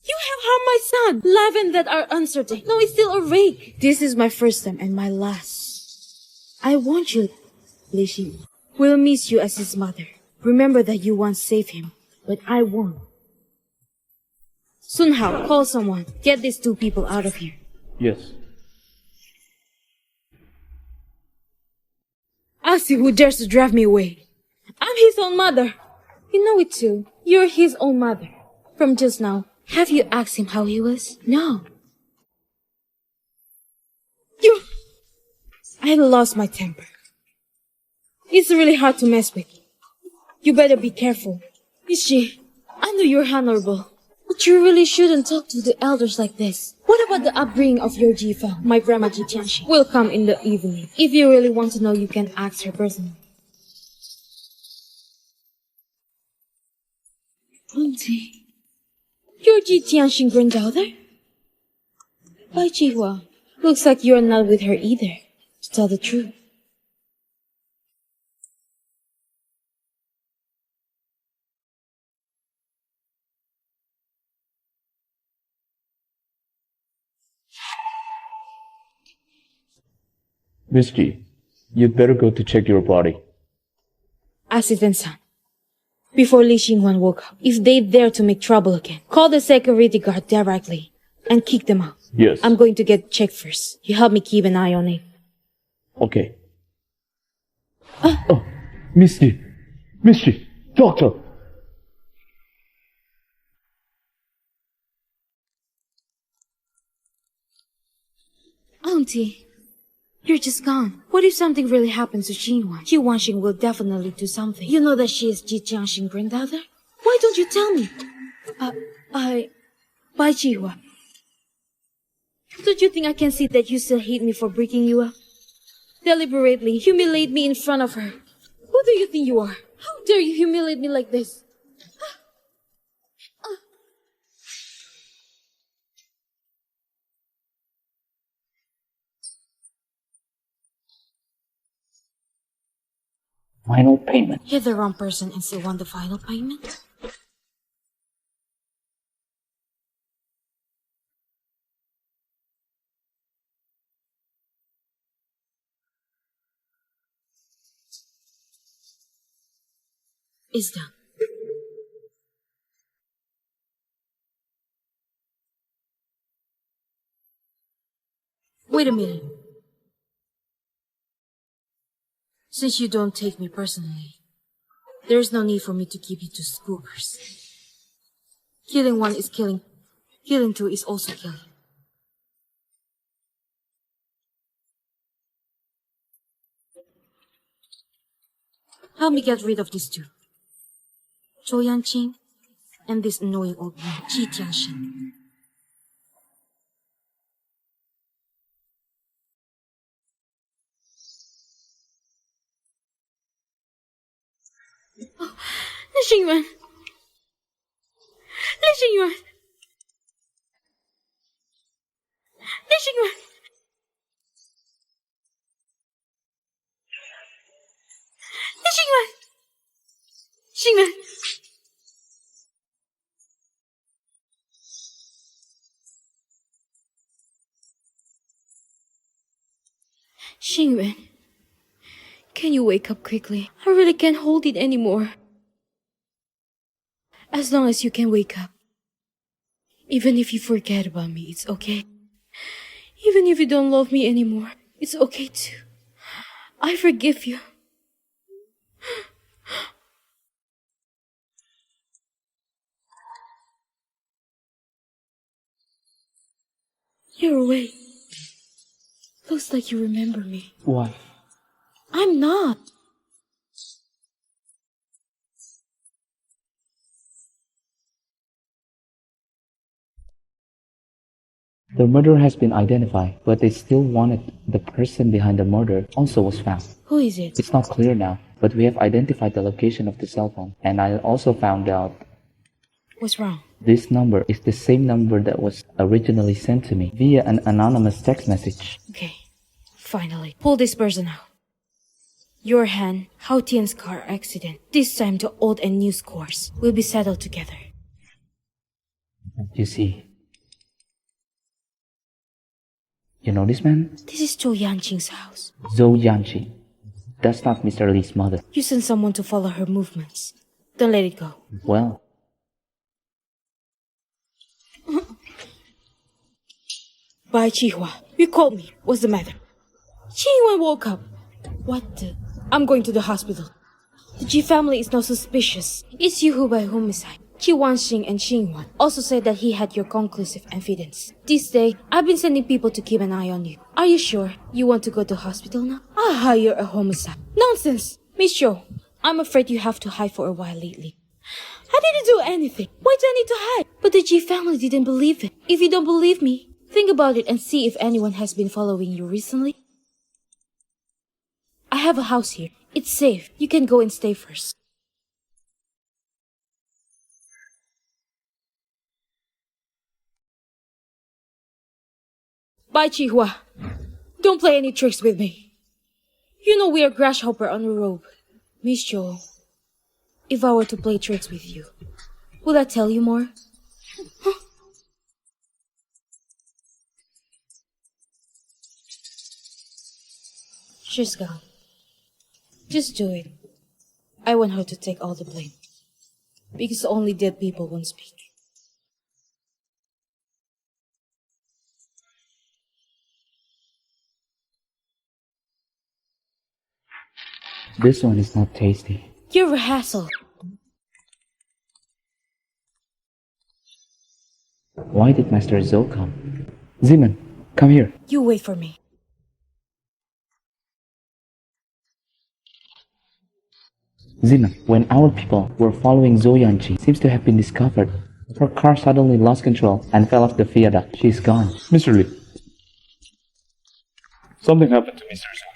You have harmed my son. Life and death are uncertain. No, it's still a rake. This is my first time and my last. I want you, Li Xingwan. We'll miss you as his mother. Remember that you once saved him, but I won't. Sun Hao, call someone. Get these two people out of here. Yes. I'll see who dares to drive me away. I'm his own mother. You know it too. You're his own mother. From just now, have you asked him how he was? No. You... I lost my temper. It's really hard to mess with. You better be careful. Ishi, I know you're honorable, but you really shouldn't talk to the elders like this. What about the upbringing of your Jifa, my grandma Ji Tianxi? Will come in the evening. If you really want to know, you can ask her personally. Auntie, you're Ji Tianxin granddaughter? Why, Jihua? Looks like you're not with her either, to tell the truth. Miss G, you'd better go to check your body. Assistant San, before Li Xingwan woke up, if they dare to make trouble again, call the security guard directly and kick them out. Yes. I'm going to get checked first. You help me keep an eye on it. Okay. Oh, Miss G. Miss G. Doctor. Auntie, you're just gone. What if something really happens to Xinhuan? Ji Wanxing will definitely do something. You know that she is Ji Jiangxing granddaughter? Why don't you tell me? Bye, Jihua. Don't you think I can see that you still hate me for breaking you up? Deliberately humiliate me in front of her. Who do you think you are? How dare you humiliate me like this? Final payment. Hit the wrong person and still want the final payment? It's done. Wait a minute. Since you don't take me personally, there's no need for me to keep you two scoopers. Killing one is killing. Killing two is also killing. Help me get rid of these two. Zhou Yanqing and this annoying old man, Ji Jiangxing. Oh, Li Xingyuan! Li Xingyuan! Li Xingyuan! Li Xingyuan! Xingyuan! Xingyuan, can you wake up quickly? I really can't hold it anymore. As long as you can wake up. Even if you forget about me, it's okay. Even if you don't love me anymore, it's okay too. I forgive you. You're awake. Looks like you remember me. Why? I'm not. The murderer has been identified, but they still wanted the person behind the murder also was found. Who is it? It's not clear now, but we have identified the location of the cell phone, and I also found out What's wrong? this number is the same number that was originally sent to me via an anonymous text message. Okay. Finally. Pull this person out. Your Han, Hao Tian's car accident. This time the old and new scores will be settled together. You see, you know this man? This is Zhou Yanqing's house. Zhou Yanqi. That's not Mr. Li's mother. You send someone to follow her movements. Don't let it go. Well, Bye, Qihua. You called me. What's the matter? Qihua woke up. What the? I'm going to the hospital. The Ji family is not suspicious. It's you who by homicide. Ji Wanxing and Xinhuan also said that he had your conclusive evidence. This day, I've been sending people to keep an eye on you. Are you sure you want to go to hospital now? I'll hire a homicide. Nonsense! Miss Zhou, I'm afraid you have to hide for a while lately. I didn't do anything. Why do I need to hide? But the Ji family didn't believe it. If you don't believe me, think about it and see if anyone has been following you recently. I have a house here. It's safe. You can go and stay first. Bye, Qihua. Don't play any tricks with me. You know we are grasshopper on a rope. Miss Zhou, if I were to play tricks with you, would I tell you more? She's gone. Just do it. I want her to take all the blame. Because only dead people won't speak. This one is not tasty. You're a hassle. Why did Master Zhou come? Zeman, come here. You wait for me. Zeman, when our people were following Zhou Yanqi, seems to have been discovered. Her car suddenly lost control and fell off the viaduct. She's gone. Mr. Lee. Something happened to Mr. Zhou.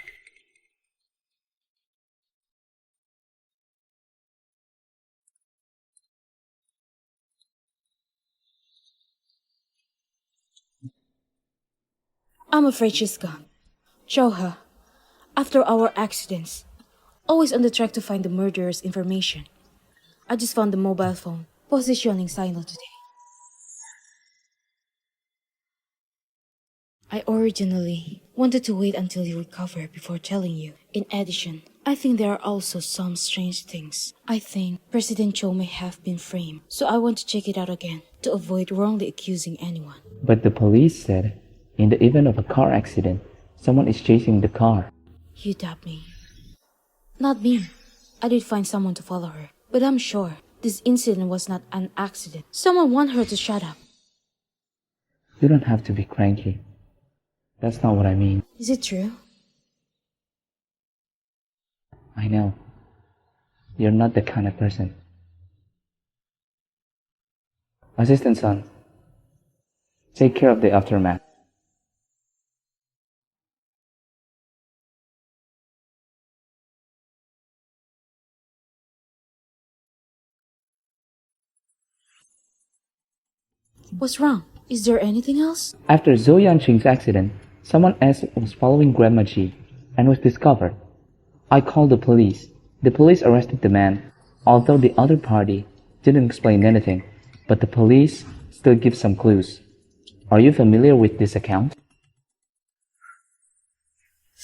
I'm afraid she's gone. Show her. After our accidents, always on the track to find the murderer's information. I just found the mobile phone positioning signal today. I originally wanted to wait until you recover before telling you. In addition, I think there are also some strange things. I think President Cho may have been framed, so I want to check it out again to avoid wrongly accusing anyone. But the police said, in the event of a car accident, someone is chasing the car. You doubt me. Not me. I did find someone to follow her, but I'm sure this incident was not an accident. Someone want her to shut up. You don't have to be cranky. That's not what I mean. Is it true? I know. You're not the kind of person. Assistant Son, take care of the aftermath. What's wrong? Is there anything else? After Zhou Yanqing's accident, someone else was following Grandma Ji and was discovered. I called the police. The police arrested the man, although the other party didn't explain anything, but the police still give some clues. Are you familiar with this account?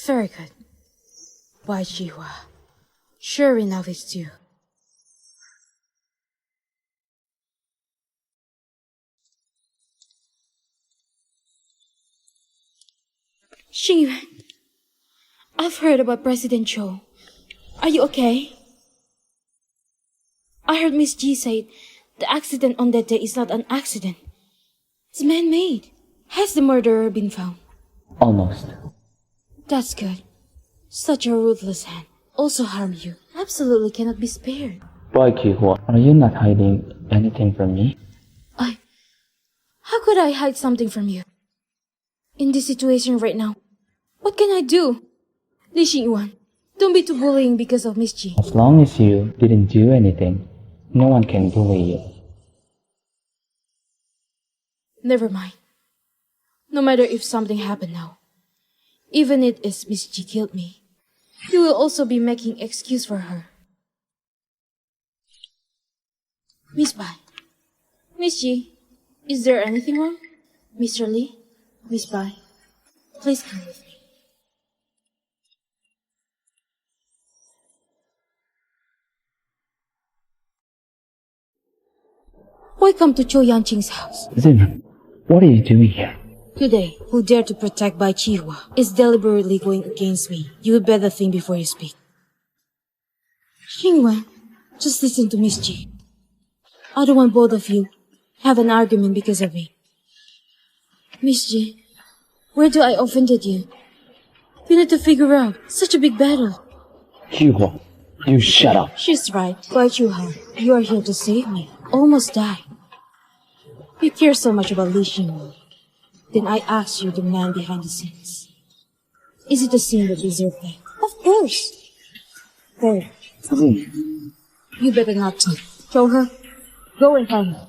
Very good. Why, Jiwa? Sure enough, it's you. Xingyuan, I've heard about President Cho. Are you okay? I heard Miss Ji say the accident on that day is not an accident. It's man-made. Has the murderer been found? Almost. That's good. Such a ruthless hand. Also harm you. Absolutely cannot be spared. Boy Qihua, are you not hiding anything from me? How could I hide something from you? In this situation right now, what can I do? Li Xingyuan, don't be too bullying because of Miss Ji. As long as you didn't do anything, no one can bully you. Never mind. No matter if something happened now, even if it's Miss Ji killed me, you will also be making excuse for her. Miss Bai, Miss Ji, is there anything wrong? Mr. Lee, Miss Bai, please come with me. Welcome to Cho Yanqing's house. Zeman, what are you doing here? Today, who dared to protect Bai Qihua is deliberately going against me. You would better think before you speak. Xingyuan, just listen to Miss Ji. I don't want both of you have an argument because of me. Miss Ji, where do I offended you? You need to figure out such a big battle. Qihua, you shut up. She's right. Bai Qihua, you are here to save me. Almost died. You care so much about Li Xingyuan. Then I ask you, the man behind the scenes. Is it a scene that deserves that? Of course. There. You better not talk. Show her. Go and find her.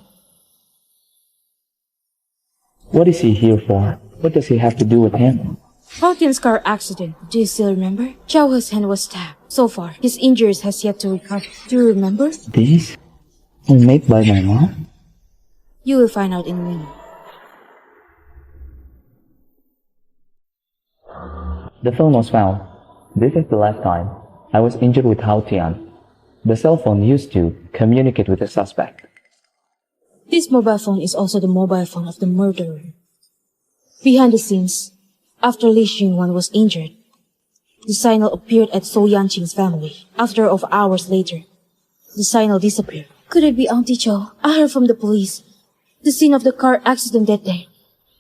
What is he here for? What does he have to do with him? Falcon's car accident. Do you still remember? Chauha's hand was stabbed. So far, his injuries has yet to recover. Do you remember? These were made by my mom? You will find out in a minute. The phone was found. This is the last time I was injured with Hao Tian. The cell phone used to communicate with the suspect. This mobile phone is also the mobile phone of the murderer. Behind the scenes, after Li Xingwan was injured, the signal appeared at So Yanqing's family. After of hours later, the signal disappeared. Could it be Auntie Cho? I heard from the police. The scene of the car accident that day.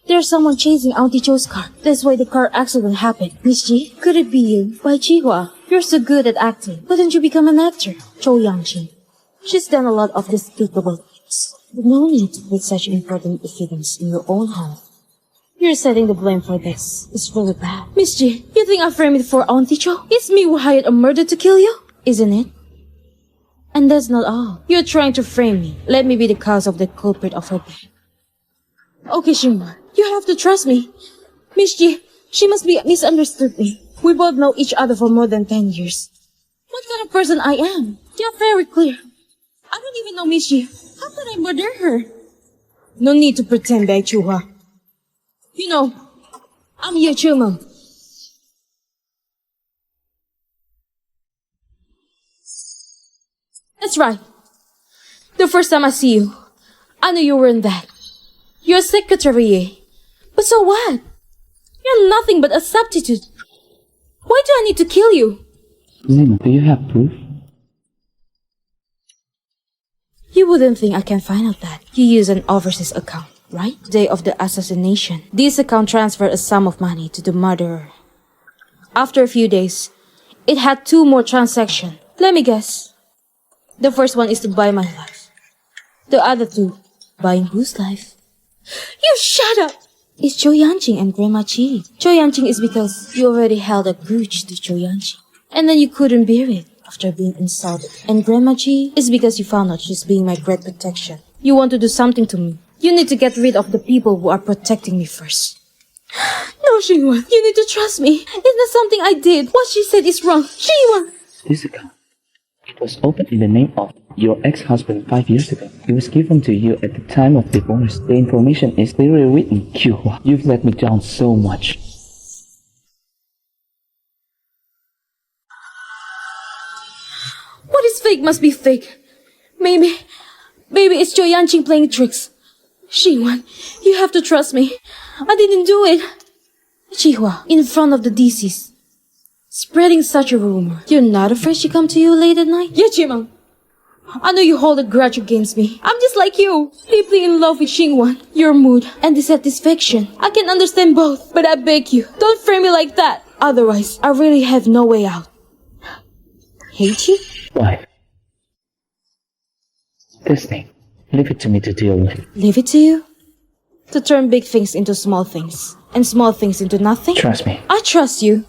There's someone chasing Auntie Cho's car. That's why the car accident happened. Miss Ji, could it be you? Bai Chihua, you're so good at acting. Why don't you become an actor? Cho Yangqing. She's done a lot of despicable things. But no need to put such important evidence in your own home. You're setting the blame for this. It's really bad. Miss Ji, you think I framed it for Auntie Cho? It's me who hired a murder to kill you? Isn't it? And that's not all. You're trying to frame me. Let me be the cause of the culprit of her death. Okay, Xingwan, you have to trust me. Miss Ji, she must be misunderstood me. We both know each other for more than 10 years. What kind of person I am? You're very clear. I don't even know Miss Ji. How could I murder her? No need to pretend, Bai Chuhua. You know, I'm Ye Chumeng. That's right. The first time I see you, I knew you weren't that. You're a secretary. But so what? You're nothing but a substitute. Why do I need to kill you? Zima, do you have proof? You wouldn't think I can find out that. You use an overseas account, right? The day of the assassination. This account transferred a sum of money to the murderer. After a few days, it had 2 more transactions. Let me guess. The first one is to buy my life. The other 2, buying whose life? You shut up! It's Cho Yanqing and Grandma Chi. Cho Yanqing is because you already held a grudge to Cho Yanqing. And then you couldn't bear it after being insulted. And Grandma Chi is because you found out she's being my great protection. You want to do something to me. You need to get rid of the people who are protecting me first. No, Xingwan, you need to trust me. It's not something I did. What she said is wrong. Xingwan! This account. It was opened in the name of your ex-husband 5 years ago. It was given to you at the time of divorce. The information is clearly written. Kyuhua, you've let me down so much. What is fake must be fake. Maybe it's Cho Yanqing playing tricks. Xingwan, you have to trust me. I didn't do it. Chihua, in front of the deceased, spreading such a rumor. You're not afraid she come to you late at night? Yeah, Chimang. I know you hold a grudge against me. I'm just like you, deeply in love with Xingwan. Your mood and dissatisfaction. I can understand both, but I beg you, don't frame me like that. Otherwise, I really have no way out. Hate you? Why? This thing. Leave it to me to deal with. Leave it to you? To turn big things into small things, and small things into nothing? Trust me. I trust you.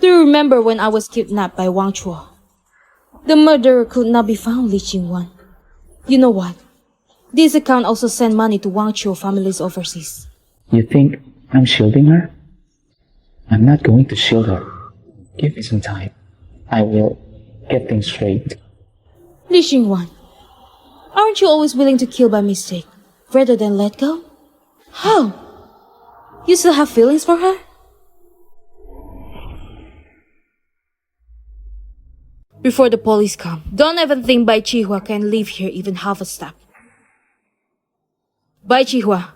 Do you remember when I was kidnapped by Wang Chuo? The murderer could not be found, Li Qingwan. You know what? This account also sent money to Wang Chuo families overseas. You think I'm shielding her? I'm not going to shield her. Give me some time. I will get things straight. Li Xingwan, aren't you always willing to kill by mistake, rather than let go? How? You still have feelings for her? Before the police come, don't ever think Bai Chihua can leave here even half a step. Bai Chihua,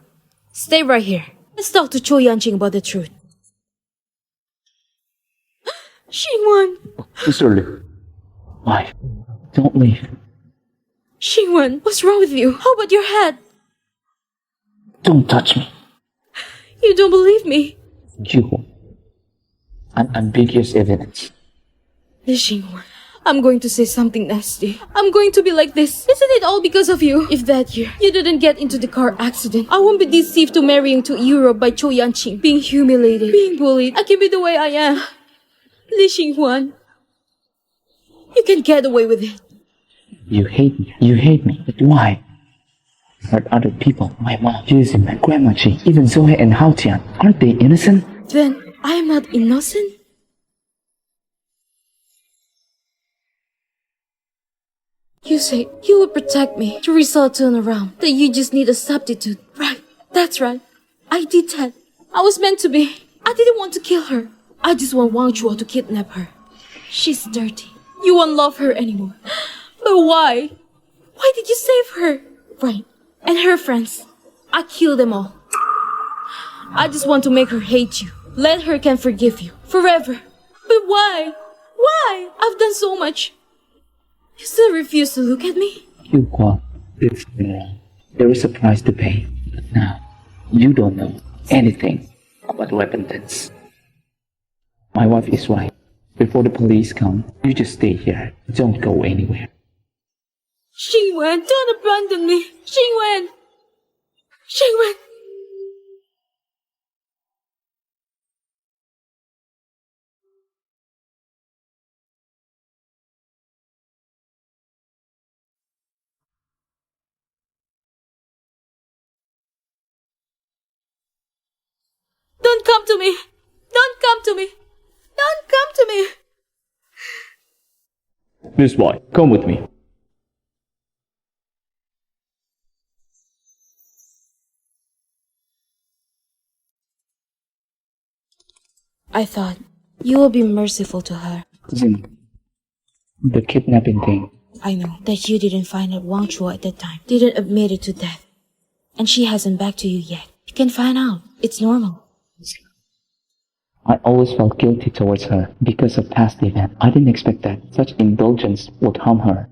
stay right here. Let's talk to Cho Yanqing about the truth. Xingwan! Mr. Li, Why? Don't leave. Xingwan, what's wrong with you? How about your head? Don't touch me. You don't believe me. You. Unambiguous evidence. Xingwan, I'm going to say something nasty. I'm going to be like this. Isn't it all because of you? If that year you didn't get into the car accident, I won't be deceived to marrying to Europe by Cho Yanqing, being humiliated, being bullied. I can be the way I am. Li Xinghuan, you can get away with it. You hate me. You hate me. But why? But other people, my mom, Juzin, and Grandma Chi, even Zoe and Hao Tian, aren't they innocent? Then I am not innocent? You say you would protect me. The result turned around. That you just need a substitute. Right. That's right. I did that. I was meant to be. I didn't want to kill her. I just want Wang Chua to kidnap her. She's dirty. You won't love her anymore. But why? Why did you save her? Right. And her friends. I killed them all. I just want to make her hate you. Let her can forgive you. Forever. But why? Why? I've done so much. You still refuse to look at me? You what? It's wrong. There is a price to pay. But now, you don't know anything about repentance. My wife is right. Before the police come, you just stay here. Don't go anywhere. Xingwen, don't abandon me. Xingwen. Xingwen. Don't come to me. Don't come to me. Don't come to me. Miss White, come with me. I thought you will be merciful to her. Zim, the kidnapping thing. I know that you didn't find out Wang Chua at that time. Didn't admit it to death. And she hasn't back to you yet. You can find out. It's normal. I always felt guilty towards her because of past events. I didn't expect that such indulgence would harm her.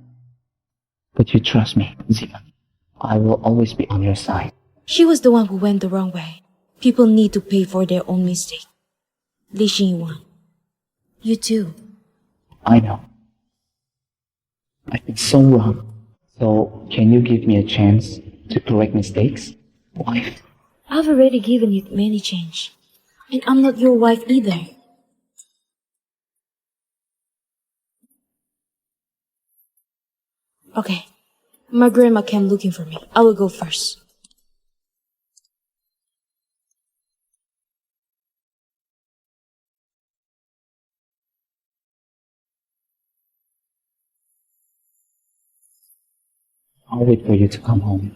But you trust me, Zima. I will always be on your side. She was the one who went the wrong way. People need to pay for their own mistake. Li Xingyuan. You too. I know. I've been so wrong. So, can you give me a chance to correct mistakes? Wife, I've already given you many change. And I'm not your wife either. Okay. My grandma came looking for me. I will go first. I'll wait for you to come home.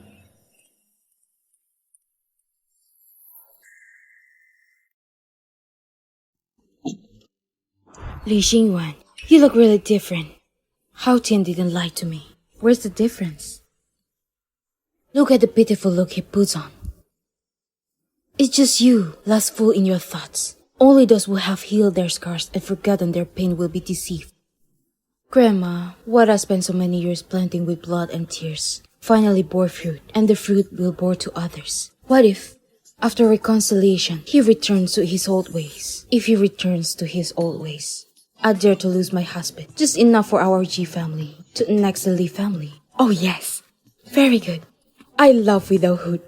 Li Xingyuan, you look really different. How Tian didn't lie to me. Where's the difference? Look at the pitiful look he puts on. It's just you, lustful in your thoughts. Only those who have healed their scars and forgotten their pain will be deceived. Grandma, what I spent so many years planting with blood and tears, finally bore fruit, and the fruit will bore to others. What if, after reconciliation, he returns to his old ways? If he returns to his old ways, I dare to lose my husband, just enough for our G family, to next the Lee family. Oh yes, very good. I love widowhood.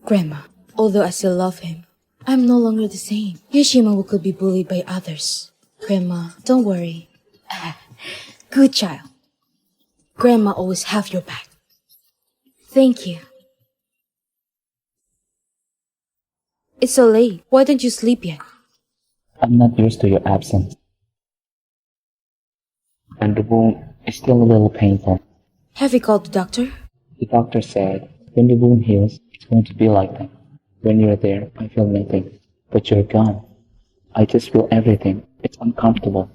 Grandma, although I still love him, I'm no longer the same. Yoshima could be bullied by others. Grandma, don't worry. Good child. Grandma always have your back. Thank you. It's so late. Why don't you sleep yet? I'm not used to your absence. And the wound is still a little painful. Have you called the doctor? The doctor said, when the wound heals, it's going to be like that. When you're there, I feel nothing. But you're gone. I just feel everything. It's uncomfortable.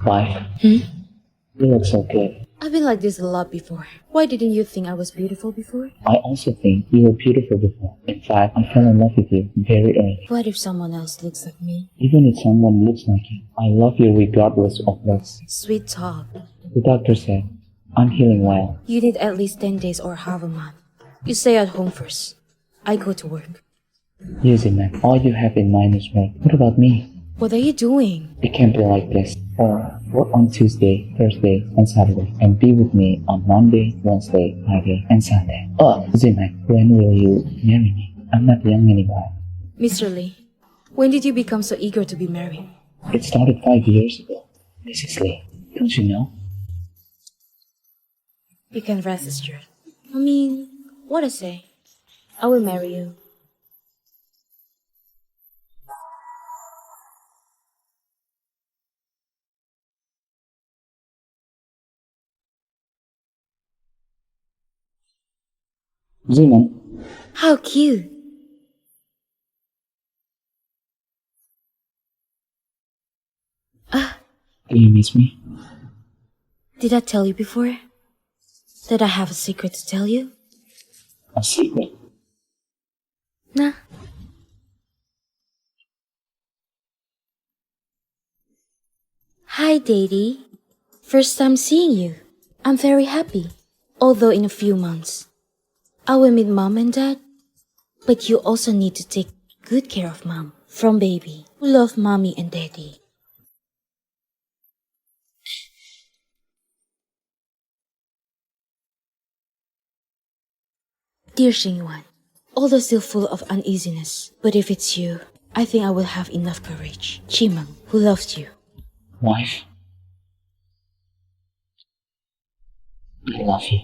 Wife, you look so good. I've been like this a lot before. Why didn't you think I was beautiful before? I also think you were beautiful before. In fact, I fell in love with you very early. What if someone else looks like me? Even if someone looks like you, I love you regardless of looks. Sweet talk. The doctor said, I'm healing well. You need at least 10 days or half a month. You stay at home first. I go to work. Easy, man. All you have in mind is work. What about me? What are you doing? It can't be like this. Or work on Tuesday, Thursday, and Saturday, and be with me on Monday, Wednesday, Friday, and Sunday. Oh, Ziman, when will you marry me? I'm not young anymore. Mr. Lee, when did you become so eager to be married? It started 5 years ago. Mrs. Lee, don't you know? You can rest assured. I mean, what I say? I will marry you. Zeman, How cute. do you miss me? Did I tell you before that I have a secret to tell you? A secret? Nah. Hi, Daddy. First time seeing you. I'm very happy. Although in a few months, I will meet Mom and Dad. But you also need to take good care of Mom. From baby, who love Mommy and Daddy. Dear Xingyuan, although still full of uneasiness, but if it's you, I think I will have enough courage. Chimang, who loves you. Wife? I love you.